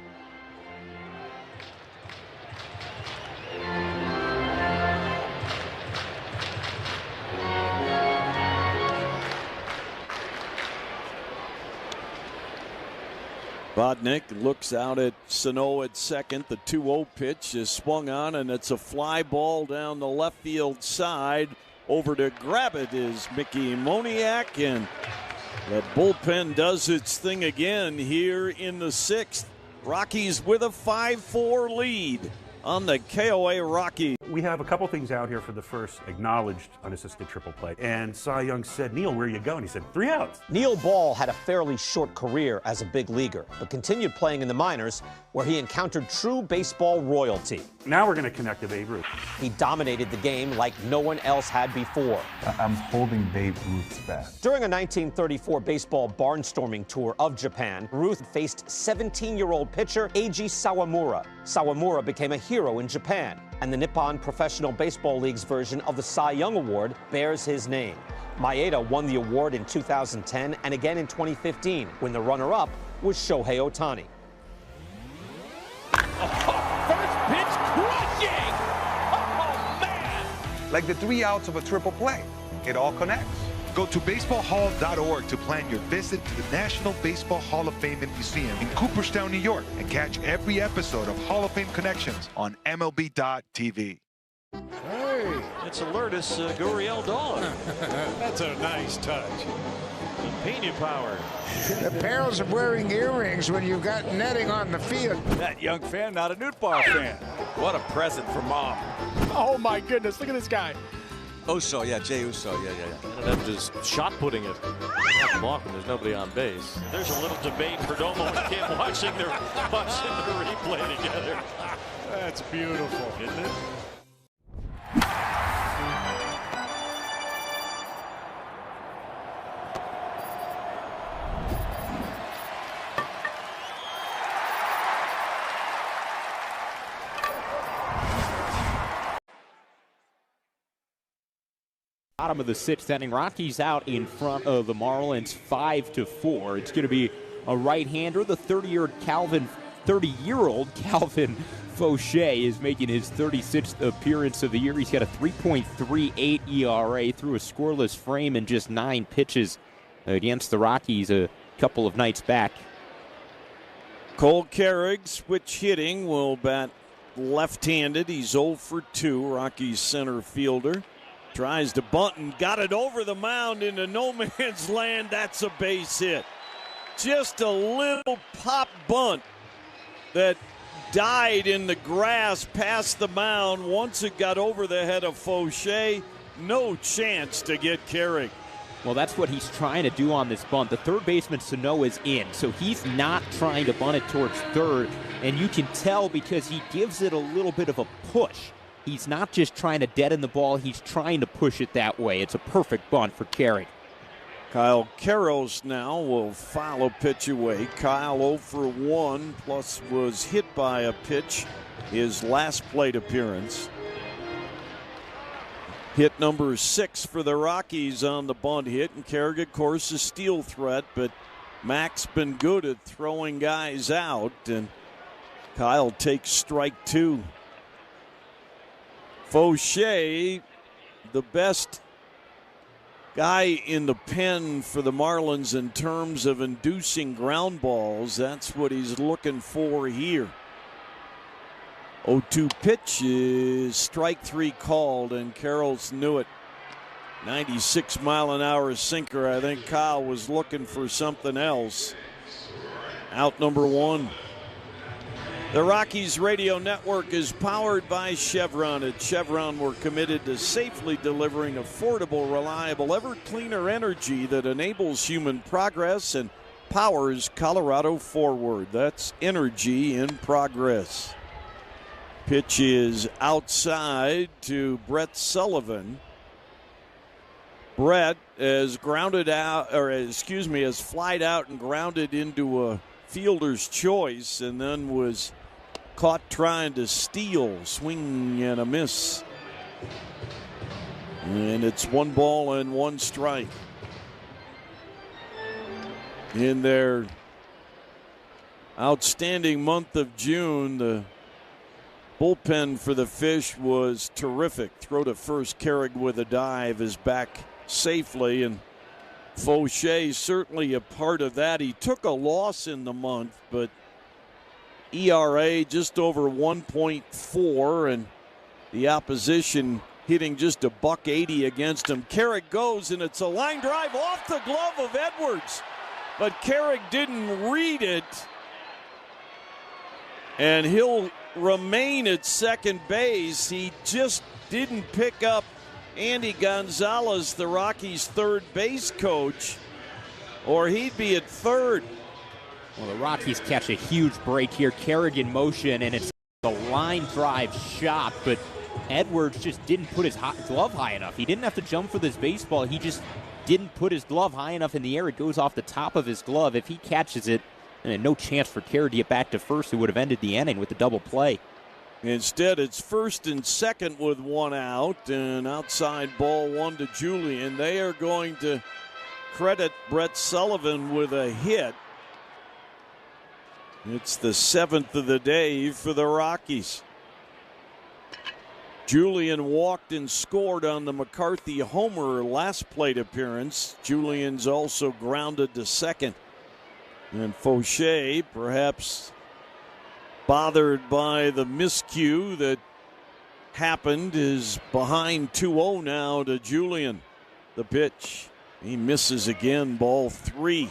Vodnik looks out at Sano at second. The 2-0 pitch is swung on, and it's a fly ball down the left field side. Over to grab it is Mickey Moniak, and the bullpen does its thing again here in the 6th. Rockies with a 5-4 lead on the KOA Rockies. We have a couple things out here for the first acknowledged unassisted triple play. And Cy Young said, "Neil, where you going?" He said, 3 outs. Neil Ball had a fairly short career as a big leaguer, but continued playing in the minors where he encountered true baseball royalty. Now we're going to connect to Babe Ruth. He dominated the game like no one else had before. I'm holding Babe Ruth's bat. During a 1934 baseball barnstorming tour of Japan, Ruth faced 17-year-old pitcher Eiji Sawamura. Sawamura became a hero in Japan, and the Nippon Professional Baseball League's version of the Cy Young Award bears his name. Maeda won the award in 2010 and again in 2015, when the runner-up was Shohei Ohtani. First pitch crushing! Oh, man! Like the 3 outs of a triple play. it all connects. Go to baseballhall.org to plan your visit to the National Baseball Hall of Fame and Museum in Cooperstown, New York, and catch every episode of Hall of Fame Connections on MLB.tv. Hey, it's a Lourdes Gurriel dog. That's a nice touch. Pena power. The perils of wearing earrings when you've got netting on the field. That young fan, not a Newtbar fan. What a present for Mom. Oh my goodness, look at this guy. Uso, yeah, Jay Uso, yeah. Ended up just shot putting it. Block when there's nobody on base. There's a little debate for Domo and Kim watching the replay together. That's beautiful, isn't it? Bottom of the sixth inning, Rockies out in front of the Marlins 5-4. It's going to be a right-hander. The 30-year-old Calvin Fauché is making his 36th appearance of the year. He's got a 3.38 ERA through a scoreless frame in just 9 pitches against the Rockies a couple of nights back. Cole Carrig, switch hitting, will bat left-handed. He's 0 for 2, Rockies center fielder. Tries to bunt and got it over the mound into no man's land. That's a base hit. Just a little pop bunt that died in the grass past the mound. Once it got over the head of Fauché, no chance to get Carrig. Well, that's what he's trying to do on this bunt. The third baseman, Sano, is in, so he's not trying to bunt it towards third. And you can tell because he gives it a little bit of a push. He's not just trying to deaden the ball, he's trying to push it that way. It's a perfect bunt for Carrig. Kyle Karros now will foul a pitch away. Kyle 0 for 1, plus was hit by a pitch his last plate appearance. Hit number 6 for the Rockies on the bunt hit, and Carrig, of course, a steal threat, but Mac's been good at throwing guys out, and Kyle takes strike 2. Fauché, the best guy in the pen for the Marlins in terms of inducing ground balls. That's what he's looking for here. 0-2 pitch is strike 3 called, and Carroll's knew it. 96-mile-an-hour sinker. I think Kyle was looking for something else. Out number 1. The Rockies Radio Network is powered by Chevron. At Chevron, we're committed to safely delivering affordable, reliable, ever-cleaner energy that enables human progress and powers Colorado forward. That's energy in progress. Pitch is outside to Brett Sullivan. Brett has grounded out, has flied out and grounded into a fielder's choice, and then was caught trying to steal. Swing and a miss. And it's 1 ball and 1 strike. In their outstanding month of June, the bullpen for the Fish was terrific. Throw to first, Carrig with a dive is back safely, and Fauché certainly a part of that. He took a loss in the month, but ERA just over 1.4, and the opposition hitting just a .180 against him. Carrig goes, and it's a line drive off the glove of Edwards, but Carrig didn't read it, and he'll remain at second base. He just didn't pick up Andy Gonzalez, the Rockies' third base coach, or he'd be at third. Well, the Rockies catch a huge break here. Carrig in motion, and it's a line drive shot, but Edwards just didn't put his glove high enough. He didn't have to jump for this baseball. He just didn't put his glove high enough in the air. It goes off the top of his glove. If he catches it, and no chance for Carrig to get back to first, who would have ended the inning with the double play. Instead, it's first and second with 1 out, and outside ball 1 to Julian. They are going to credit Brett Sullivan with a hit. It's the 7th of the day for the Rockies. Julian walked and scored on the McCarthy homer last plate appearance. Julian's also grounded to second. And Fauché, perhaps bothered by the miscue that happened, is behind 2-0 now to Julian. The pitch. He misses again, ball 3.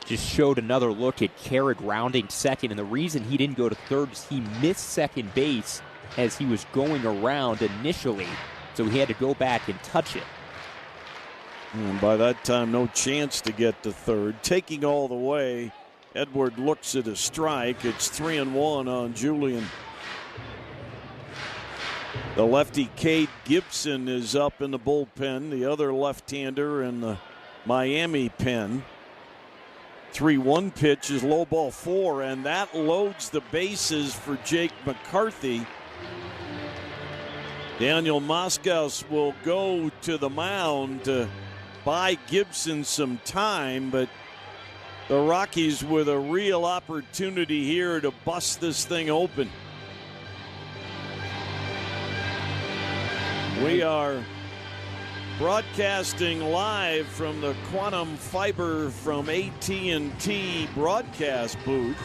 Just showed another look at Carrick rounding second, and the reason he didn't go to third is he missed second base as he was going around initially, so he had to go back and touch it. And by that time, no chance to get to third. Taking all the way, Edward looks at a strike. It's 3-1 on Julian. The lefty Cade Gibson is up in the bullpen, the other left-hander in the Miami pen. 3-1 pitch is low ball 4, and that loads the bases for Jake McCarthy. Daniel Moskos will go to the mound to buy Gibson some time, but the Rockies with a real opportunity here to bust this thing open. We are broadcasting live from the Quantum Fiber from AT&T broadcast booth.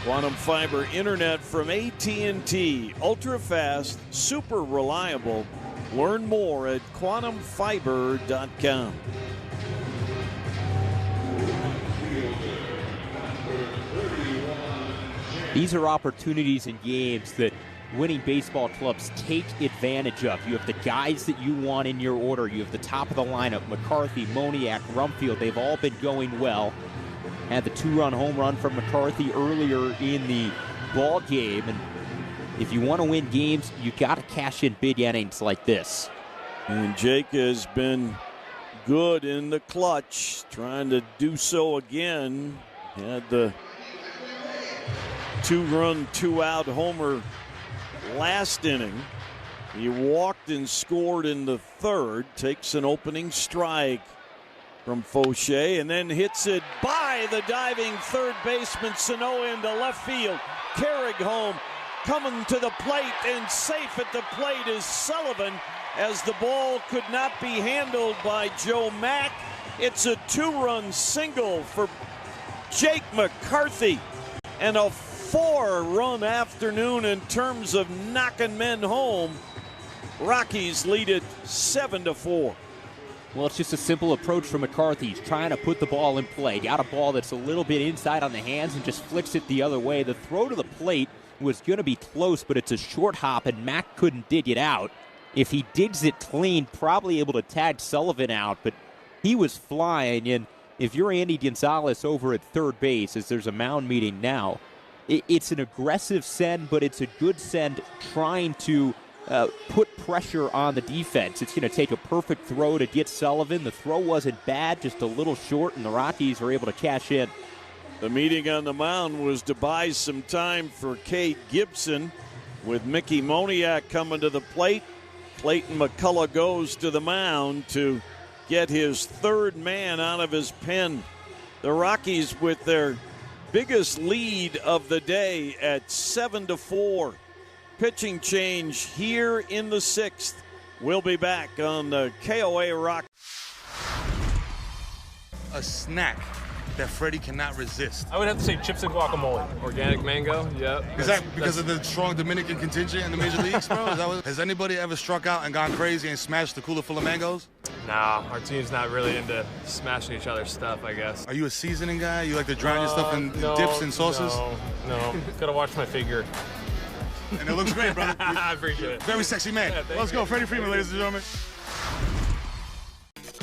Quantum Fiber internet from AT&T. Ultra fast, super reliable. Learn more at quantumfiber.com. These are opportunities in games that winning baseball clubs take advantage of. You have the guys that you want in your order. You have the top of the lineup, McCarthy, Moniak, Rumfield. They've all been going well. Had the 2-run home run from McCarthy earlier in the ball game. And if you want to win games, you got to cash in big innings like this. And Jake has been good in the clutch, trying to do so again. Had the 2-run, 2-out homer last inning. He walked and scored in the third. Takes an opening strike from Fauché and then hits it by the diving third baseman Sano into left field. Carrick home, coming to the plate, and safe at the plate is Sullivan as the ball could not be handled by Joe Mack. It's a 2-run single for Jake McCarthy and a 4-run afternoon in terms of knocking men home. Rockies lead it 7-4. Well, it's just a simple approach from McCarthy. He's trying to put the ball in play. Got a ball that's a little bit inside on the hands and just flicks it the other way. The throw to the plate was going to be close, but it's a short hop, and Mack couldn't dig it out. If he digs it clean, probably able to tag Sullivan out, but he was flying. And if you're Andy Gonzalez over at third base, as there's a mound meeting now, it's an aggressive send, but it's a good send trying to put pressure on the defense. It's going to take a perfect throw to get Sullivan. The throw wasn't bad, just a little short, and the Rockies are able to cash in. The meeting on the mound was to buy some time for Cade Gibson, with Mickey Moniak coming to the plate. Clayton McCullough goes to the mound to get his third man out of his pen. The Rockies with their biggest lead of the day at 7-4. Pitching change here in the 6th. We'll be back on the KOA Rock. A snack that Freddie cannot resist. I would have to say chips and guacamole. Organic mango, yep. Is that because of the strong Dominican contingent in the major leagues, bro? Has anybody ever struck out and gone crazy and smashed the cooler full of mangoes? Nah, our team's not really into smashing each other's stuff, I guess. Are you a seasoning guy? You like to drown your stuff in dips and sauces? No. Gotta watch my figure. And it looks great, brother. I appreciate it. Very sexy man. Yeah, Let's go, Freddie Freeman, ladies and gentlemen.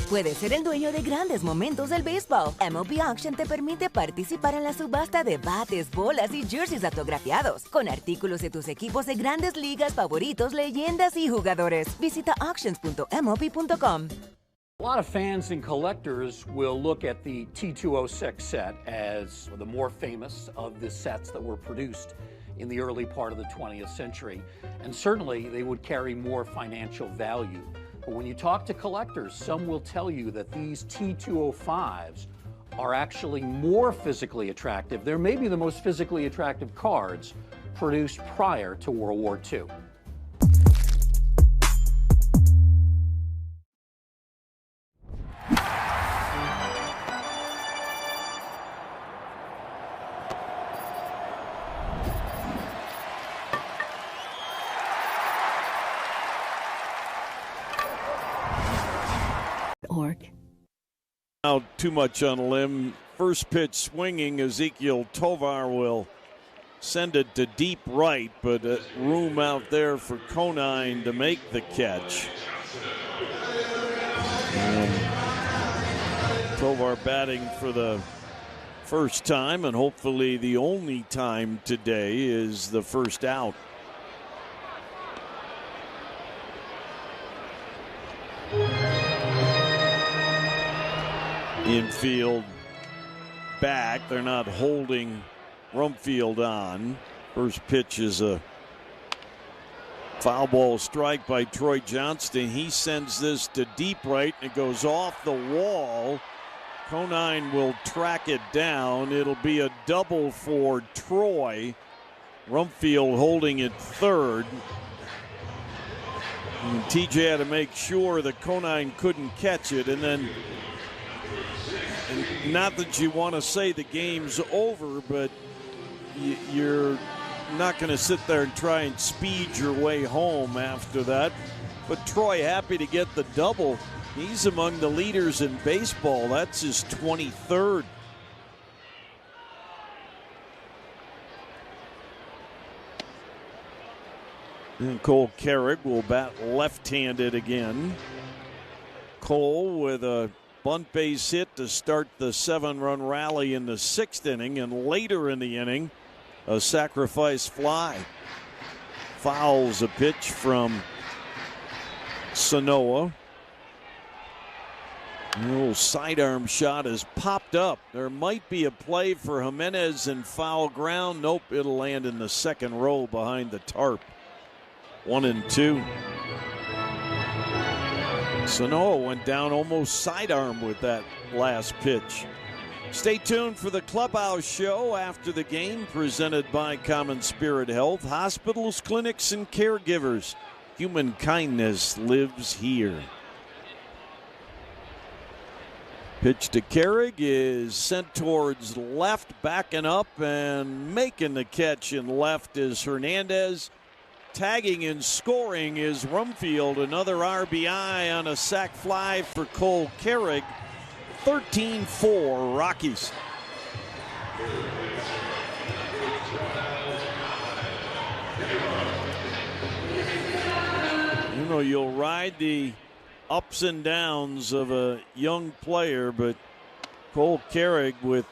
Puedes ser el dueño de grandes momentos del béisbol. MLB Auction te permite participar en la subasta de bates, bolas y jerseys autografiados, con artículos de tus equipos de grandes ligas favoritos, leyendas y jugadores. Visita auctions.mlb.com. A lot of fans and collectors will look at the T206 set as the more famous of the sets that were produced in the early part of the 20th century. And certainly they would carry more financial value. But when you talk to collectors, some will tell you that these T205s are actually more physically attractive. They're maybe the most physically attractive cards produced prior to World War II. ROCKIESMLB.org. Now, too much on a limb. First pitch swinging, Ezekiel Tovar will send it to deep right, but room out there for Conine to make the catch. Tovar batting for the first time, and hopefully the only time today, is the first out. Infield back. They're not holding Rumfield on. First pitch is a foul ball strike by Troy Johnston. He sends this to deep right, and it goes off the wall. Conine will track it down. It'll be a double for Troy. Rumfield holding it third. And TJ had to make sure that Conine couldn't catch it, and then, and not that you want to say the game's over, but you're not going to sit there and try and speed your way home after that. But Troy happy to get the double. He's among the leaders in baseball. That's his 23rd. And Cole Carrick will bat left-handed again. Cole with a bunt base hit to start the 7-run rally in the 6th inning, and later in the inning, a sacrifice fly. Fouls a pitch from Sanoa. A little sidearm shot has popped up. There might be a play for Jimenez in foul ground. Nope, it'll land in the second row behind the tarp. 1-2. Sanoa went down almost sidearm with that last pitch. Stay tuned for the Clubhouse Show after the game, presented by Common Spirit Health. Hospitals, clinics, and caregivers. Human kindness lives here. Pitch to Carrick is sent towards left, backing up and making the catch in left is Hernandez. Tagging and scoring is Rumfield. Another RBI on a sac fly for Cole Carrick. 13-4 Rockies. You know, you'll ride the ups and downs of a young player, but Cole Carrick with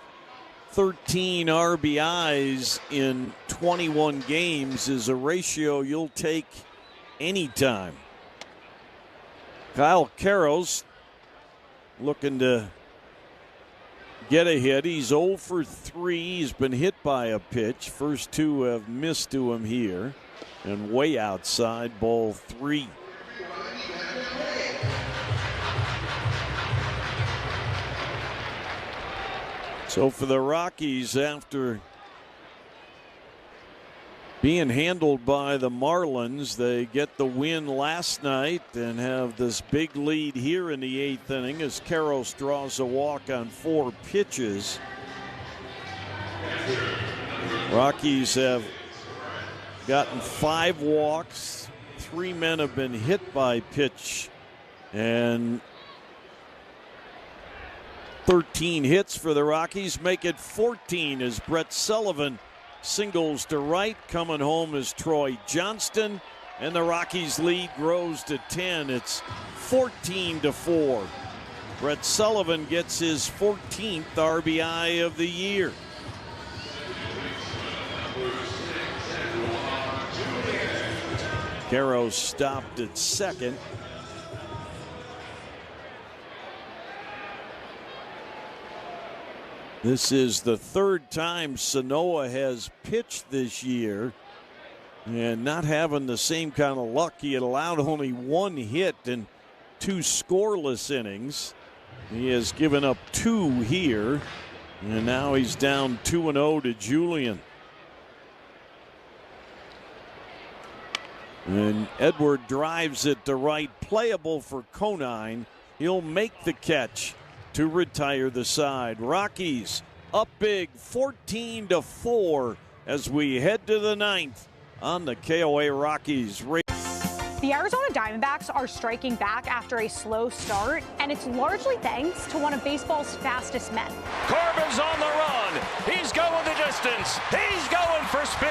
13 RBIs in 21 games is a ratio you'll take anytime. Kyle Karros looking to get a hit. He's 0 for 3. He's been hit by a pitch. First two have missed to him here. And way outside, ball 3. So for the Rockies, after being handled by the Marlins, they get the win last night and have this big lead here in the 8th inning as Karros draws a walk on 4 pitches. Rockies have gotten 5 walks. 3 men have been hit by pitch, and 13 hits for the Rockies make it 14 as Brett Sullivan singles to right. Coming home is Troy Johnston, and the Rockies lead grows to 10. It's 14-4. Brett Sullivan gets his 14th RBI of the year. Karros stopped at second. This is the 3rd time Sanoa has pitched this year, and not having the same kind of luck. He had allowed only 1 hit in 2 scoreless innings. He has given up 2 here, and now he's down 2-0 to Julian. And Edward drives it to right, playable for Conine. He'll make the catch to retire the side. Rockies up big, 14-4 as we head to the 9th on the KOA Rockies. The Arizona Diamondbacks are striking back after a slow start, and it's largely thanks to one of baseball's fastest men. Corbin's on the run. He's going the distance. He's going for speed.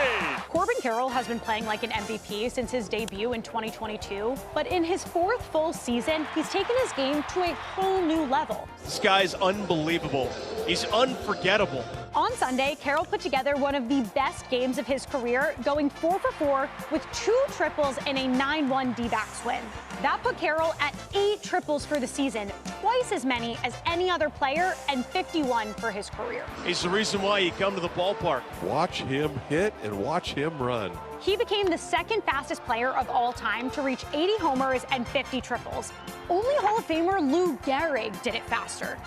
Corbin Carroll has been playing like an MVP since his debut in 2022, but in his 4th full season, he's taken his game to a whole new level. This guy's unbelievable. He's unforgettable. On Sunday, Carroll put together one of the best games of his career, going 4 for 4 with 2 triples and a 9-1 D-backs win. That put Carroll at 8 triples for the season, twice as many as any other player, and 51 for his career. He's the reason why you come to the ballpark. Watch him hit and watch him run. He became the 2nd fastest player of all time to reach 80 homers and 50 triples. Only Hall of Famer Lou Gehrig did it faster.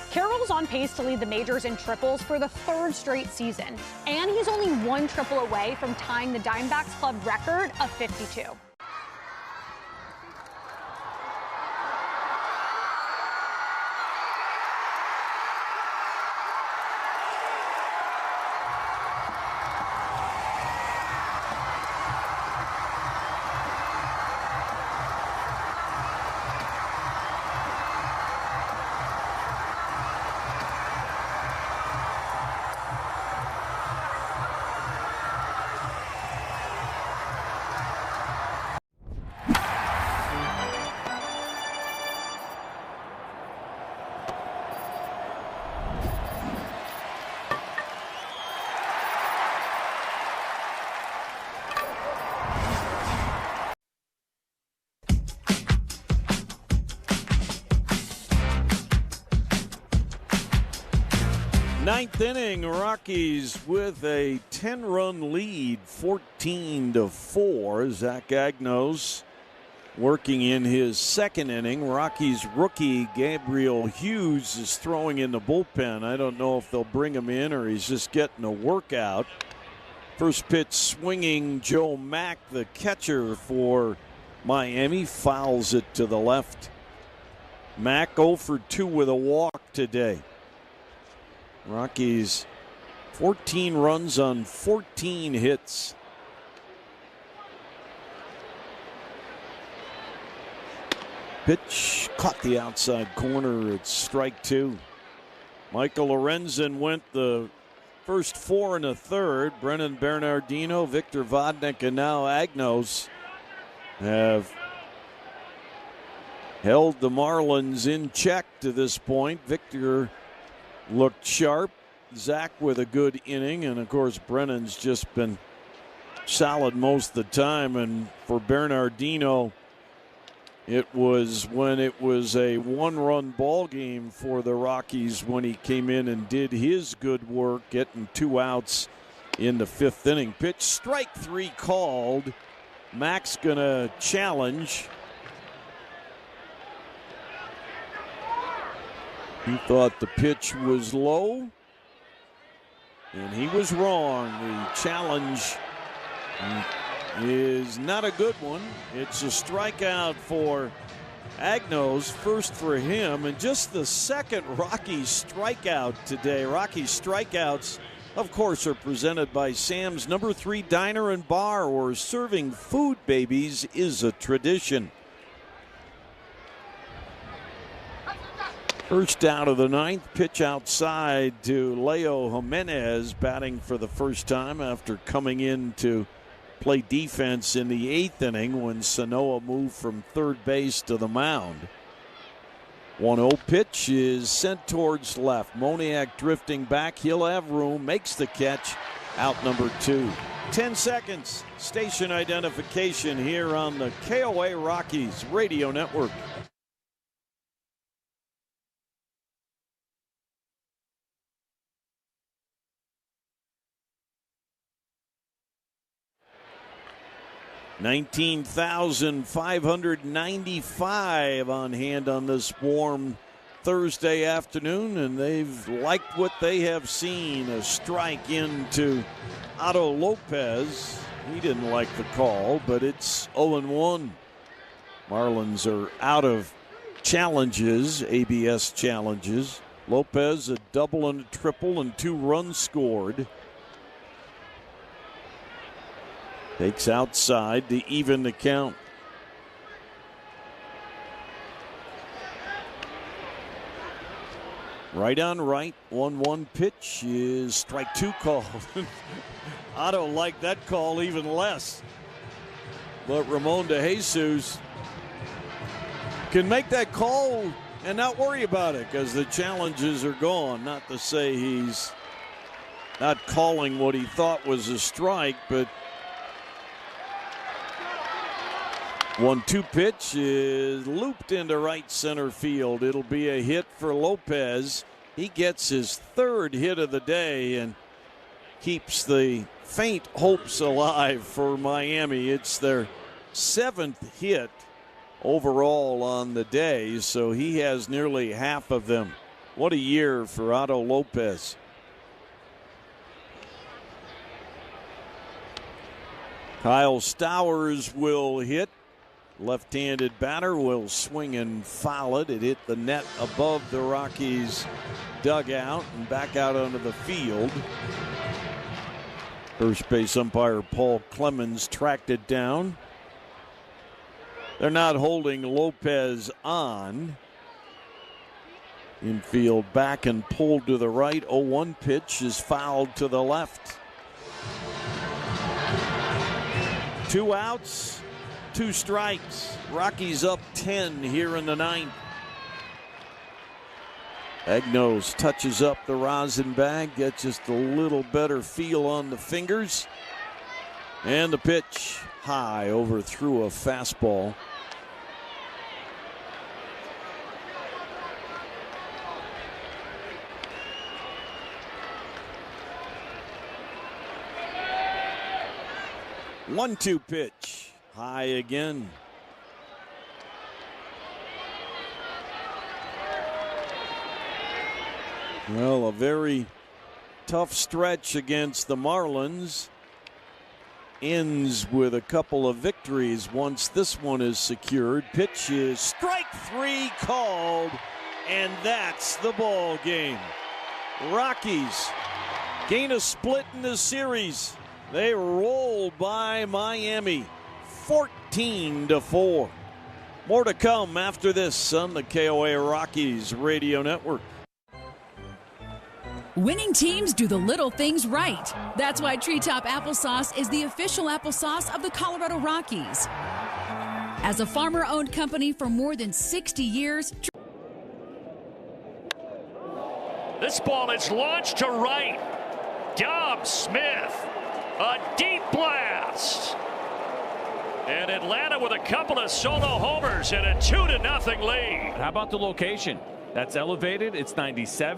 Carroll's on pace to lead the majors in triples for the 3rd straight season, and he's only 1 triple away from tying the Diamondbacks club record of 52. Ninth inning, Rockies with a 10-run lead, 14-4. Zach Agnos working in his 2nd inning. Rockies rookie Gabriel Hughes is throwing in the bullpen. I don't know if they'll bring him in or he's just getting a workout. First pitch swinging, Joe Mack, the catcher for Miami, fouls it to the left. Mack 0 for 2 with a walk today. Rockies 14 runs on 14 hits. Pitch caught the outside corner. It's strike 2. Michael Lorenzen went the first 4 1/3. Brennan Bernardino, Victor Vodnik, and now Agnos have held the Marlins in check to this point. Victor looked sharp. Zach with a good inning, and of course Brennan's just been solid most of the time. And for Bernardino, it was when it was a 1-run ball game for the Rockies when he came in and did his good work, getting 2 outs in the 5th inning. Pitch, strike 3 called. Mack's gonna challenge. He thought the pitch was low, and he was wrong. The challenge is not a good one. It's a strikeout for Agnos, first for him, and just the 2nd Rockies strikeout today. Rockies strikeouts, of course, are presented by Sam's No. 3 Diner and Bar, where serving food babies is a tradition. First out of the 9th, pitch outside to Leo Jimenez, batting for the first time after coming in to play defense in the 8th inning when Sanoa moved from 3rd base to the mound. 1-0 pitch is sent towards left. Moniak drifting back. He'll have room. Makes the catch. Out number 2. 10 seconds. Station identification here on the KOA Rockies Radio Network. $19,595 on hand on this warm Thursday afternoon, and they've liked what they have seen. A strike into Otto Lopez. He didn't like the call, but it's 0-1. Marlins are out of challenges, ABS challenges. Lopez a double and a triple and 2 runs scored. Takes outside to even the count. Right on right, 1-1 pitch is strike 2 called. Otto liked that call even less. But Ramon De Jesus can make that call and not worry about it because the challenges are gone. Not to say he's not calling what he thought was a strike, but 1-2 pitch is looped into right center field. It'll be a hit for Lopez. He gets his 3rd hit of the day and keeps the faint hopes alive for Miami. It's their 7th hit overall on the day, so he has nearly half of them. What a year for Otto Lopez. Kyle Stowers will hit. Left-handed batter will swing and foul it. It hit the net above the Rockies dugout and back out onto the field. First base umpire Paul Clemens tracked it down. They're not holding Lopez on. Infield back and pulled to the right. 0-1 pitch is fouled to the left. 2 outs, 2 strikes. Rockies up 10 here in the 9th. Agnos touches up the rosin bag, gets just a little better feel on the fingers. And the pitch high, overthrew a fastball. One-two pitch, high again. Well, a very tough stretch against the Marlins ends with a couple of victories once this one is secured. Pitch is strike 3 called, and that's the ball game. Rockies gain a split in the series. They roll by Miami 14-4. More to come after this on the KOA Rockies Radio Network. Winning teams do the little things right. That's why Treetop Applesauce is the official applesauce of the Colorado Rockies. As a farmer-owned company for more than 60 years. This ball is launched to right. Dom Smith, a deep blast. And Atlanta with a couple of solo homers and a 2-0 lead. How about the location? That's elevated. It's 97.